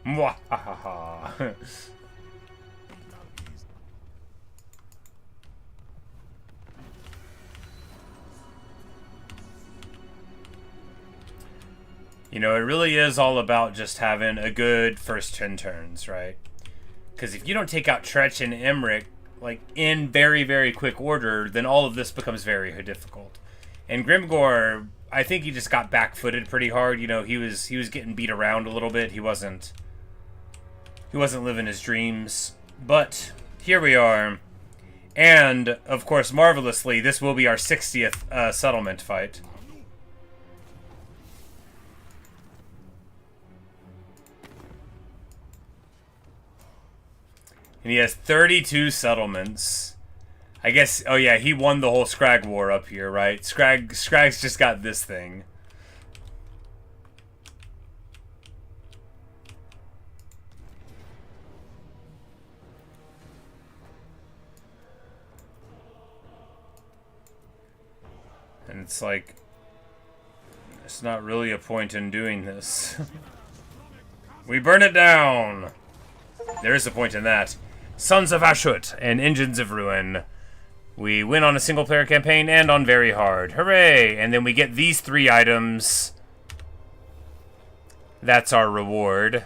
Mwahaha. You know, it really is all about just having a good first 10 turns, right? Because if you don't take out Tretch and Emmerich, like, in very, very quick order, then all of this becomes very difficult. And Grimgor, I think he just got back-footed pretty hard. You know, he was getting beat around a little bit. He wasn't living his dreams. But here we are. And, of course, marvelously, this will be our 60th settlement fight. And he has 32 settlements. I guess, oh yeah, he won the whole Scrag War up here, right? Scrag's just got this thing. And it's like, there's not really a point in doing this. We burn it down! There is a point in that. Sons of Ashut and Engines of Ruin. We win on a single-player campaign and on very hard. Hooray! And then we get these 3 items. That's our reward.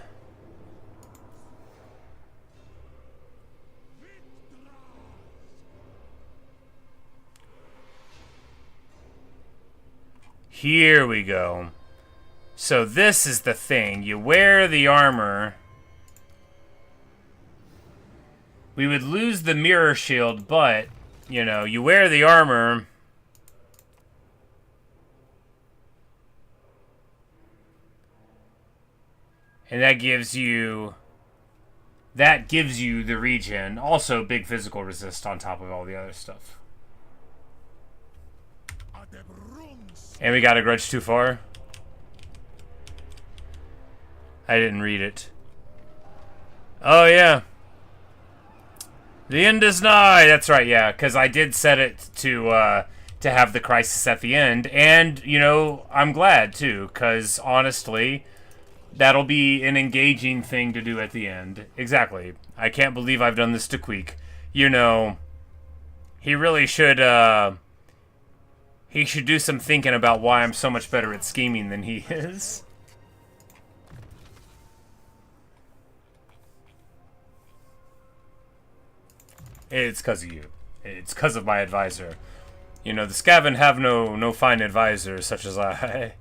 Here we go. So this is the thing. You wear the armor. We would lose the mirror shield, but, you know, you wear the armor. And that gives you the regen. Also, big physical resist on top of all the other stuff. And we got a grudge too far. I didn't read it. Oh, yeah. The end is nigh. That's right, yeah, because I did set it to have the crisis at the end, and you know I'm glad too, because honestly, that'll be an engaging thing to do at the end. Exactly. I can't believe I've done this to Queek. You know, he really should. He should do some thinking about why I'm so much better at scheming than he is. It's because of you. It's because of my advisor. You know, the Skaven have no fine advisors such as I.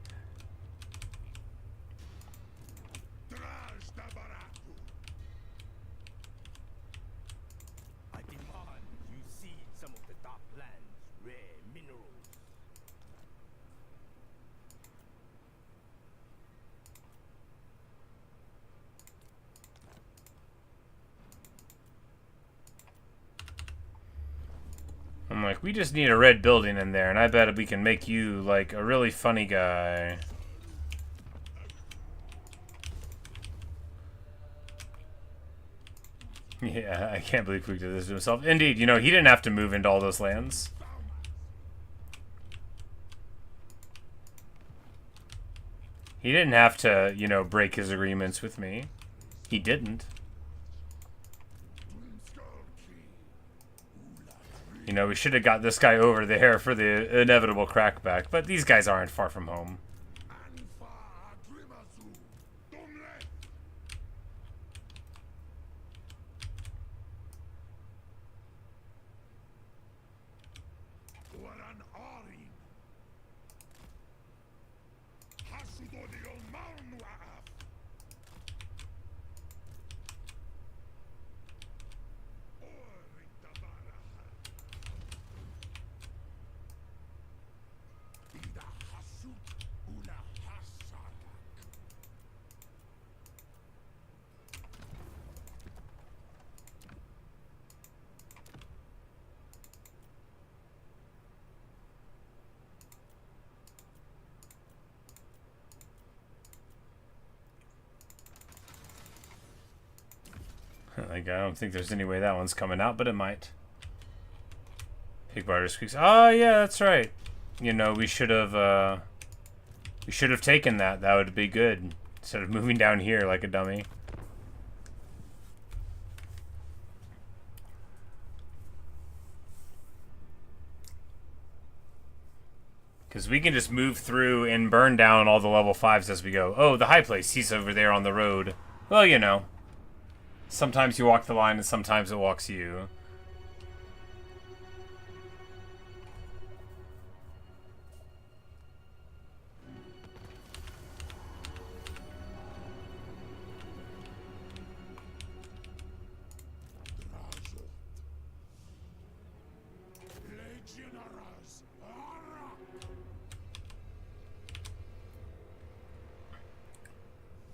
I demand you see some of the dark lands, rare minerals. I'm like, we just need a red building in there, and I bet we can make you, like, a really funny guy. Yeah, I can't believe Queek did this to himself. Indeed, you know, he didn't have to move into all those lands. He didn't have to, you know, break his agreements with me. He didn't. You know, we should have got this guy over there for the inevitable crackback, but these guys aren't far from home. Like, I don't think there's any way that one's coming out, but it might. Pig barter squeaks. Oh, yeah, that's right. You know, we should have taken that. That would be good. Instead of moving down here like a dummy. Because we can just move through and burn down all the level 5s as we go. Oh, the high place. He's over there on the road. Well, you know. Sometimes you walk the line and sometimes it walks you.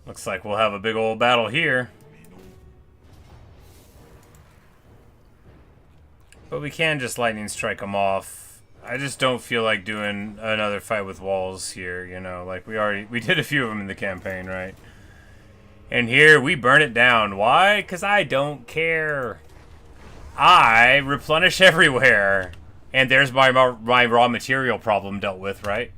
Looks like we'll have a big old battle here. But we can just lightning strike them off. I just don't feel like doing another fight with walls here, you know. Like, we did a few of them in the campaign, right? And here, we burn it down. Why? Because I don't care. I replenish everywhere. And there's my raw material problem dealt with, right?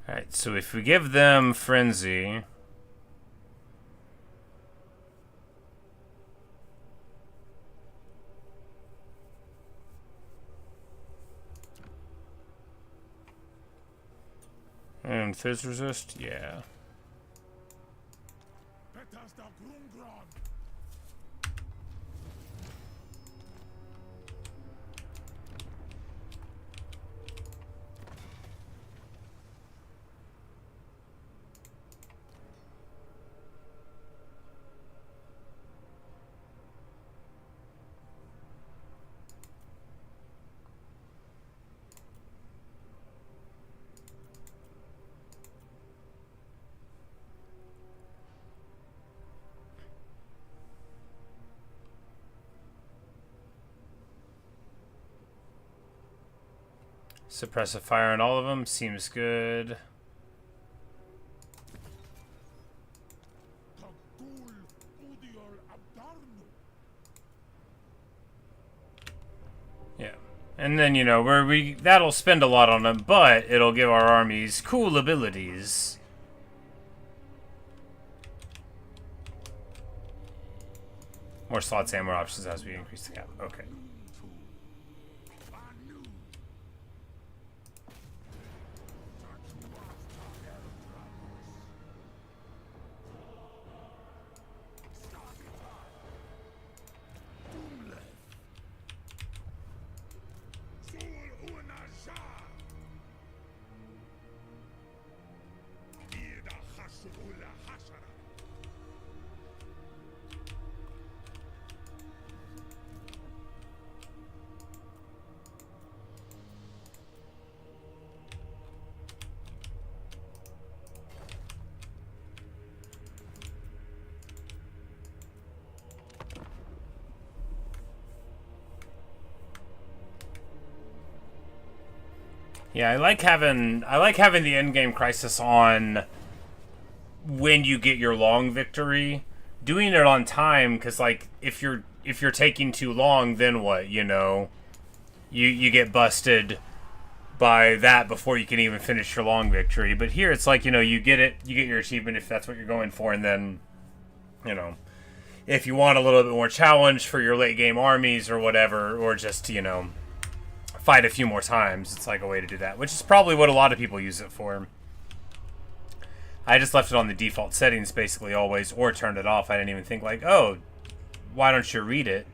Alright, so if we give them Frenzy... And Fizz Resist? Yeah. Suppressive fire on all of them seems good. Yeah. And then, you know, that'll spend a lot on them, but it'll give our armies cool abilities. More slots and more options as we increase the cap. Okay. Yeah, I like having the endgame crisis on when you get your long victory. Doing it on time, because like if you're taking too long, then what? You know, you get busted by that before you can even finish your long victory. But here it's like, you know, you get your achievement if that's what you're going for, and then, you know, if you want a little bit more challenge for your late game armies or whatever, or just, you know, fight a few more times, it's like a way to do that, which is probably what a lot of people use it for. I just left it on the default settings basically always, or turned it off. I didn't even think like, oh, why don't you read it?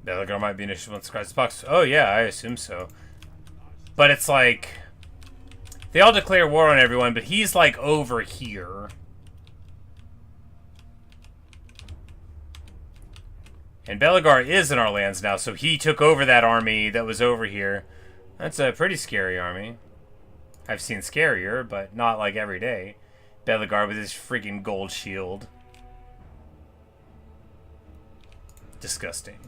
Belligar might be an issue once the box. Oh yeah, I assume so. But it's like, They all declare war on everyone, but he's like over here. And Belegar is in our lands now, so he took over that army that was over here. That's a pretty scary army. I've seen scarier, but not like every day. Belegar with his freaking gold shield. Disgusting.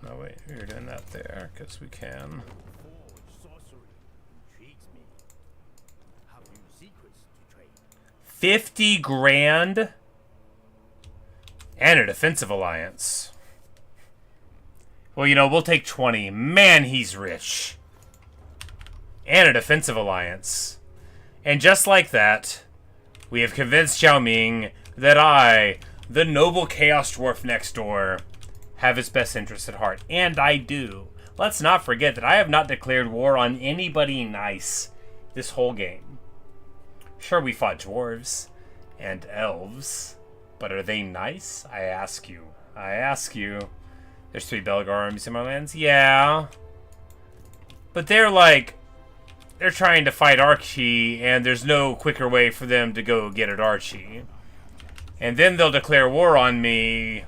Oh wait, we're doing that there, because we can. Forged sorcery intrigues me. Have you secrets to trade? 50 grand and a defensive alliance. Well, you know, we'll take 20. Man, he's rich. And a defensive alliance. And just like that, we have convinced Xiao Ming that I, the noble Chaos Dwarf next door, have his best interests at heart. And I do. Let's not forget that I have not declared war on anybody nice this whole game. Sure, we fought dwarves and elves, but are they nice? I ask you. I ask you. There's 3 Belegar armies in my lands? Yeah. But they're like, they're trying to fight Archie, and there's no quicker way for them to go get at Archie. And then they'll declare war on me.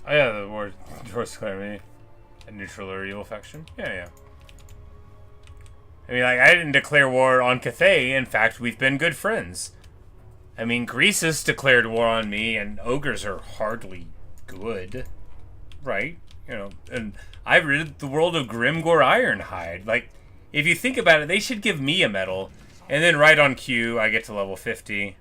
Oh yeah, the war dwarves declare me a neutral or evil faction. Yeah. I mean, like, I didn't declare war on Cathay. In fact, we've been good friends. I mean, Greece has declared war on me, and ogres are hardly good, right? You know, and I rid the world of Grimgor Ironhide. Like, if you think about it, they should give me a medal, and then right on cue, I get to level 50.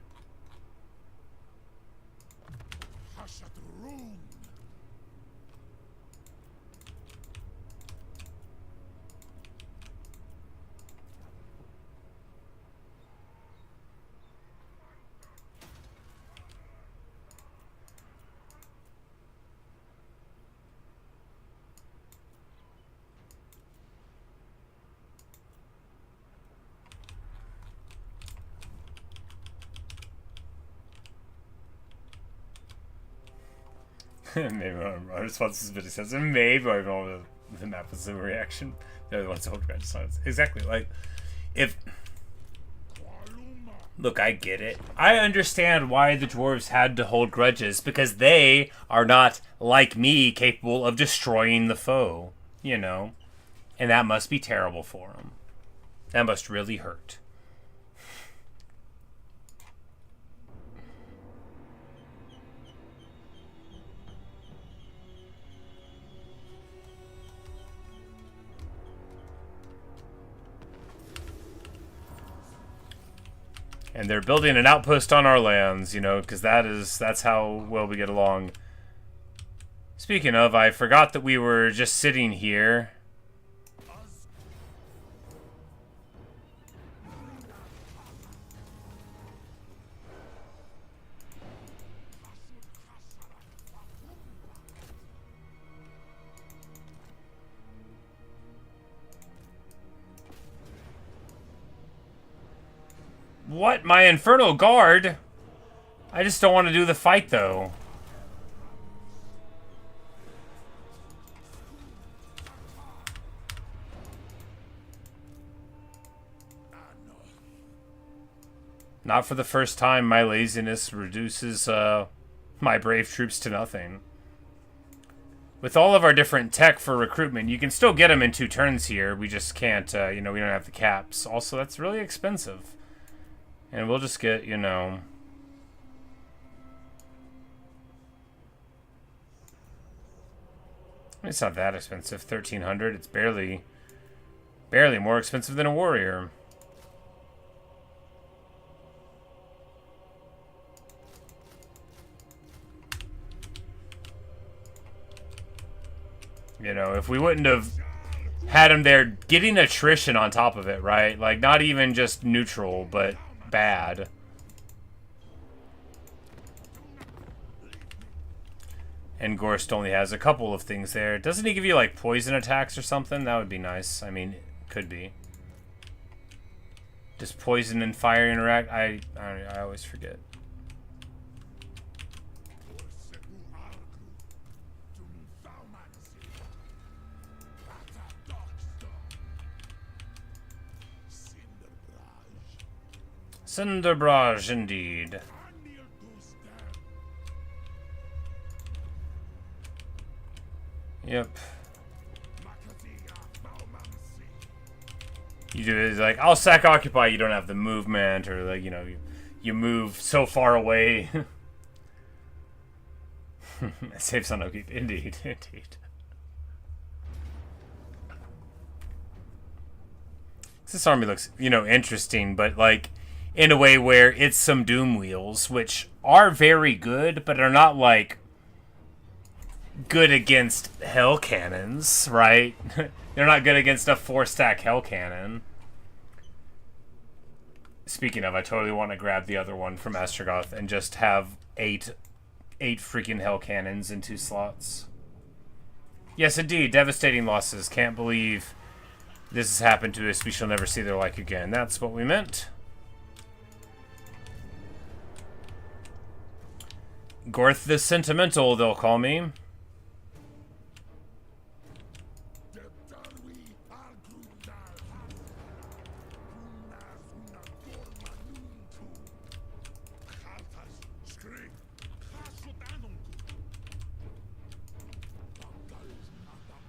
Maybe our response is a bit excessive. Maybe I know the map was a reaction. They're the ones that hold grudges. Exactly. Like, if... Look, I get it. I understand why the dwarves had to hold grudges, because they are not, like me, capable of destroying the foe. You know? And that must be terrible for them. That must really hurt. And they're building an outpost on our lands, you know, because that's how well we get along. Speaking of, I forgot that we were just sitting here. What? My Infernal Guard? I just don't want to do the fight, though. Not for the first time, my laziness reduces my brave troops to nothing. With all of our different tech for recruitment, you can still get them in 2 turns here. We just can't, you know, we don't have the caps. Also, that's really expensive. And we'll just get, you know... It's not that expensive. 1,300. It's barely more expensive than a warrior. You know, if we wouldn't have had him there, getting attrition on top of it, right? Like, not even just neutral, but bad. And Gorst only has a couple of things there. Doesn't he give you, like, poison attacks or something? That would be nice. I mean, it could be. Does poison and fire interact? I always forget. Cinderbrage, indeed. Yep. You do it like, I'll sack occupy, you don't have the movement, or like, you know, you move so far away. Saves on upkeep, indeed, indeed. This army looks, you know, interesting, but like in a way where it's some Doom Wheels, which are very good, but are not like good against Hell Cannons, right? They're not good against a 4-stack Hell Cannon. Speaking of, I totally want to grab the other one from Astragoth and just have eight freaking Hell Cannons in 2 slots. Yes, indeed, devastating losses. Can't believe this has happened to us. We shall never see their like again. That's what we meant. Gorth the Sentimental, they'll call me.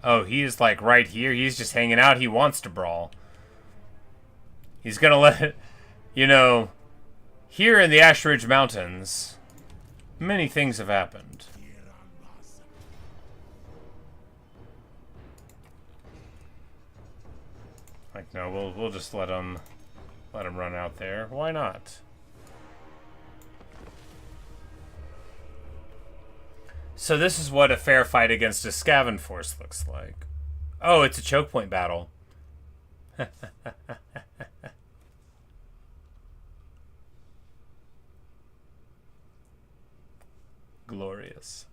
Oh, he is like right here. He's just hanging out. He wants to brawl. He's gonna let, you know, here in the Ash Ridge Mountains, many things have happened. Like, no, we'll just let him run out there. Why not? So this is what a fair fight against a Scaven force looks like. Oh, it's a choke point battle. Glorious.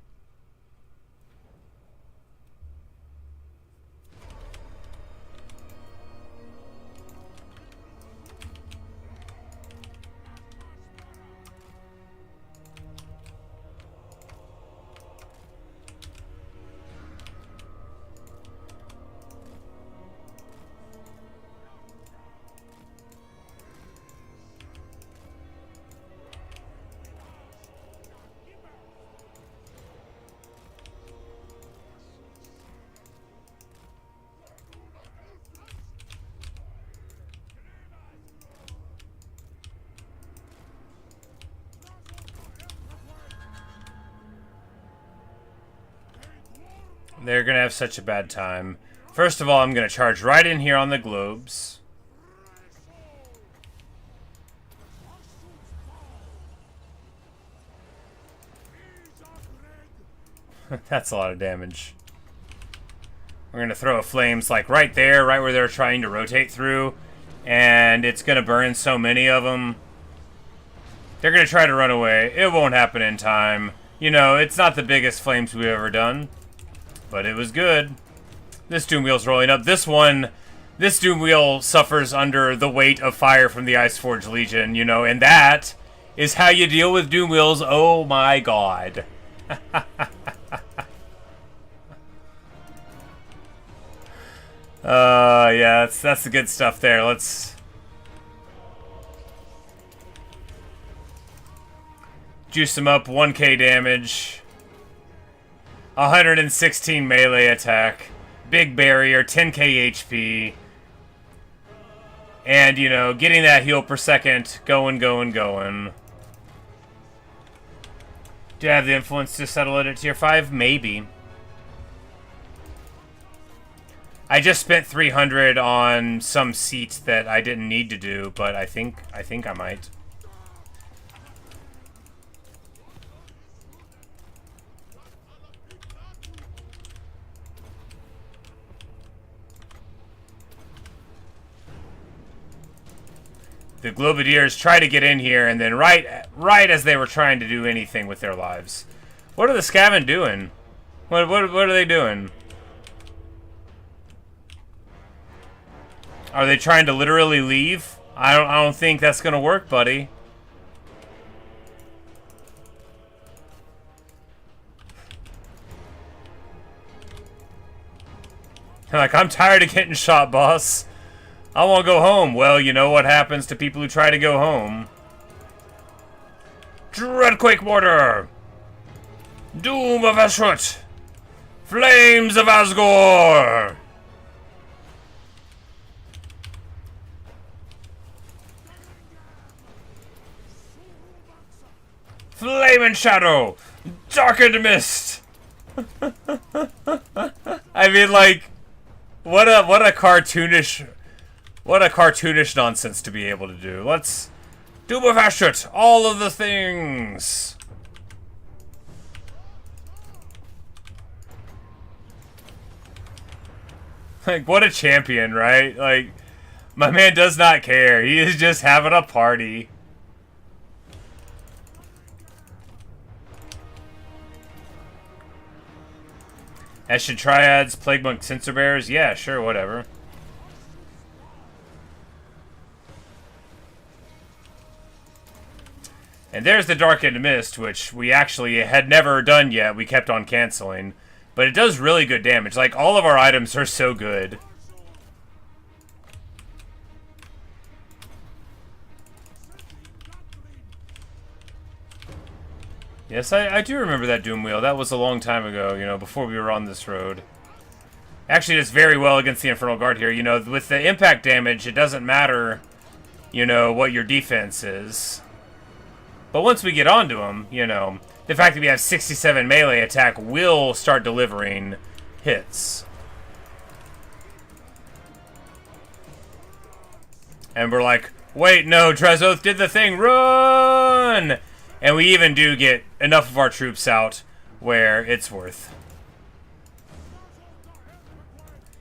They're gonna have such a bad time. First of all, I'm gonna charge right in here on the globes. That's a lot of damage. We're gonna throw a flames like right there, right where they're trying to rotate through, and it's gonna burn so many of them. They're gonna try to run away. It won't happen in time. You know, it's not the biggest flames we've ever done, but it was good. This Doom Wheel's rolling up. This one, This Doom Wheel suffers under the weight of fire from the Iceforge Legion, you know, and that is how you deal with Doom Wheels. Oh my god. Yeah, that's the good stuff there. Let's juice him up. 1k damage. 116 melee attack. Big barrier, 10k HP. And, you know, getting that heal per second. Going. Do you have the influence to settle it at tier 5? Maybe. I just spent 300 on some seat that I didn't need to do, but I think I might. The Globadiers try to get in here, and then right as they were trying to do anything with their lives. What are the Skaven doing? What are they doing? Are they trying to literally leave? I don't think that's gonna work, buddy. Like, I'm tired of getting shot, boss. I want to go home. Well, you know what happens to people who try to go home. Dreadquake Mortar! Doom of Drazhoath! Flames of Asgore! Flame and Shadow! Darkened Mist! I mean, like, what a cartoonish nonsense to be able to do. Let's Doom of Drazhoath, all of the things. Like, what a champion, right? Like, my man does not care. He is just having a party. Ashen Triads, Plague Monk, Censer Bears? Yeah, sure, whatever. And there's the Darkened Mist, which we actually had never done yet. We kept on canceling. But it does really good damage. Like, all of our items are so good. Yes, I do remember that Doom Wheel. That was a long time ago, you know, before we were on this road. Actually, it does very well against the Infernal Guard here. You know, with the impact damage, it doesn't matter, you know, what your defense is. But once we get onto them, you know, the fact that we have 67 melee attack will start delivering hits. And we're like, wait, no, Drazhoath did the thing, run! And we even do get enough of our troops out where it's worth.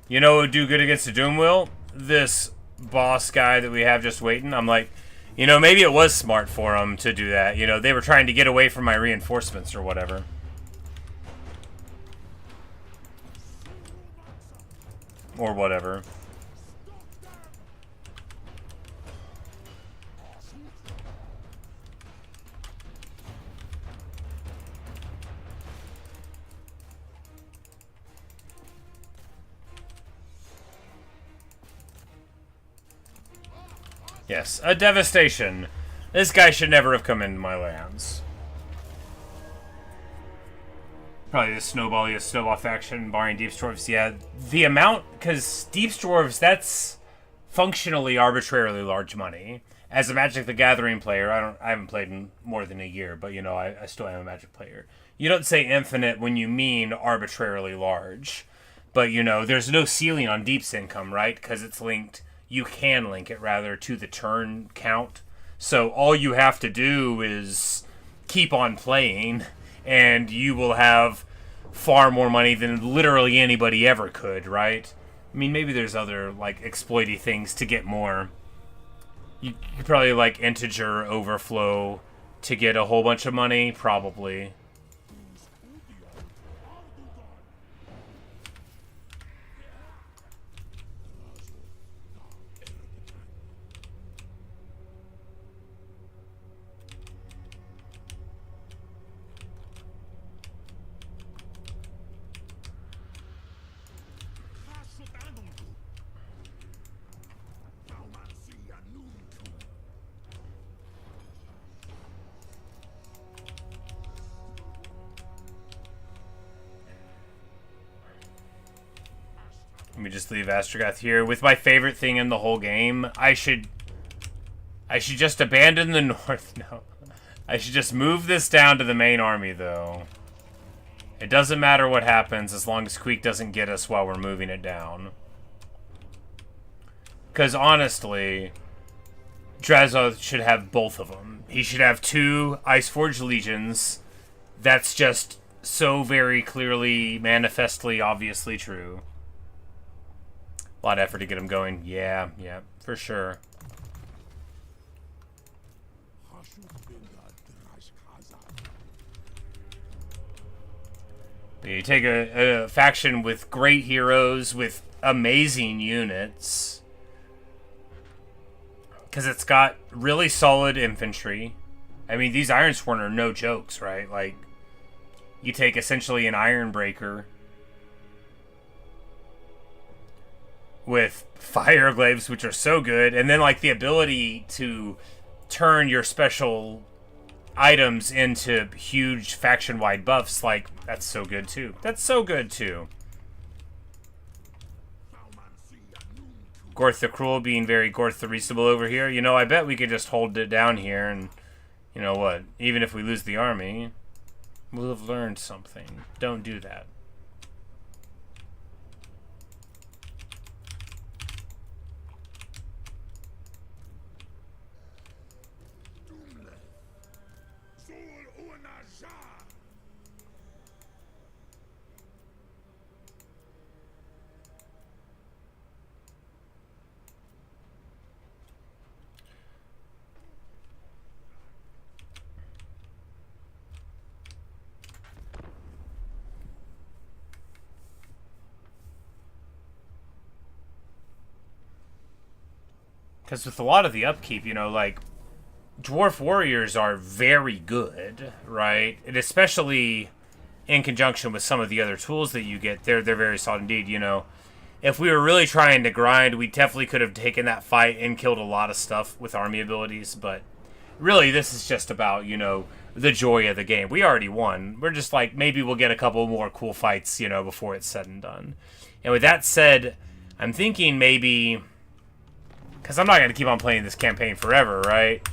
You know what would do good against the Doom Wheel? This boss guy that we have just waiting. I'm like, you know, maybe it was smart for them to do that. You know, they were trying to get away from my reinforcements or whatever. Or whatever. Yes, a devastation. This guy should never have come into my lands. Probably the snowball faction, barring Deep Dwarves. Yeah, the amount, because Deep Dwarves, that's functionally arbitrarily large money. As a Magic the Gathering player, I haven't played in more than a year, but you know, I still am a Magic player. You don't say infinite when you mean arbitrarily large. But you know, there's no ceiling on Deep's income, right? Because it's linked. You can link it, rather, to the turn count. So all you have to do is keep on playing, and you will have far more money than literally anybody ever could, right? I mean, maybe there's other, like, exploity things to get more. You could probably, like, integer overflow to get a whole bunch of money, probably. me just leave Astragoth here with my favorite thing in the whole game. I should just abandon the north. No. I should just move this down to the main army, though. It doesn't matter what happens as long as Queek doesn't get us while we're moving it down. Because honestly, Drazhoath should have both of them. He should have 2 Iceforged Legions. That's just so very clearly, manifestly, obviously true. A lot of effort to get him going. Yeah, for sure. You take a faction with great heroes, with amazing units. Because it's got really solid infantry. I mean, these Ironsworn are no jokes, right? Like, you take essentially an Ironbreaker with Fire Glaives, which are so good, and then, like, the ability to turn your special items into huge faction-wide buffs, like, that's so good, too. That's so good, too. Gorth the Cruel being very Gorth the Reasonable over here. You know, I bet we could just hold it down here and, you know what, even if we lose the army, we'll have learned something. Don't do that. Because with a lot of the upkeep, you know, like, Dwarf Warriors are very good, right? And especially in conjunction with some of the other tools that you get, they're very solid indeed, you know. If we were really trying to grind, we definitely could have taken that fight and killed a lot of stuff with army abilities, but really this is just about, you know, the joy of the game. We already won. We're just like, maybe we'll get a couple more cool fights, you know, before it's said and done. And with that said, I'm thinking maybe... because I'm not going to keep on playing this campaign forever, right?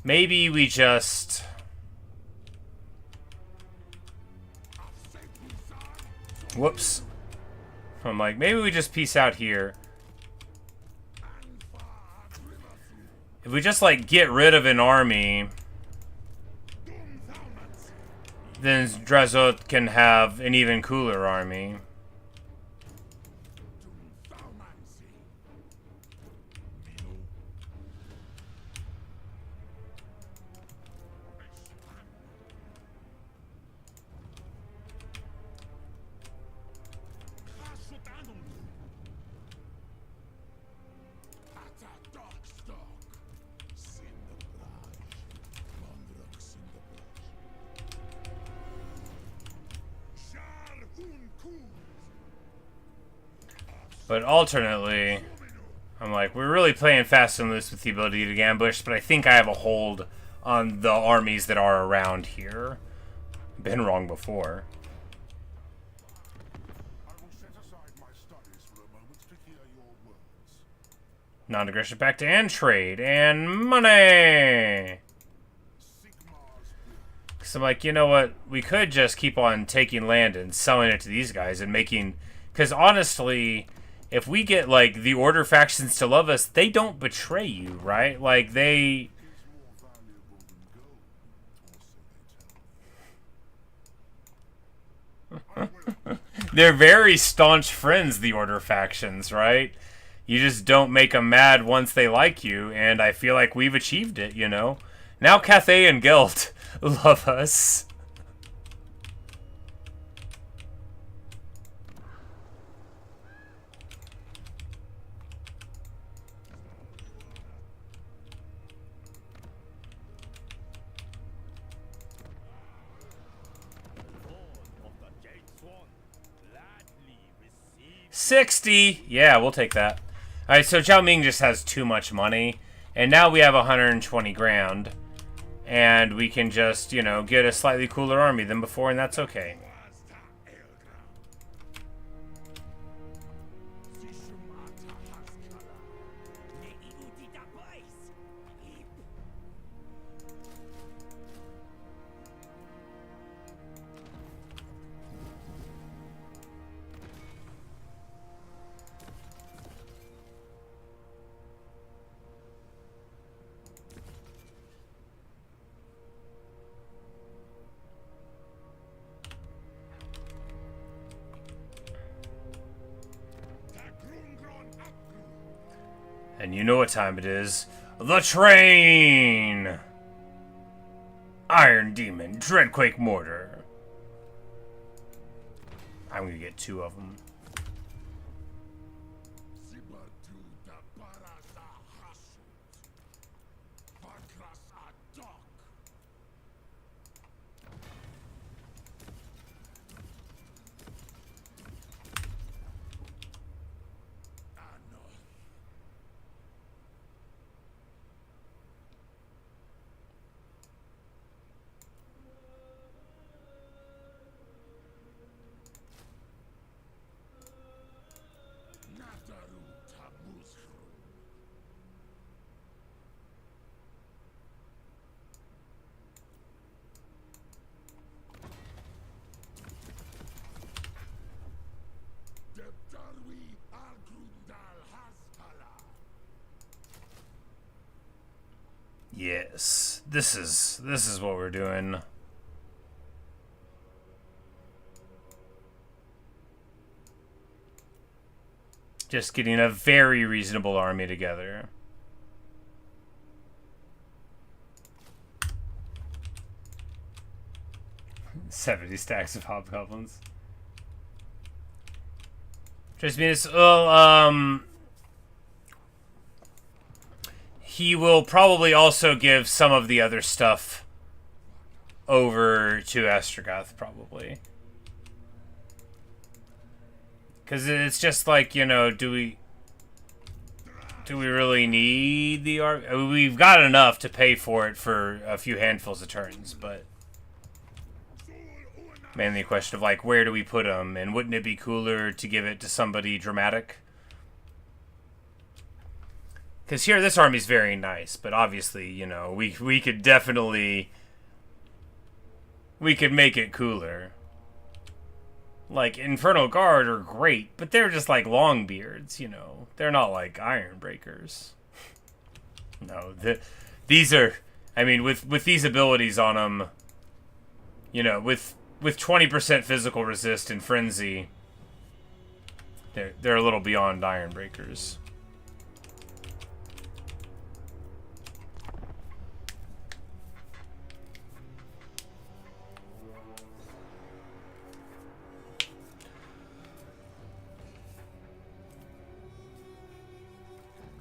Maybe we just... whoops. I'm like, maybe we just peace out here. If we just, like, get rid of an army, then Drazhoath can have an even cooler army. But alternately, I'm like, we're really playing fast and loose with the ability to ambush, but I think I have a hold on the armies that are around here. Been wrong before. Non-aggression pact and trade and money! So I'm like, you know what? We could just keep on taking land and selling it to these guys and making... because honestly... if we get, like, the Order factions to love us, they don't betray you, right? Like, they... they're very staunch friends, the Order factions, right? You just don't make them mad once they like you, and I feel like we've achieved it, you know? Now Cathay and Gelt love us. $60! Yeah, we'll take that. Alright, so Zhao Ming just has too much money. And now we have 120 grand. And we can just, you know, get a slightly cooler army than before, and that's okay. And you know what time it is. The train! Iron Demon, Dreadquake Mortar. I'm gonna get 2 of them. Yes, this is what we're doing. Just getting a very reasonable army together. $70 stacks of hobgoblins. Just means, he will probably also give some of the other stuff over to Astragoth, probably. Because it's just like, you know, do we really need the army? I mean, we've got enough to pay for it for a few handfuls of turns, but mainly a question of, like, where do we put them? And wouldn't it be cooler to give it to somebody dramatic? Because here, this army's very nice, but obviously, you know, we could definitely... we could make it cooler. Like, Infernal Guard are great, but they're just like Longbeards, you know. They're not like Ironbreakers. No, these are... I mean, with these abilities on them, you know, with 20% physical resist and Frenzy, they're a little beyond Ironbreakers.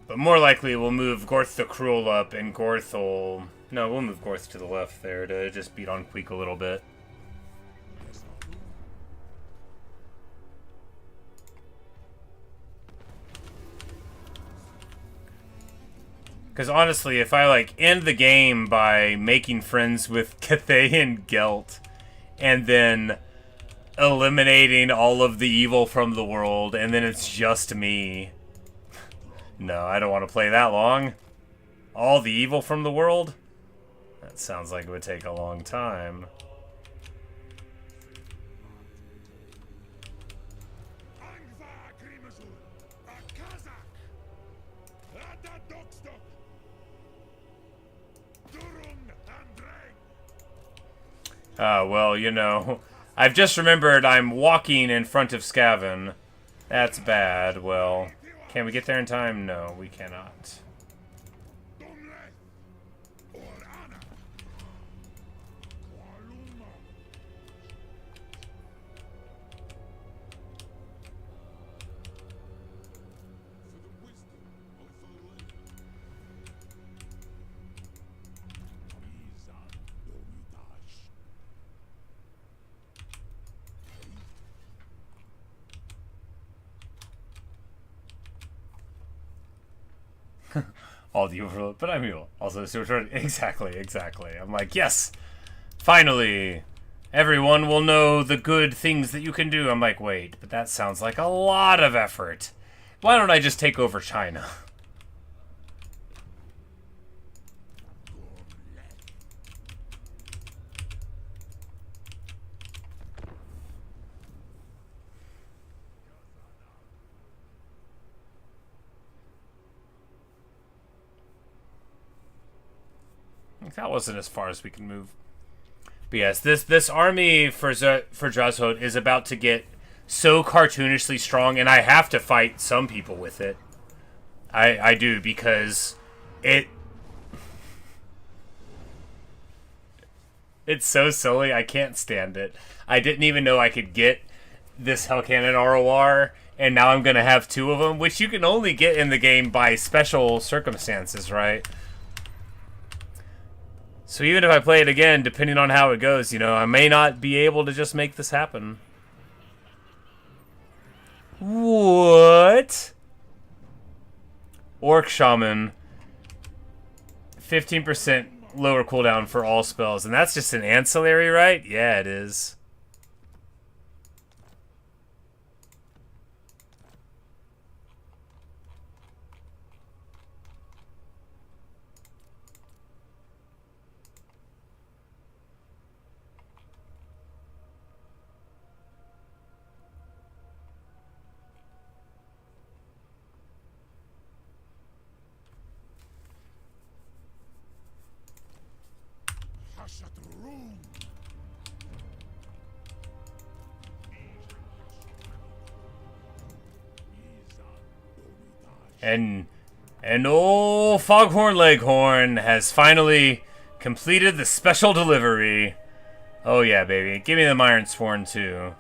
But more likely, we'll move Gorth the Cruel up, and Gorth will... No, we'll move Gorth to the left there to just beat on Queek a little bit. Because honestly, if I, like, end the game by making friends with Cathay and Gelt, and then eliminating all of the evil from the world, and then it's just me... No, I don't want to play that long. All the evil from the world? That sounds like it would take a long time. Well, you know, I've just remembered I'm walking in front of Skaven. That's bad. Well... Can we get there in time? No, we cannot. All the overload, but I'm evil. Also, exactly. I'm like, yes, finally, everyone will know the good things that you can do. I'm like, wait, but that sounds like a lot of effort. Why don't I just take over China? That wasn't as far as we can move. But yes, this army for Drazhoath is about to get so cartoonishly strong, and I have to fight some people with it. I do, because it it's so silly. I can't stand it. I didn't even know I could get this Hellcannon ROR, and now I'm going to have two of them, which you can only get in the game by special circumstances, right? So even if I play it again, depending on how it goes, you know, I may not be able to just make this happen. What? Orc Shaman. 15% lower cooldown for all spells. And that's just an ancillary, right? Yeah, it is. And old Foghorn Leghorn has finally completed the special delivery. Oh yeah, baby. Give me the Iron Sworn too.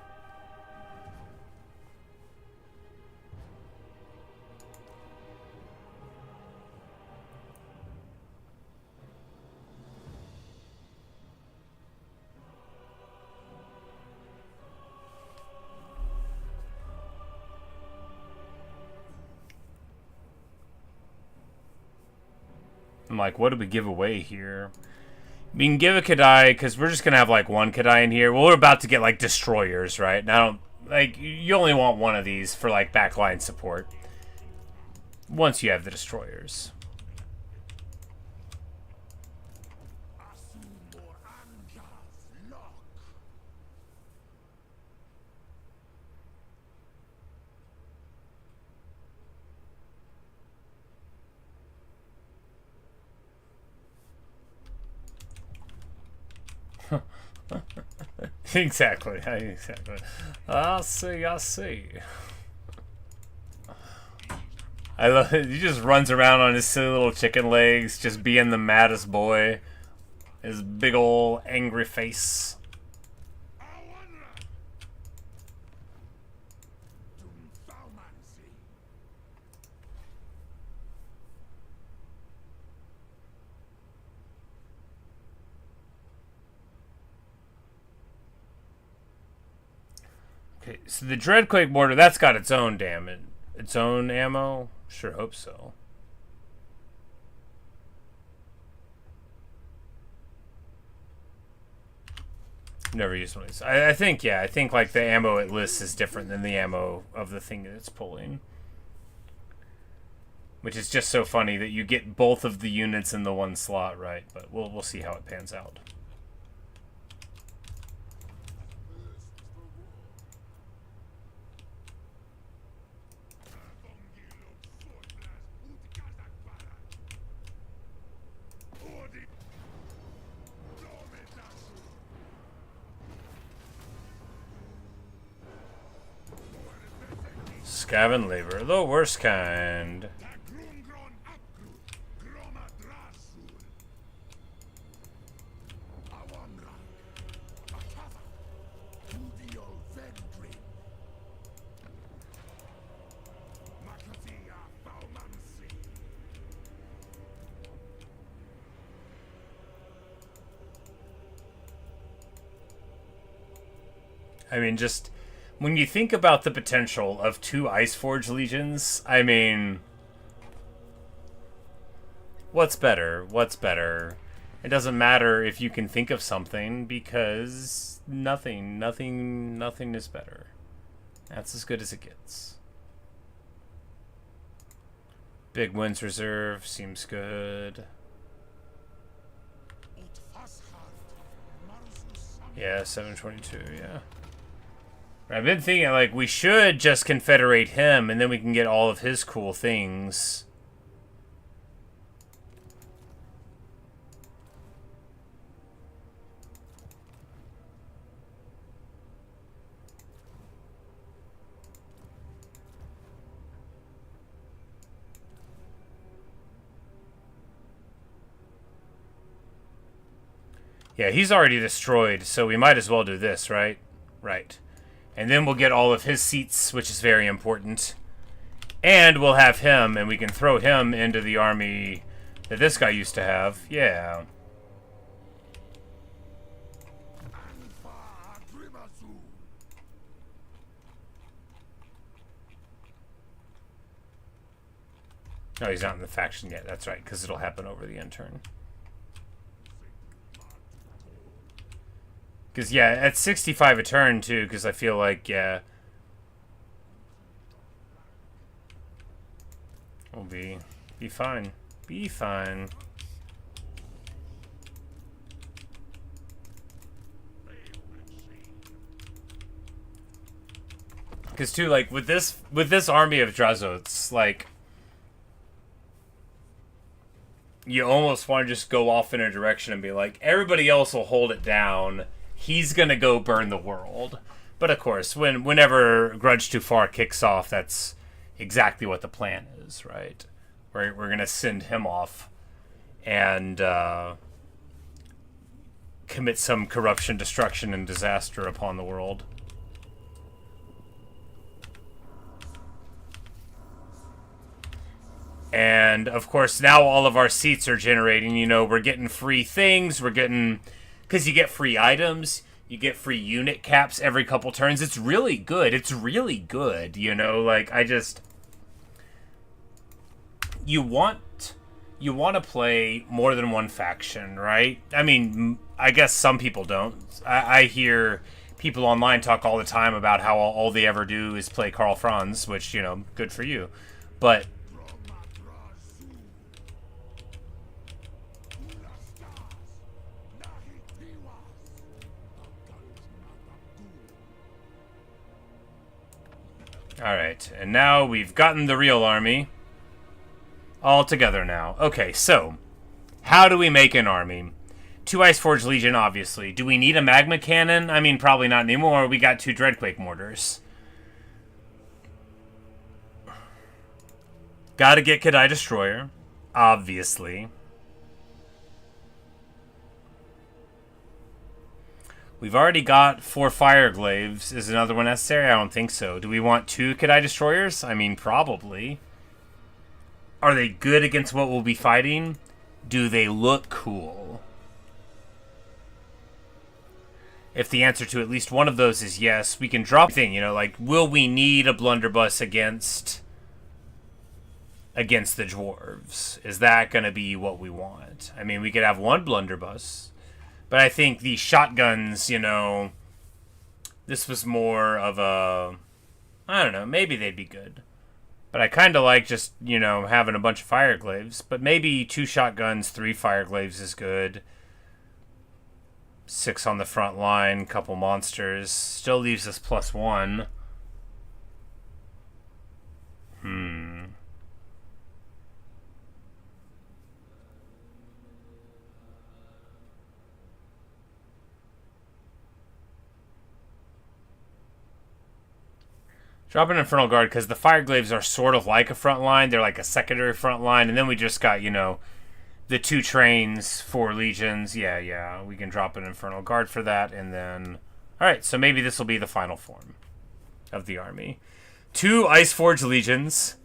I'm like, what do we give away here? We can give a Kadai, because we're just going to have, like, one Kadai in here. Well, we're about to get, like, Destroyers, right? Now, like, you only want one of these for, like, backline support. Once you have the Destroyers. Exactly. Exactly. I'll see. I'll see. I love it. He just runs around on his silly little chicken legs, just being the maddest boy. His big ol' angry face. Okay, so the Dreadquake mortar, that's got its own damage. Its own ammo? Sure hope so. Never used one of these. I think, yeah, I think like the ammo it lists is different than the ammo of the thing that it's pulling. Which is just so funny that you get both of the units in the one slot, right? But we'll see how it pans out. Scaven labor, the worst kind. I mean, just when you think about the potential of two Iceforge Legions, I mean, what's better? What's better? It doesn't matter if you can think of something, because nothing is better. That's as good as it gets. Big Winds Reserve seems good. Yeah, 722, yeah. I've been thinking, like, we should just confederate him, and then we can get all of his cool things. Yeah, he's already destroyed, so we might as well do this, right? Right. And then we'll get all of his seats, which is very important. And we'll have him, and we can throw him into the army that this guy used to have. Yeah. No, he's not in the faction yet. That's right, because it'll happen over the end turn. Because, yeah, at 65 a turn, too, because I feel like, yeah... we'll be fine. Be fine. Because, too, like, with this army of Drazhoaths, like... you almost want to just go off in a direction and be like, everybody else will hold it down. He's going to go burn the world. But of course, whenever Grudge Too Far kicks off, that's exactly what the plan is, right? We're going to send him off and commit some corruption, destruction, and disaster upon the world. And, of course, now all of our seats are generating. You know, we're getting free things. We're getting... because you get free items. You get free unit caps every couple turns. It's really good. It's really good, you know? Like, I just... You want to play more than one faction, right? I mean, I guess some people don't. I hear people online talk all the time about how all they ever do is play Karl Franz, which, you know, good for you. But... alright, and now we've gotten the real army all together now. Okay, so, how do we make an army? 2 Iceforge Legion, obviously. Do we need a magma cannon? I mean, probably not anymore. We got 2 Dreadquake mortars. Gotta get Kadai Destroyer, obviously. We've already got 4 Fireglaves. Is another one necessary? I don't think so. Do we want 2 Kadai Destroyers? I mean, probably. Are they good against what we'll be fighting? Do they look cool? If the answer to at least one of those is yes, we can drop thing, you know, like, will we need a blunderbuss against the dwarves? Is that going to be what we want? I mean, we could have 1 blunderbuss. But I think the shotguns, you know, this was more of a... I don't know, maybe they'd be good. But I kind of like just, you know, having a bunch of Fireglaves. But maybe 2 shotguns, 3 Fireglaves is good. 6 on the front line, couple monsters. Still leaves us +1. Drop an Infernal Guard, because the Fireglaves are sort of like a front line. They're like a secondary front line. And then we just got, you know, the 2 trains, 4 legions. Yeah, we can drop an Infernal Guard for that. And then... alright, so maybe this will be the final form of the army. 2 Iceforge Legions.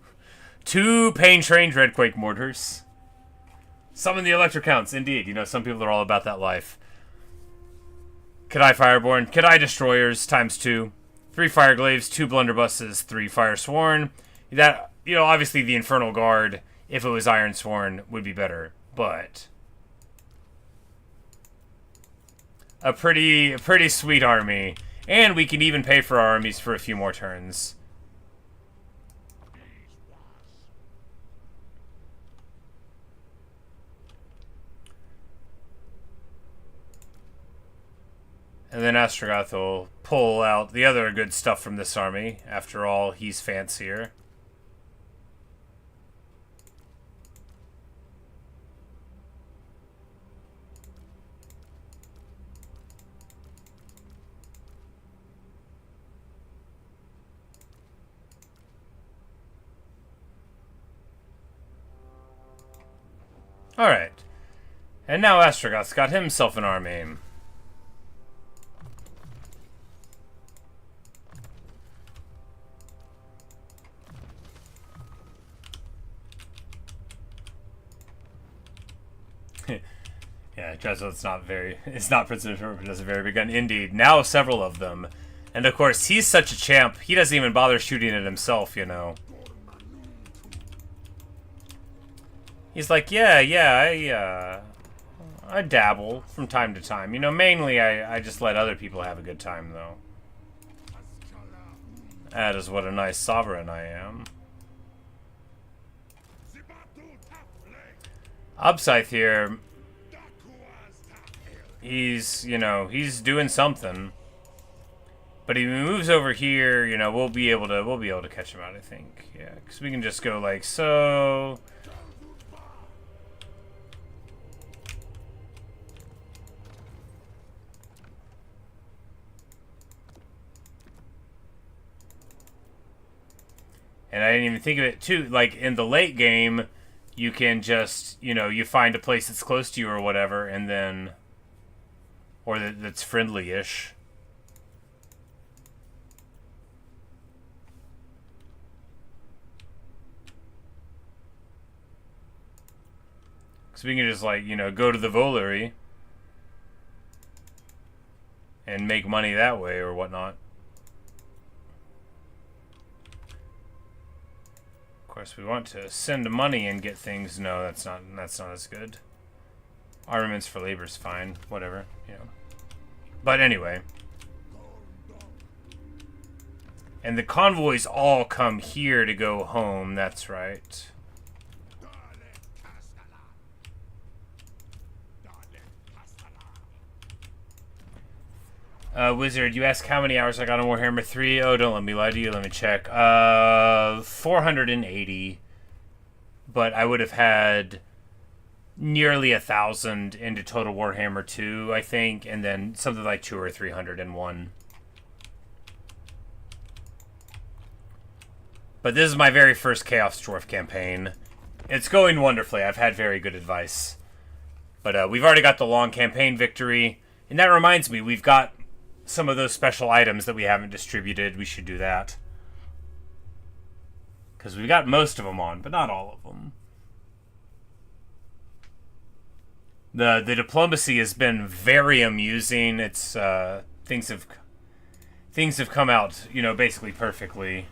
2 Pain Train Dreadquake Mortars. Summon the Electrocounts, indeed. You know, some people are all about that life. Kadai Fireborn. Kadai Destroyers ×2. 3 Fireglaves, 2 Blunderbusses, 3 Firesworn. That, you know, obviously the Infernal Guard, if it was Ironsworn, would be better. But a pretty sweet army. And we can even pay for our armies for a few more turns. And then Astragoth will pull out the other good stuff from this army. After all, he's fancier. Alright. And now Astragoth's got himself an army. Yeah, Drazhoath's not very... It's not Prince of but does a very big gun. Indeed. Now several of them. And of course, he's such a champ, he doesn't even bother shooting it himself, you know. He's like, yeah, I dabble from time to time. You know, mainly I just let other people have a good time, though. That is what a nice sovereign I am. Upscythe here, he's, you know, he's doing something. But if he moves over here, you know, we'll be able to catch him out, I think. Yeah, because we can just go like so. And I didn't even think of it, too. Like, in the late game, you can just, you know, you find a place that's close to you or whatever, and then... Or that's friendly-ish. So we can just, like, you know, go to the Volary and make money that way or whatnot. Of course, we want to send money and get things. No, that's not as good. Armaments for labor is fine. Whatever, you know. But anyway. And the convoys all come here to go home. That's right. Wizard, you asked how many hours I got on Warhammer 3. Oh, don't let me lie to you. Let me check. 480. But I would have had nearly 1,000 into total Warhammer 2, I think. And then something like 200 or 300 in one. But this is my very first Chaos Dwarf campaign. It's going wonderfully. I've had very good advice. But we've already got the long campaign victory. And that reminds me, we've got some of those special items that we haven't distributed. We should do that. Because we got most of them on, but not all of them. The diplomacy has been very amusing. It's things have come out, you know, basically perfectly.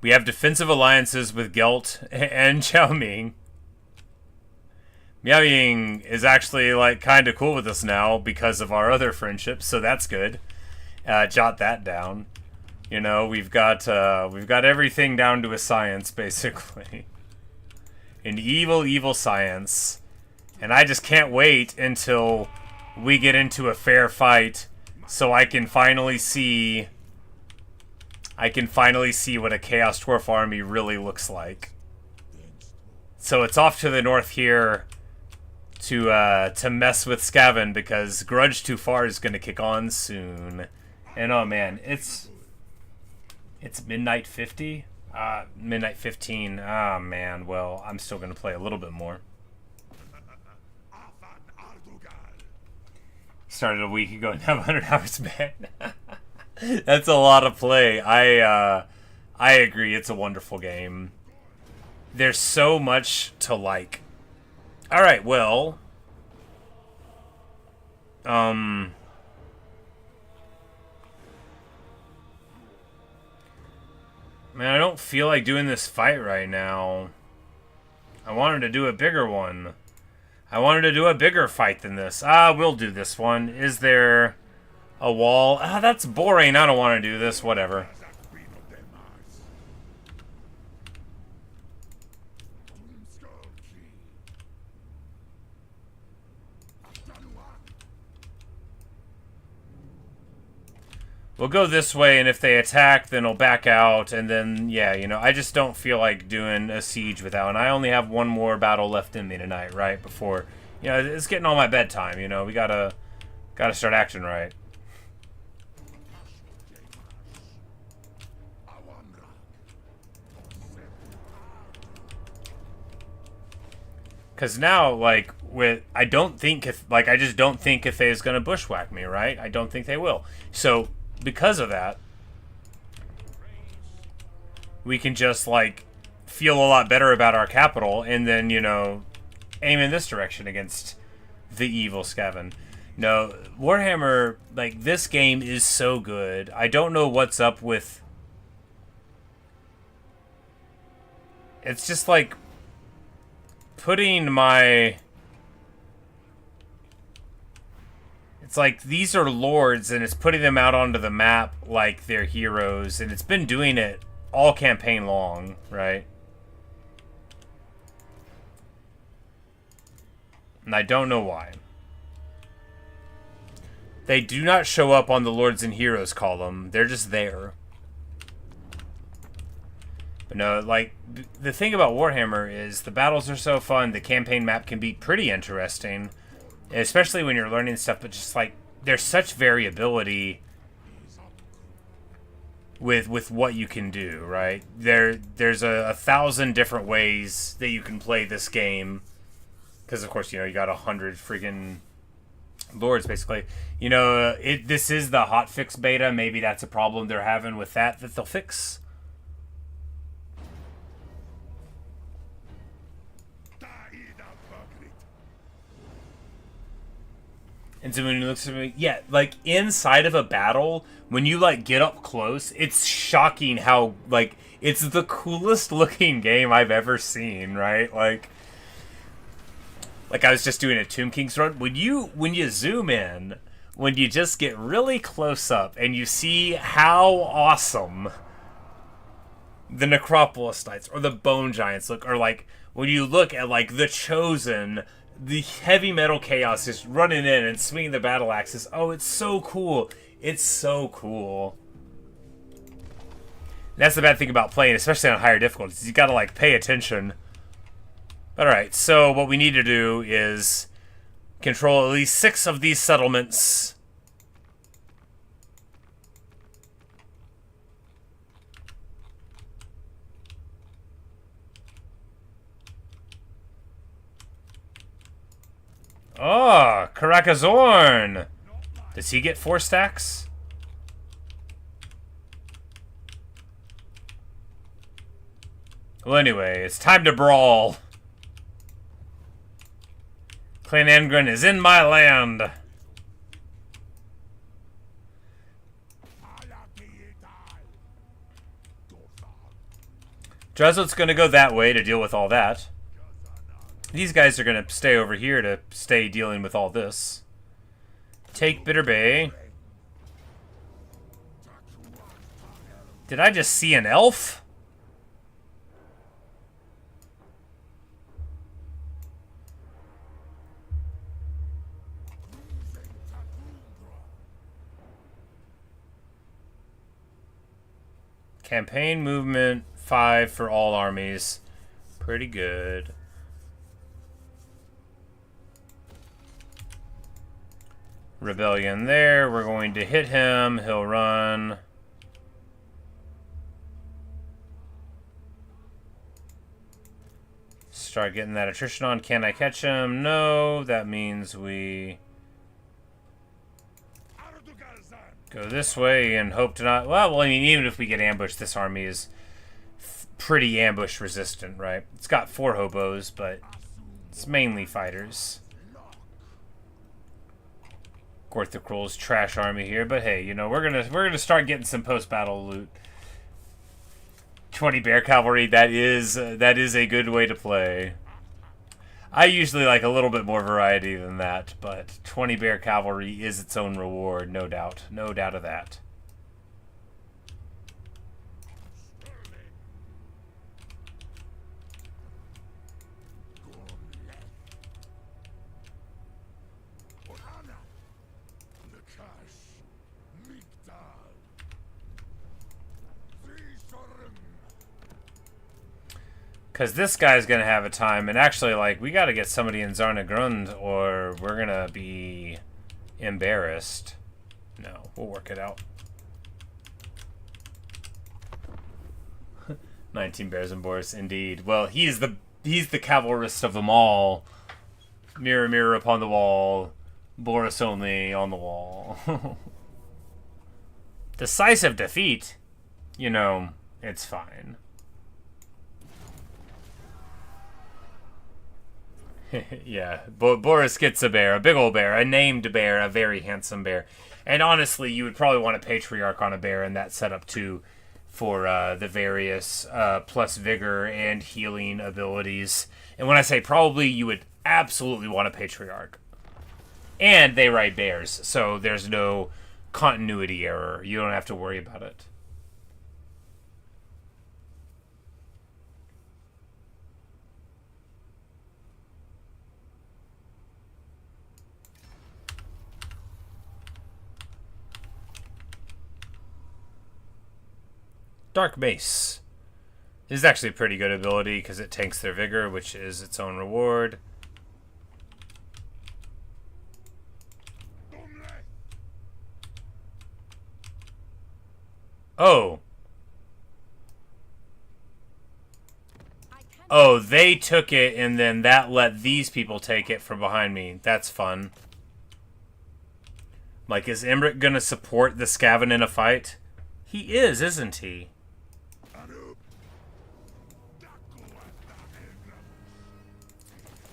We have defensive alliances with Gelt and Xiaoming. Miaoying is actually like kind of cool with us now because of our other friendships, so that's good. Jot that down. You know, we've got everything down to a science basically. An evil science, and I just can't wait until we get into a fair fight, so I can finally see. What a Chaos Dwarf army really looks like. So it's off to the north here to mess with Skaven, because Grudge Too Far is going to kick on soon. And oh man, it's midnight 50? Midnight 15. Ah man, well, I'm still going to play a little bit more. Started a week ago and have 100 hours back. That's a lot of play. I agree. It's a wonderful game. There's so much to like. All right, well, man, I don't feel like doing this fight right now. I wanted to do a bigger one. I wanted to do a bigger fight than this. We'll do this one. Is there a wall? That's boring. I don't want to do this. Whatever. We'll go this way, and if they attack, then I'll back out, and then, yeah, you know, I just don't feel like doing a siege without, and I only have one more battle left in me tonight, right, before, you know, it's getting on my bedtime, you know, we gotta start acting right. Because now, like, I don't think I just don't think Cathay is going to bushwhack me, right? I don't think they will. So, because of that, we can just, like, feel a lot better about our capital and then, you know, aim in this direction against the evil Skaven. No, Warhammer, like, this game is so good. I don't know what's up with... It's just, like, putting my... It's like, these are lords, and it's putting them out onto the map like they're heroes, and it's been doing it all campaign long, right? And I don't know why. They do not show up on the Lords and Heroes column. They're just there. But no, like, the thing about Warhammer is the battles are so fun. The campaign map can be pretty interesting. Especially when you're learning stuff, but just, like, there's such variability with what you can do, right? There's a 1,000 different ways that you can play this game. Because, of course, you know, you got 100 freaking lords, basically. You know, this is the hotfix beta. Maybe that's a problem they're having with that they'll fix. And so when he looks at me, yeah, like, inside of a battle, when you, like, get up close, it's shocking how, like, it's the coolest looking game I've ever seen, right? Like I was just doing a Tomb King's run. When you zoom in, when you just get really close up and you see how awesome the Necropolis Knights or the Bone Giants look, or, like, when you look at, like, the Chosen, the heavy metal chaos just running in and swinging the battle axes. Oh, it's so cool. It's so cool. That's the bad thing about playing, especially on higher difficulties. You gotta, like, pay attention. Alright, so what we need to do is control at least 6 of these settlements. Oh, Karakazorn! Does he get 4 stacks? Well, anyway, it's time to brawl. Clan Engren is in my land. Drazhoath's gonna go that way to deal with all that. These guys are gonna stay over here to stay dealing with all this. Take Bitter Bay. Did I just see an elf? Campaign movement 5 for all armies. Pretty good. Rebellion there. We're going to hit him. He'll run. Start getting that attrition on. Can I catch him? No. That means we go this way and hope to not... Well, I mean, even if we get ambushed, this army is pretty ambush resistant, right? It's got 4 hobos, but it's mainly fighters. Gorthicrul's trash army here, but hey, you know, we're gonna start getting some post-battle loot. 20 bear cavalry, that is a good way to play. I usually like a little bit more variety than that, but 20 bear cavalry is its own reward, no doubt. No doubt of that. Because this guy's going to have a time, and actually, like, we got to get somebody in Zarnagrund, or we're going to be embarrassed. No, we'll work it out. 19 bears and boars, indeed. Well, he's the he's the cavalrist of them all. Mirror, mirror upon the wall. Boris only on the wall. Decisive defeat? You know, it's fine. Yeah, Boris gets a bear, a big old bear, a named bear, a very handsome bear. And honestly, you would probably want a patriarch on a bear in that setup too, for the various plus vigor and healing abilities. And when I say probably, you would absolutely want a patriarch. And they ride bears, so there's no continuity error. You don't have to worry about it. Dark Mace. This is actually a pretty good ability because it tanks their vigor, which is its own reward. Oh. Oh, they took it and then that let these people take it from behind me. That's fun. Like, is Imric gonna support the Skaven in a fight? He is, isn't he?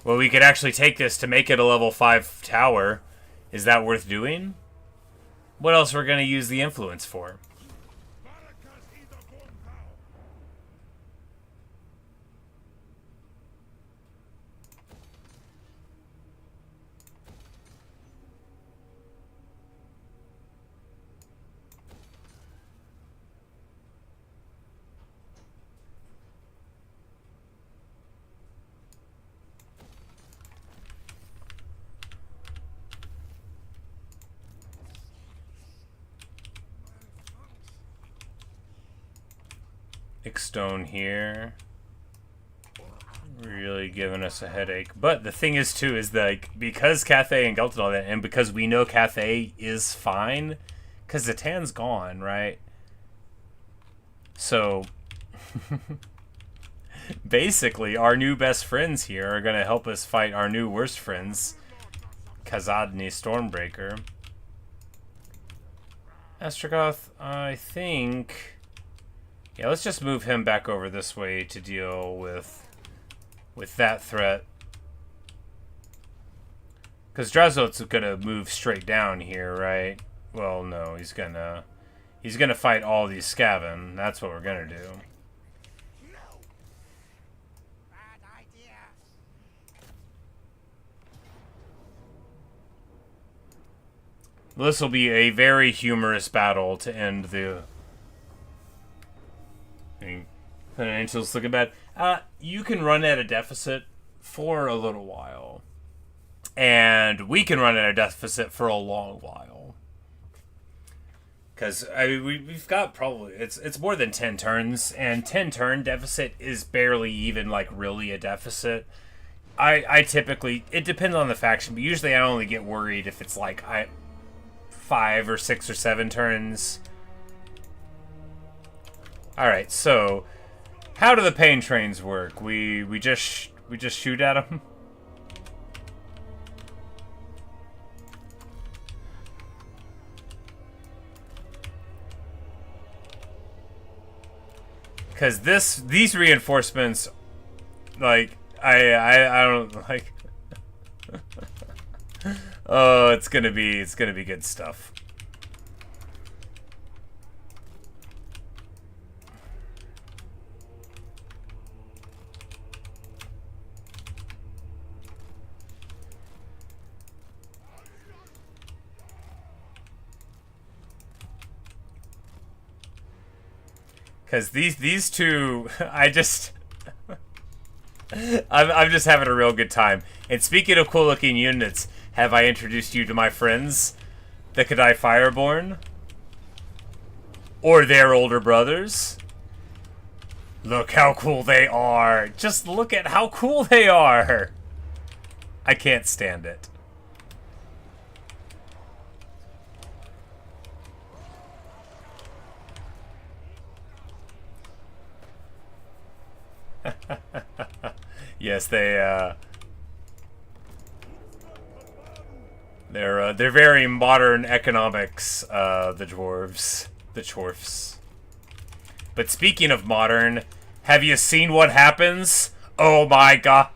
Well, we could actually take this to make it a level 5 tower. Is that worth doing? What else are we going to use the influence for? Stone here. Really giving us a headache. But the thing is, too, is that, like, because Cathay and Gelt and all that, and because we know Cathay is fine, because Zatan's gone, right? So, basically, our new best friends here are going to help us fight our new worst friends, Khazadni Stormbreaker. Ostrogoth, I think... Yeah, let's just move him back over this way to deal with that threat. Because Drazhoath's gonna move straight down here, right? Well, no, he's gonna fight all these Skaven. That's what we're gonna do. This will be a very humorous battle to end the... Financials looking bad. You can run at a deficit for a little while. And we can run at a deficit for a long while. Because I mean, we've got probably... It's more than 10 turns. And 10 turn deficit is barely even, like, really a deficit. I typically... It depends on the faction. But usually I only get worried if it's, like, 5 or 6 or 7 turns. Alright, so... How do the pain trains work? We just shoot at them? Because these reinforcements, like, I don't like. Oh, it's gonna be good stuff. Because these two, I'm just having a real good time. And speaking of cool looking units, have I introduced you to my friends, the Kadai Fireborn? Or their older brothers? Look how cool they are! Just look at how cool they are! I can't stand it. Yes, they're very modern economics, the dwarves. The dwarfs. But speaking of modern, have you seen what happens? Oh my god.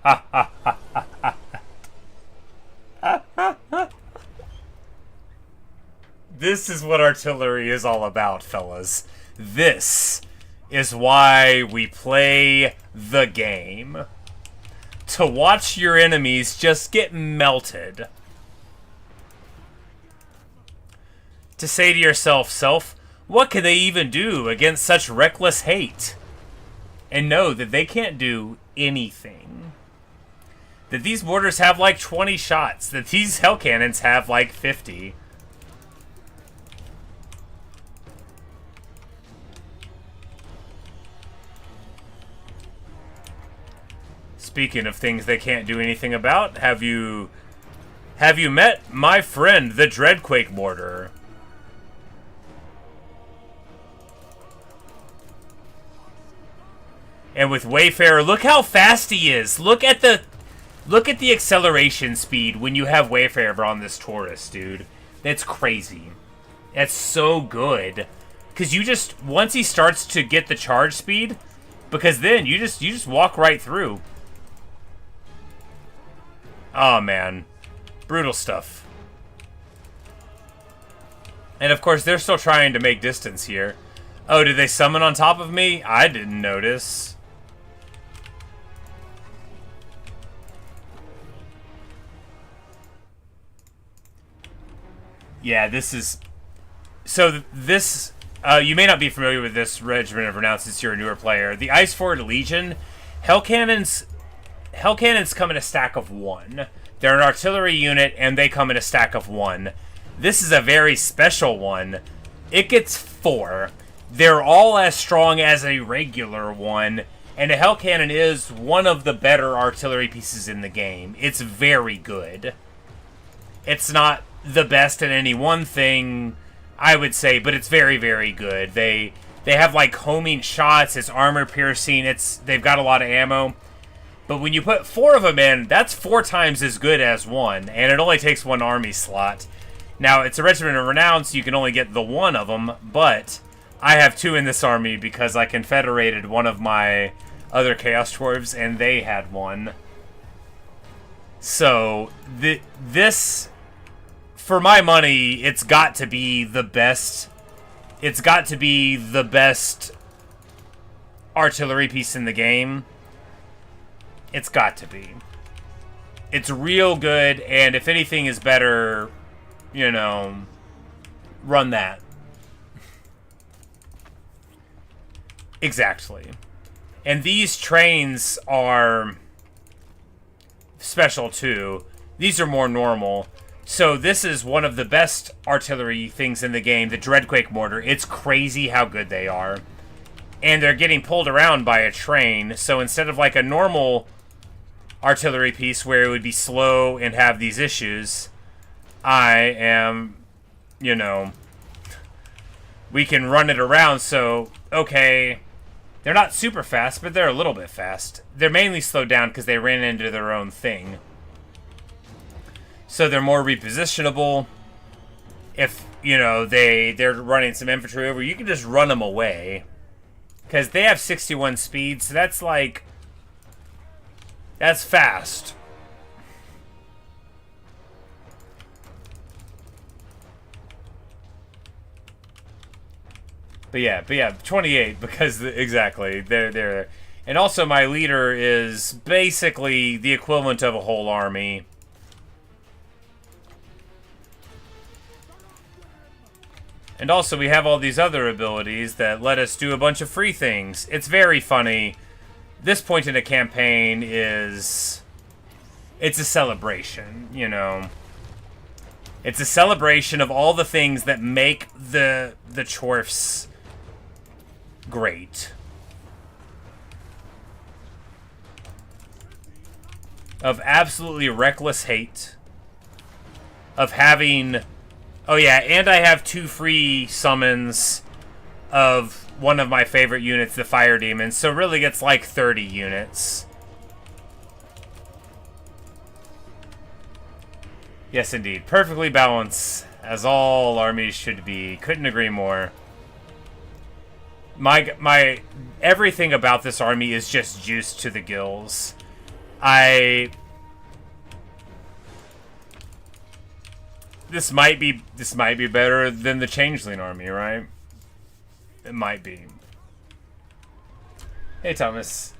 This is what artillery is all about, fellas. This is why we play the game. To watch your enemies just get melted. To say to yourself, self, what can they even do against such reckless hate? And know that they can't do anything. That these mortars have like 20 shots. That these hell cannons have like 50. Speaking of things they can't do anything about, have you met my friend, the Dreadquake mortar? And with Wayfarer, look how fast he is. Look at the acceleration speed when you have Wayfarer on this Taurus, dude. That's crazy. That's so good. Cause you just once he starts to get the charge speed, because then you just walk right through. Oh man. Brutal stuff. And of course they're still trying to make distance here. Oh, did they summon on top of me? I didn't notice. Yeah, this is... So this... you may not be familiar with this Regiment of Renown since you're a newer player. The Iceforward Legion, Hell Cannons come in a stack of 1. They're an artillery unit, and they come in a stack of 1. This is a very special one. It gets 4. They're all as strong as a regular one, and a Hell Cannon is one of the better artillery pieces in the game. It's very good. It's not the best at any one thing, I would say, but it's very, very good. They have like homing shots, it's armor piercing, they've got a lot of ammo. But when you put 4 of them in, that's 4 times as good as 1, and it only takes 1 army slot. Now, it's a Regiment of Renown, so you can only get the 1 of them, but I have 2 in this army because I confederated one of my other Chaos Dwarves, and they had 1. So, this... For my money, it's got to be the best. It's got to be the best artillery piece in the game. It's got to be. It's real good, and if anything is better, you know, run that. Exactly. And these trains are special too. These are more normal. So this is one of the best artillery things in the game, the Dreadquake mortar. It's crazy how good they are. And they're getting pulled around by a train, so instead of like a normal artillery piece where it would be slow and have these issues, I am, you know, we can run it around, so, okay, they're not super fast, but they're a little bit fast. They're mainly slowed down because they ran into their own thing. So they're more repositionable. If, you know, they're running some infantry over, you can just run them away. Because they have 61 speed, so that's like... That's fast. But yeah, 28, because, exactly, they're... And also my leader is basically the equivalent of a whole army. And also, we have all these other abilities that let us do a bunch of free things. It's very funny. This point in a campaign is... It's a celebration, you know. It's a celebration of all the things that make the Chorfs great. Of absolutely reckless hate. Of having... Oh yeah, and I have 2 free summons of one of my favorite units, the Fire Demons, so really it's like 30 units. Yes, indeed. Perfectly balanced, as all armies should be. Couldn't agree more. My everything about this army is just juice to the gills. This might be better than the Changeling army, right? It might be. Hey, Thomas.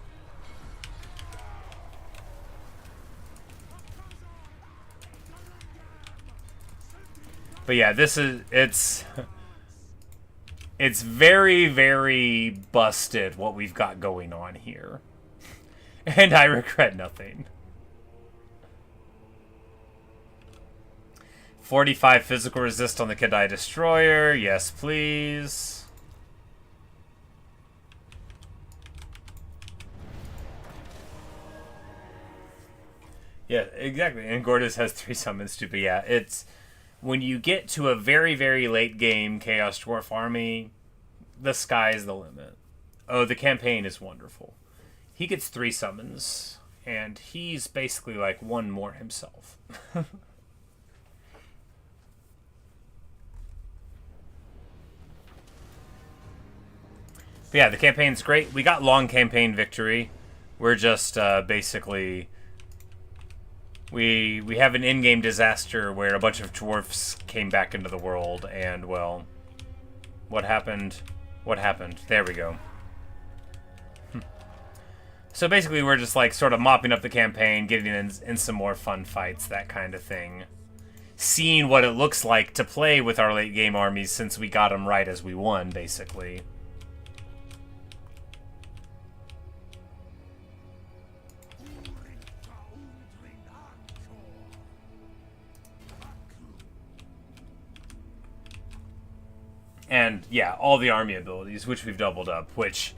But yeah, it's very, very busted what we've got going on here. And I regret nothing. 45 physical resist on the Kadai Destroyer. Yes, please. Yeah, exactly. And Gortys has 3 summons too, but yeah, it's... When you get to a very, very late game Chaos Dwarf army, the sky's the limit. Oh, the campaign is wonderful. He gets 3 summons, and he's basically like one more himself. But yeah, the campaign's great. We got long campaign victory. We're just basically... We have an in-game disaster where a bunch of dwarfs came back into the world, and, well, what happened? What happened? There we go. So basically we're just, like, sort of mopping up the campaign, getting in some more fun fights, that kind of thing. Seeing what it looks like to play with our late-game armies since we got them right as we won, basically. And, yeah, all the army abilities, which we've doubled up, which...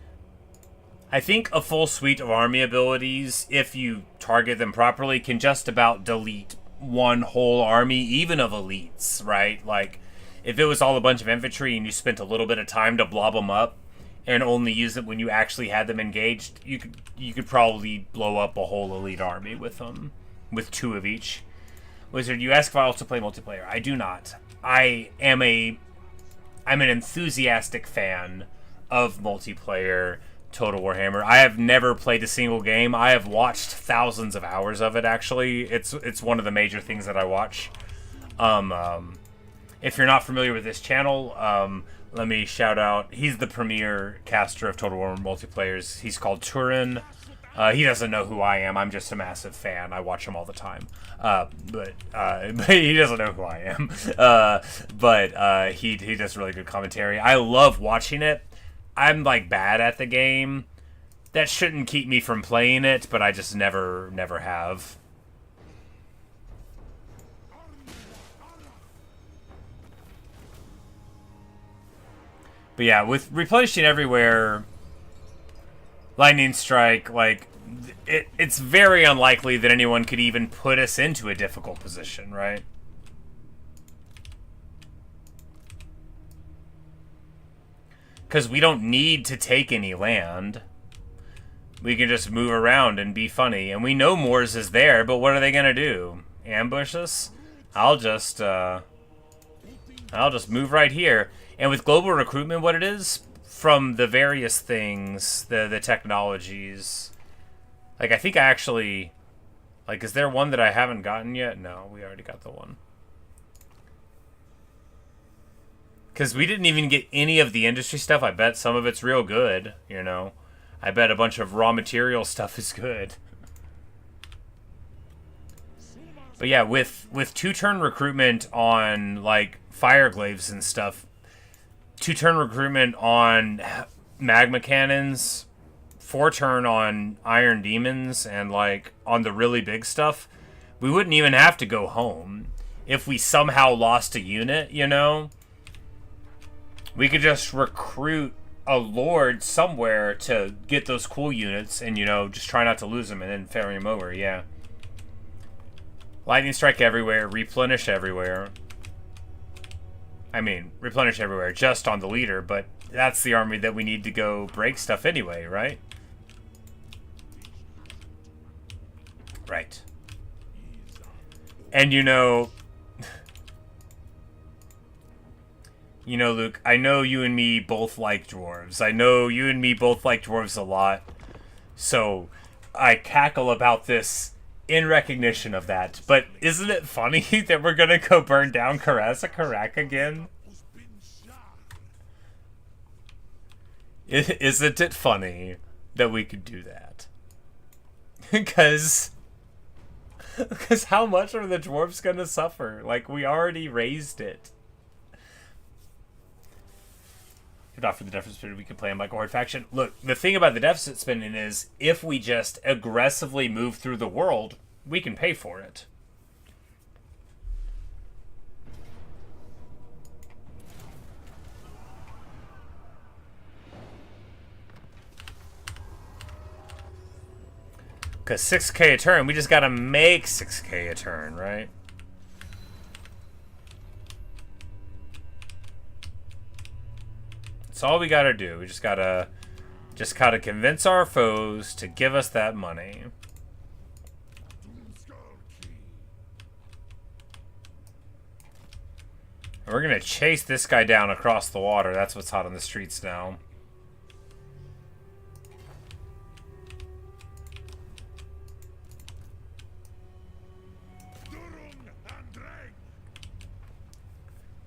I think a full suite of army abilities, if you target them properly, can just about delete one whole army, even of elites, right? Like, if it was all a bunch of infantry and you spent a little bit of time to blob them up and only use it when you actually had them engaged, you could probably blow up a whole elite army with them, with 2 of each. Wizard, you ask if I also play multiplayer. I do not. I'm an enthusiastic fan of multiplayer Total Warhammer. I have never played a single game. I have watched thousands of hours of it, actually. It's one of the major things that I watch. If you're not familiar with this channel, let me shout out. He's the premier caster of Total Warhammer multiplayers. He's called Turin. He doesn't know who I am. I'm just a massive fan. I watch him all the time. But he doesn't know who I am. But he does really good commentary. I love watching it. I'm, like, bad at the game. That shouldn't keep me from playing it, but I just never have. But yeah, with replenishing everywhere, Lightning Strike, like, it's very unlikely that anyone could even put us into a difficult position, right? Because we don't need to take any land. We can just move around and be funny. And we know Moors is there, but what are they going to do? Ambush us? I'll just move right here. And with global recruitment, what it is, from the various things, the technologies... Like, I think I actually... Like, is there one that I haven't gotten yet? No, we already got the one. Because we didn't even get any of the industry stuff. I bet some of it's real good, you know. I bet a bunch of raw material stuff is good. But yeah, with 2-turn recruitment on, like, Fireglaves and stuff, 2-turn recruitment on Magma Cannons, 4-turn on Iron Demons, and, like, on the really big stuff, we wouldn't even have to go home. If we somehow lost a unit, you know... We could just recruit a lord somewhere to get those cool units and, you know, just try not to lose them and then ferry them over, yeah. Lightning Strike everywhere, replenish everywhere. I mean, replenish everywhere just on the leader, but that's the army that we need to go break stuff anyway, right? Right. And, you know, You know, Luke, I know you and me both like dwarves. I know you and me both like dwarves a lot. So I cackle about this in recognition of that. But isn't it funny that we're gonna go burn down Karak again? Isn't it funny that we could do that? Because how much are the dwarves gonna suffer? Like, we already raised it. If not for the deficit spinning, we could play him like a horde faction. Look, the thing about the deficit spinning is, if we just aggressively move through the world, we can pay for it. Because 6k a turn, we just gotta make 6k a turn, right? That's all we gotta do. We just gotta convince our foes to give us that money. And we're gonna chase this guy down across the water. That's what's hot on the streets now.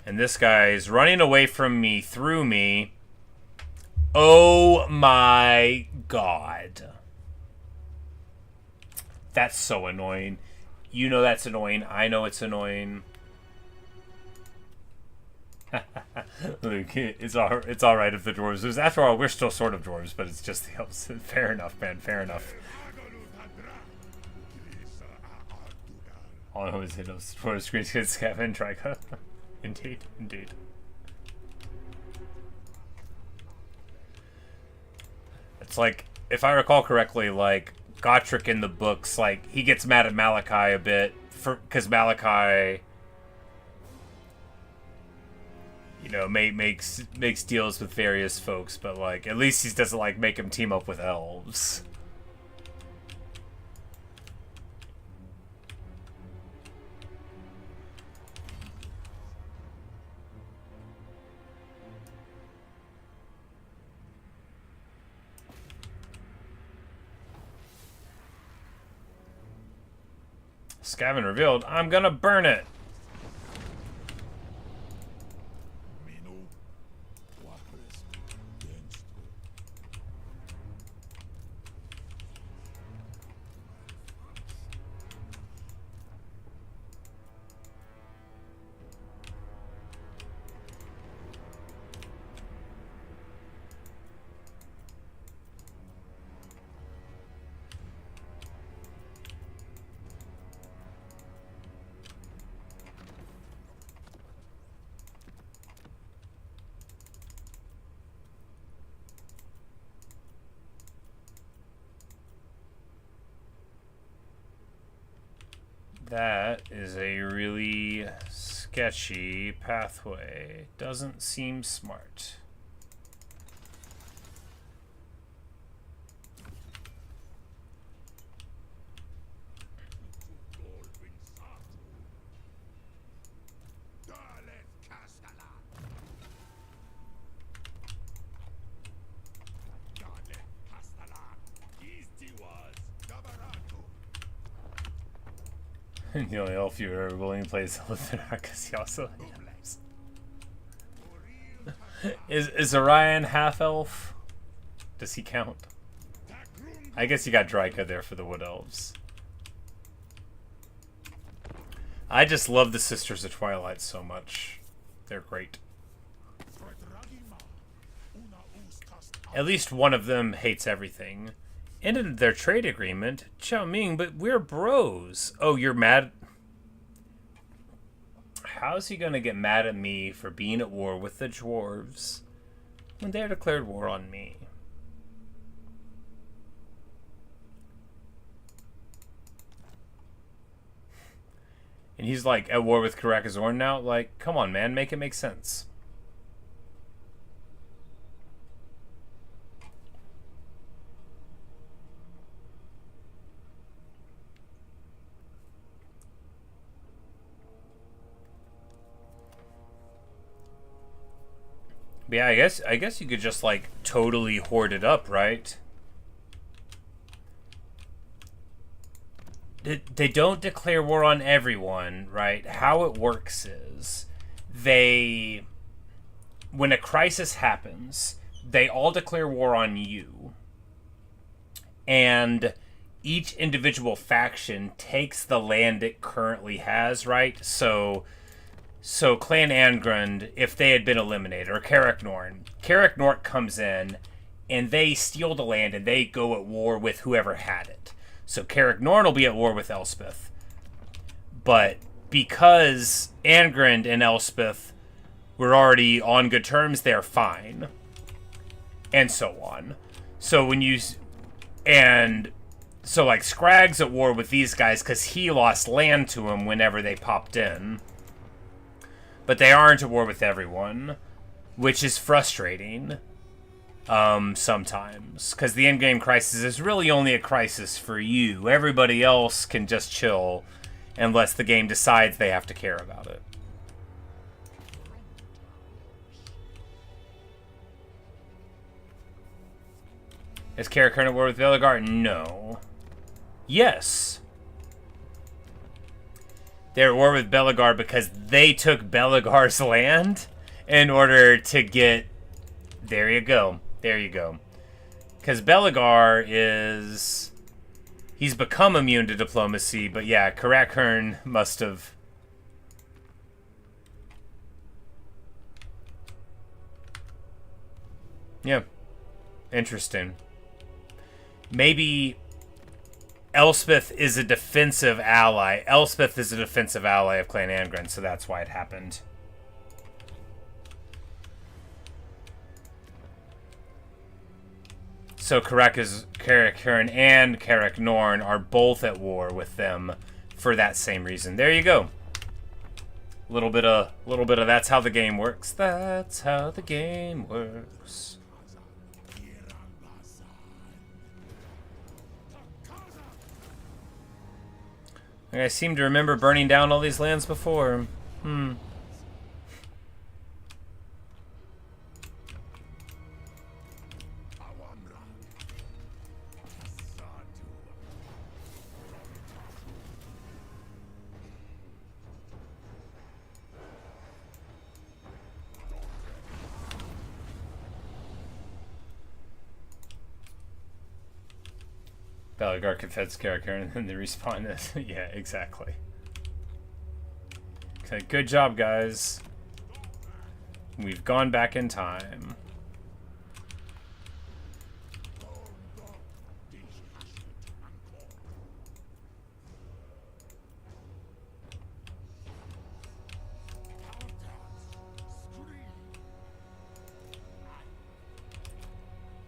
And this guy's running away from me, through me. Oh my god. That's so annoying. You know that's annoying. I know it's annoying. Luke, it's alright if the dwarves lose. After all, we're still sort of dwarves, but it's just the opposite. Fair enough, man. Fair enough. All I know is hit us for screen to Scaven Trika. Indeed, indeed. It's like, if I recall correctly, like, Gotrek in the books, like, he gets mad at Malachi a bit, because Malachi, you know, makes deals with various folks, but, like, at least he doesn't, like, make him team up with elves. Scaven revealed, I'm gonna burn it. That is a really sketchy pathway. Doesn't seem smart. The only elf you are willing to play is Lithar, because he also is Orion half elf? Does he count? I guess you got Drika there for the wood elves. I just love the Sisters of Twilight so much. They're great. At least one of them hates everything. Ended their trade agreement. Chow Ming, but we're bros. Oh, you're mad? How's he gonna get mad at me for being at war with the dwarves when they declared war on me? And he's like at war with Karakazorn now? Like, come on, man, make it make sense. But yeah, I guess you could just like totally hoard it up, right? They don't declare war on everyone, right? How it works is when a crisis happens, they all declare war on you. And each individual faction takes the land it currently has, right? So Clan Angrund, if they had been eliminated, or Carrick Nort comes in, and they steal the land, and they go at war with whoever had it. So Carrick Nort will be at war with Elspeth. But because Angrund and Elspeth were already on good terms, they're fine. And so on. So when you... And... So, like, Scragg's at war with these guys because he lost land to him whenever they popped in. But they aren't at war with everyone, which is frustrating sometimes. Because the endgame crisis is really only a crisis for you. Everybody else can just chill unless the game decides they have to care about it. Is Karakern at war with Velagar? No. Yes. They're at war with Belegar because they took Belegar's land in order to get... There you go. There you go. Because Belegar is... He's become immune to diplomacy, but yeah, Karakern must have... Yeah. Interesting. Maybe... Elspeth is a defensive ally. Elspeth is a defensive ally of Clan Angrund, so that's why it happened. So Karakern and Carrick Norn are both at war with them for that same reason. There you go. Little bit of that's how the game works. That's how the game works. I seem to remember burning down all these lands before. Belegar confeds character and then they respawn this. Yeah, exactly. Okay, good job, guys. We've gone back in time.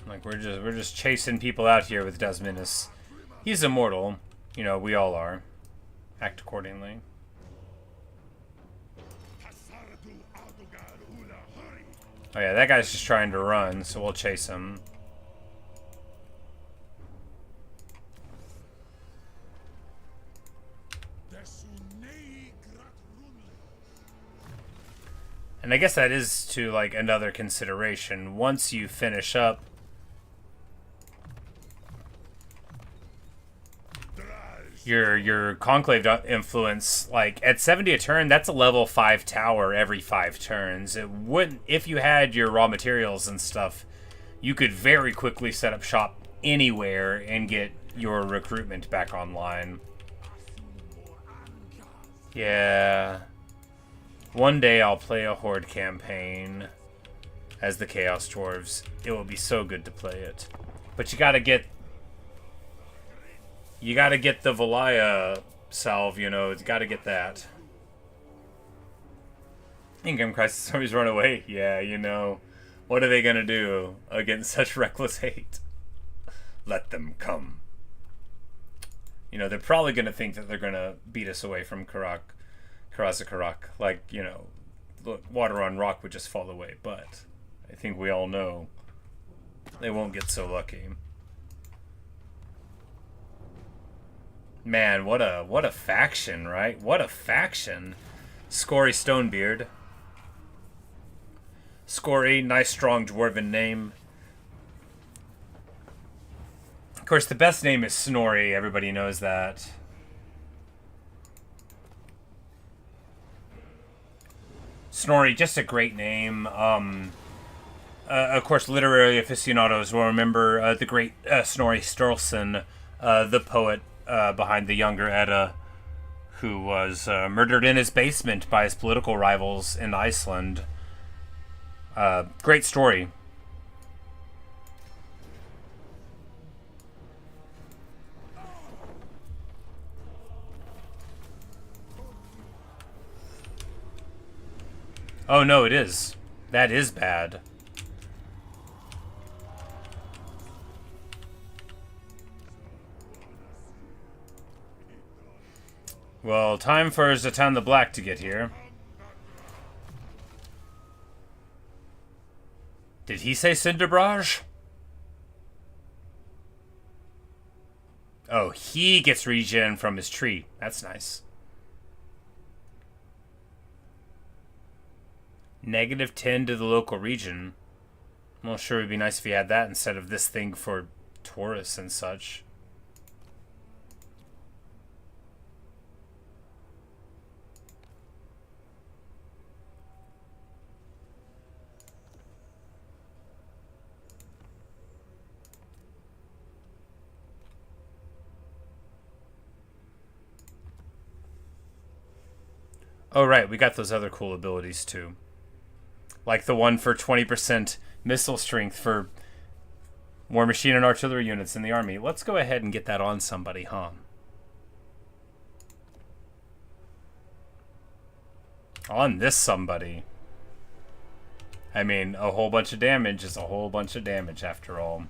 Like we're just chasing people out here with Desminus. He's immortal. You know, we all are. Act accordingly. Oh yeah, that guy's just trying to run, so we'll chase him. And I guess that is to like another consideration. Once you finish up your conclave influence, like at 70 a turn, that's a level 5 tower every 5 turns. It wouldn't, if you had your raw materials and stuff, you could very quickly set up shop anywhere and get your recruitment back online. Yeah. One day I'll play a Horde campaign as the Chaos Dwarves. It will be so good to play it. But you gotta get the Valaya salve, you know. You gotta get that. Income crisis armies run away. Yeah, you know. What are they gonna do against such reckless hate? Let them come. You know, they're probably gonna think that they're gonna beat us away from Karazakarak. Like, you know, look, water on rock would just fall away. But I think we all know they won't get so lucky. Man, what a faction, right? What a faction. Scory Stonebeard. Scory, nice strong dwarven name. Of course, the best name is Snorri. Everybody knows that. Snorri, just a great name. Of course, literary aficionados will remember the great Snorri Sturluson, the poet behind the Younger Edda, who was murdered in his basement by his political rivals in Iceland. Great story. Oh no, it is. That is bad. Well, time for Zatan the Black to get here. Did he say Cinderbrage? Oh, he gets regen from his tree. That's nice. -10 to the local region. Well, sure, it'd be nice if he had that instead of this thing for tourists and such. Oh, right, we got those other cool abilities, too. Like the one for 20% missile strength for war machine and artillery units in the army. Let's go ahead and get that on somebody, huh? On this somebody. I mean, a whole bunch of damage is a whole bunch of damage after all.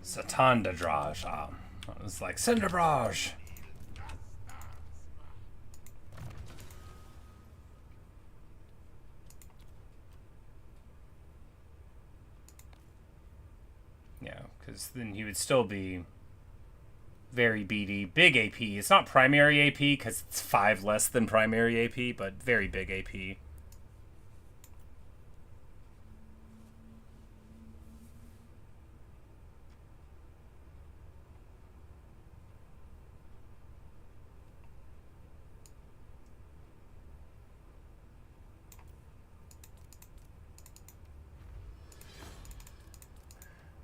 Satanda Draj. It was like Cinderbrage. Yeah, because then he would still be very beady. Big AP. It's not primary AP because it's 5 less than primary AP, but very big AP.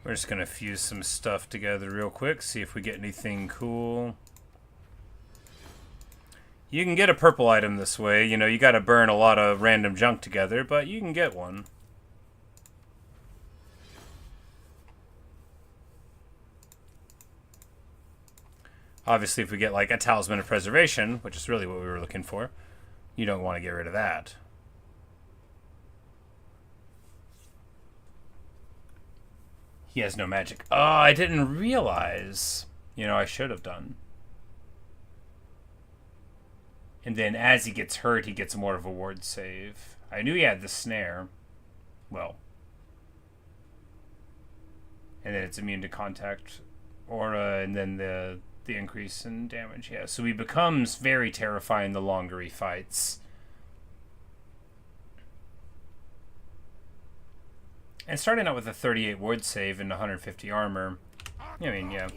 We're just going to fuse some stuff together real quick, see if we get anything cool. You can get a purple item this way. You know, you got to burn a lot of random junk together, but you can get one. Obviously, if we get like a Talisman of Preservation, which is really what we were looking for, you don't want to get rid of that. He has no magic. Oh, I didn't realize. You know, I should have done. And then as he gets hurt, he gets more of a ward save. I knew he had the snare. Well. And then it's immune to contact aura, and then the increase in damage. Yeah, so he becomes very terrifying the longer he fights. And starting out with a 38 ward save and 150 armor, I mean, yeah.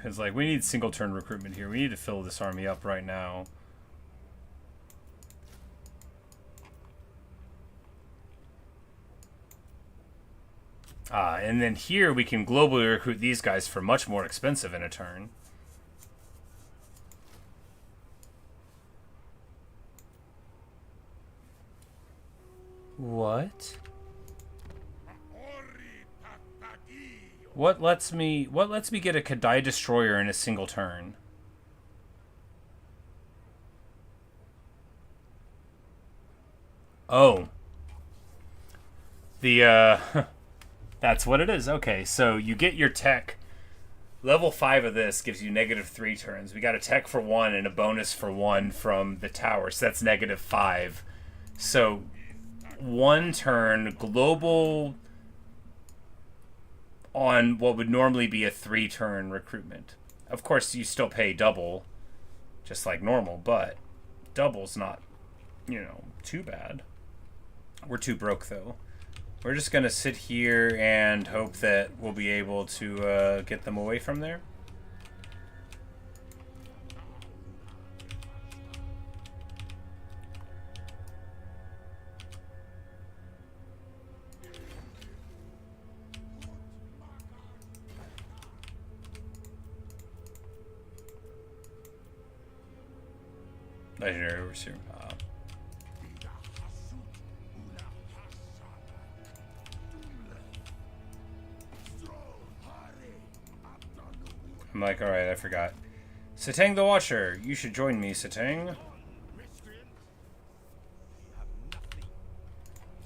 It's like, we need single turn recruitment here. We need to fill this army up right now. And then here we can globally recruit these guys for much more expensive in a turn. What? What lets me get a Kadai destroyer in a single turn? Oh. The that's what it is. Okay, so you get your tech. Level 5 of this gives you -3 turns. We got a tech for 1 and a bonus for 1 from the tower, so that's -5. So 1 turn global on what would normally be a 3-turn recruitment. Of course, you still pay double, just like normal, but double's not, too bad. We're too broke, though. We're just going to sit here and hope that we'll be able to get them away from there. Legendary Overseer. I'm like, alright, I forgot. Satang the Watcher, you should join me, Satang.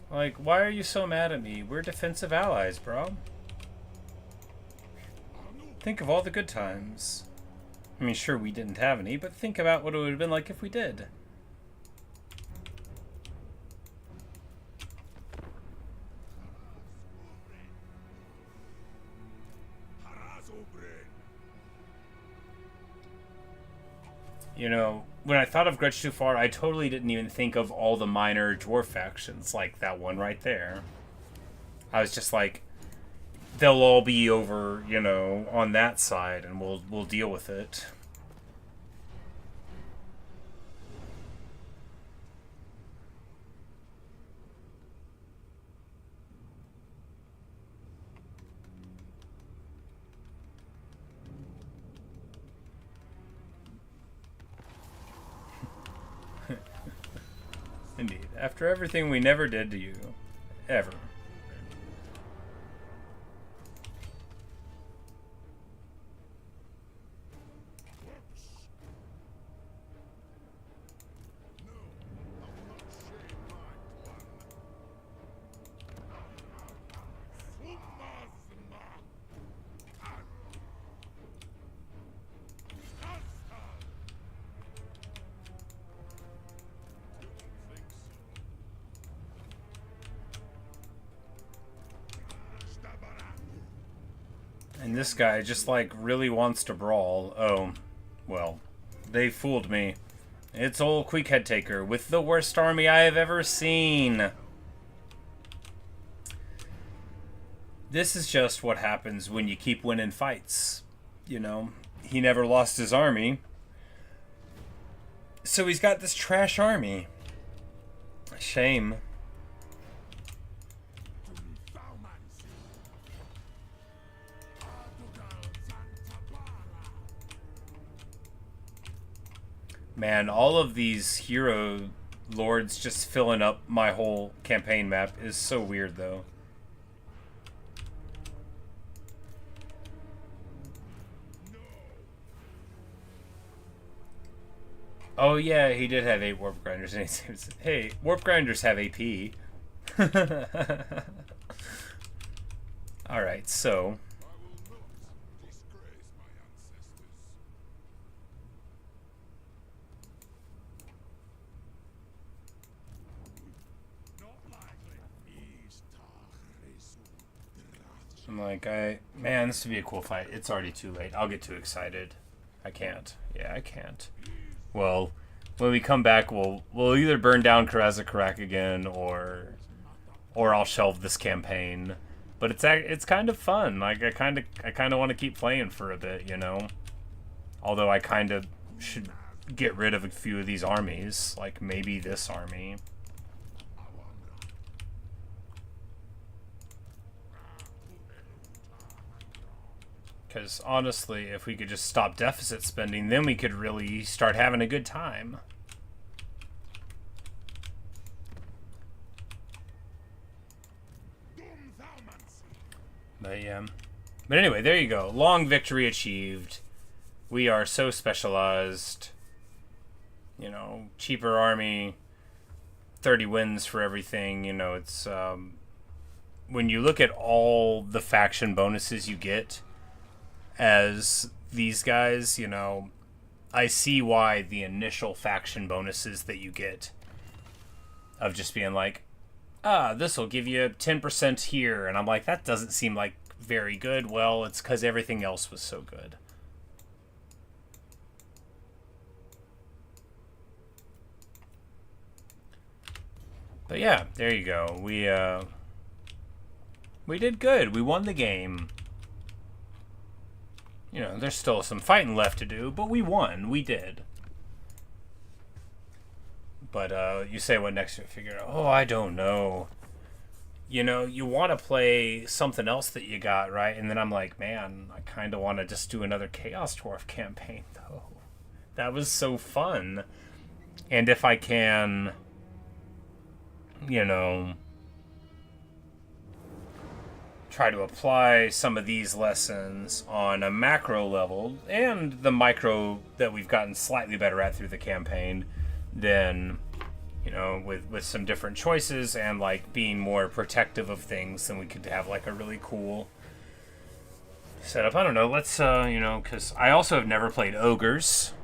Like, why are you so mad at me? We're defensive allies, bro. Think of all the good times. I mean, sure, we didn't have any, but think about what it would have been like if we did. When I thought of Grudge Too Far, I totally didn't even think of all the minor dwarf factions, like that one right there. I was just like, they'll all be over, on that side, and we'll deal with it. Indeed. After everything we never did to you. Ever. And this guy just, like, really wants to brawl. Oh, well, they fooled me. It's old Quick Head Taker with the worst army I have ever seen. This is just what happens when you keep winning fights. He never lost his army. So he's got this trash army. Shame. Man, all of these hero lords just filling up my whole campaign map is so weird, though. Oh yeah, he did have 8 warp grinders, and he says, "Hey, warp grinders have AP." All right, so. I'm like, man, this would be a cool fight. It's already too late. I'll get too excited. I can't. Yeah, I can't. Well, when we come back, we'll either burn down Karazakarak again, or I'll shelve this campaign. But it's kind of fun. Like I kind of want to keep playing for a bit, Although I kind of should get rid of a few of these armies, like maybe this army. Because honestly, if we could just stop deficit spending, then we could really start having a good time. But yeah. But anyway, there you go. Long victory achieved. We are so specialized. You know, cheaper army, 30 wins for everything. You know, it's when you look at all the faction bonuses you get as these guys, you know, I see why the initial faction bonuses that you get of just being like, this will give you 10% here. And I'm like, that doesn't seem like very good. Well, it's because everything else was so good. But yeah, there you go. We did good. We won the game. You know, there's still some fighting left to do, but we won. We did. But you say what next to figure out. Oh, I don't know. You know, you want to play something else that you got, right? And then I'm like, man, I kind of want to just do another Chaos Dwarf campaign, though. That was so fun. And if I can, you know, try to apply some of these lessons on a macro level and the micro that we've gotten slightly better at through the campaign, then, you know, with some different choices and like being more protective of things, then we could have like a really cool setup. I don't know. Let's, you know, because I also have never played ogres.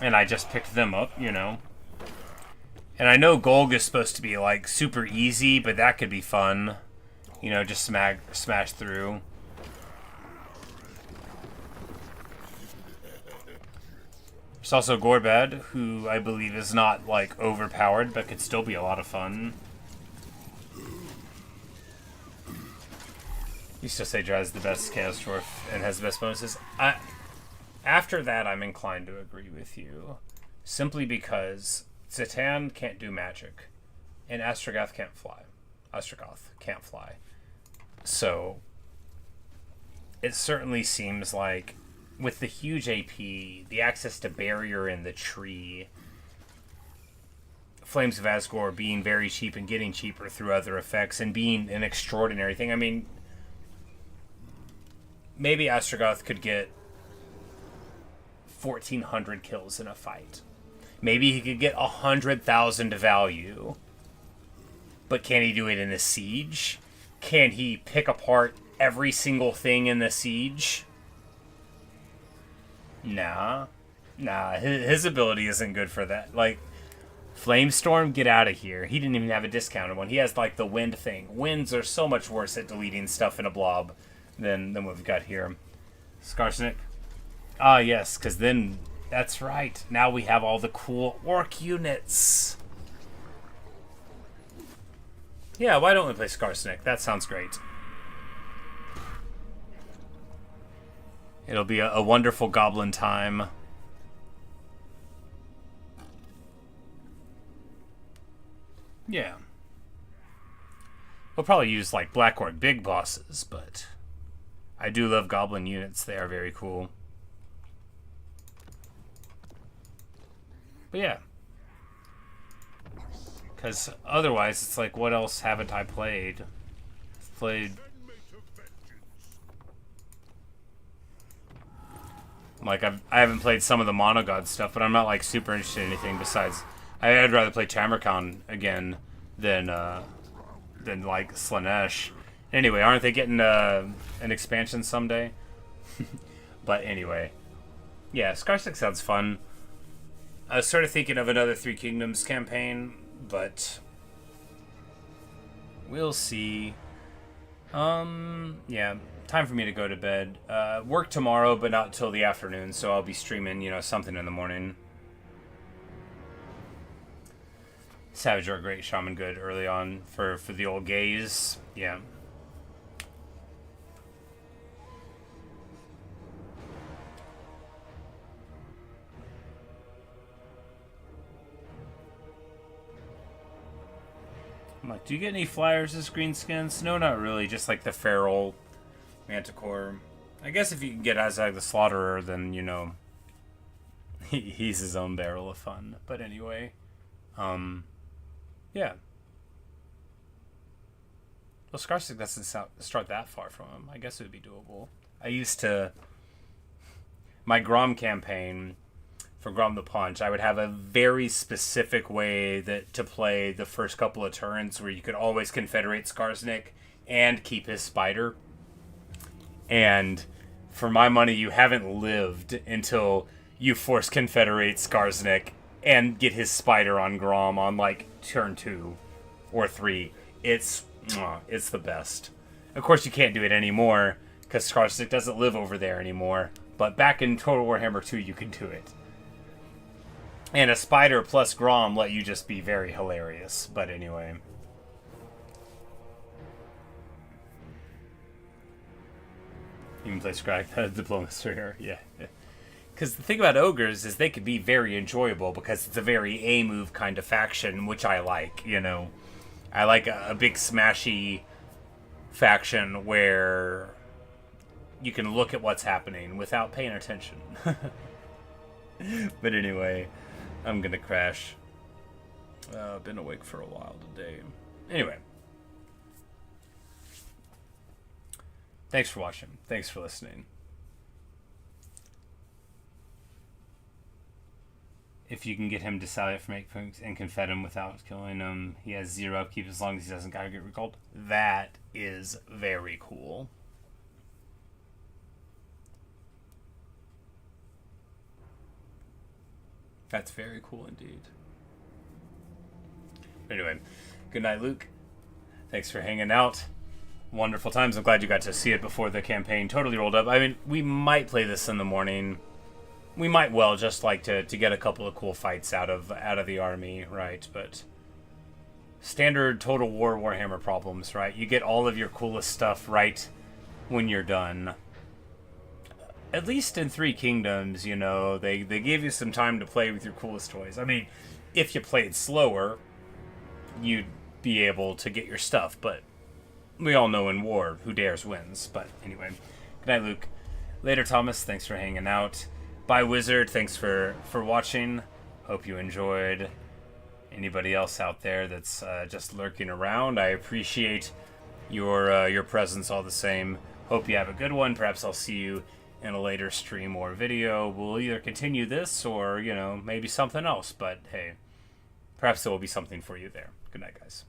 And I just picked them up, you know. And I know Golg is supposed to be like super easy, but that could be fun. You know, just smash through. There's also Gorbad, who I believe is not like overpowered, but could still be a lot of fun. Used to say Draz is the best Chaos Dwarf and has the best bonuses. After that, I'm inclined to agree with you. Simply because Zatan can't do magic. And Ostrogoth can't fly. So, it certainly seems like, with the huge AP, the access to Barrier in the tree, Flames of Asgore being very cheap and getting cheaper through other effects, and being an extraordinary thing. I mean, maybe Ostrogoth could get 1,400 kills in a fight. Maybe he could get 100,000 value. But can he do it in a siege? Can he pick apart every single thing in the siege? Nah. His ability isn't good for that. Like, Flamestorm, get out of here. He didn't even have a discounted one. He has, like, the wind thing. Winds are so much worse at deleting stuff in a blob than what we've got here. Skarsnik. Ah, yes, because then, that's right. Now we have all the cool orc units. Yeah, why don't we play Skarsnik? That sounds great. It'll be a wonderful goblin time. Yeah. We'll probably use, like, Black Orc big bosses, but I do love goblin units. They are very cool. But yeah. Because otherwise, it's like, what else haven't I played? I've played... Like, I haven't played some of the Monogod stuff, but I'm not, like, super interested in anything besides... I'd rather play Tamarkon again than like, Slanesh. Anyway, aren't they getting an expansion someday? But anyway. Yeah, Skarsnik sounds fun. I was sort of thinking of another Three Kingdoms campaign, but we'll see. Yeah, time for me to go to bed. Work tomorrow, but not till the afternoon, so I'll be streaming, you know, something in the morning. Savage are great, Shaman good early on for the old gays. Yeah. I'm like, do you get any flyers as greenskins? No, not really. Just like the feral Manticore. I guess if you can get Azag the Slaughterer, then, you know, he's his own barrel of fun. But anyway, yeah. Well, Scarstick doesn't start that far from him. I guess it would be doable. I used to... My Grom campaign, for Grom the Punch, I would have a very specific way to play the first couple of turns where you could always Confederate Skarsnik and keep his spider. And for my money, you haven't lived until you force Confederate Skarsnik and get his spider on Grom on, like, turn 2 or 3. It's the best. Of course, you can't do it anymore, because Skarsnik doesn't live over there anymore. But back in Total Warhammer 2, you can do it. And a spider plus Grom let you just be very hilarious. But anyway. You can play Scrag Diplomacy here. Yeah. Because the thing about ogres is they can be very enjoyable because it's a very A-move kind of faction, which I like, you know. I like a big smashy faction where you can look at what's happening without paying attention. But anyway, I'm gonna crash. I've been awake for a while today. Anyway. Thanks for watching. Thanks for listening. If you can get him to sally for make points and confed him without killing him, he has 0 upkeep as long as he doesn't gotta get recalled. That is very cool. That's very cool indeed. Anyway, good night, Luke. Thanks for hanging out. Wonderful times. I'm glad you got to see it before the campaign totally rolled up. I mean, we might play this in the morning. We might well just like to get a couple of cool fights out of the army, right? But standard Total War Warhammer problems, right? You get all of your coolest stuff right when you're done. At least in Three Kingdoms, you know, they gave you some time to play with your coolest toys. I mean, if you played slower, you'd be able to get your stuff, but we all know in war, who dares wins. But anyway, good night, Luke. Later, Thomas. Thanks for hanging out. Bye, Wizard. Thanks for watching. Hope you enjoyed. Anybody else out there that's just lurking around, I appreciate your presence all the same. Hope you have a good one. Perhaps I'll see you in a later stream or video. We'll either continue this or, you know, maybe something else. But hey, perhaps there will be something for you there. Good night, guys.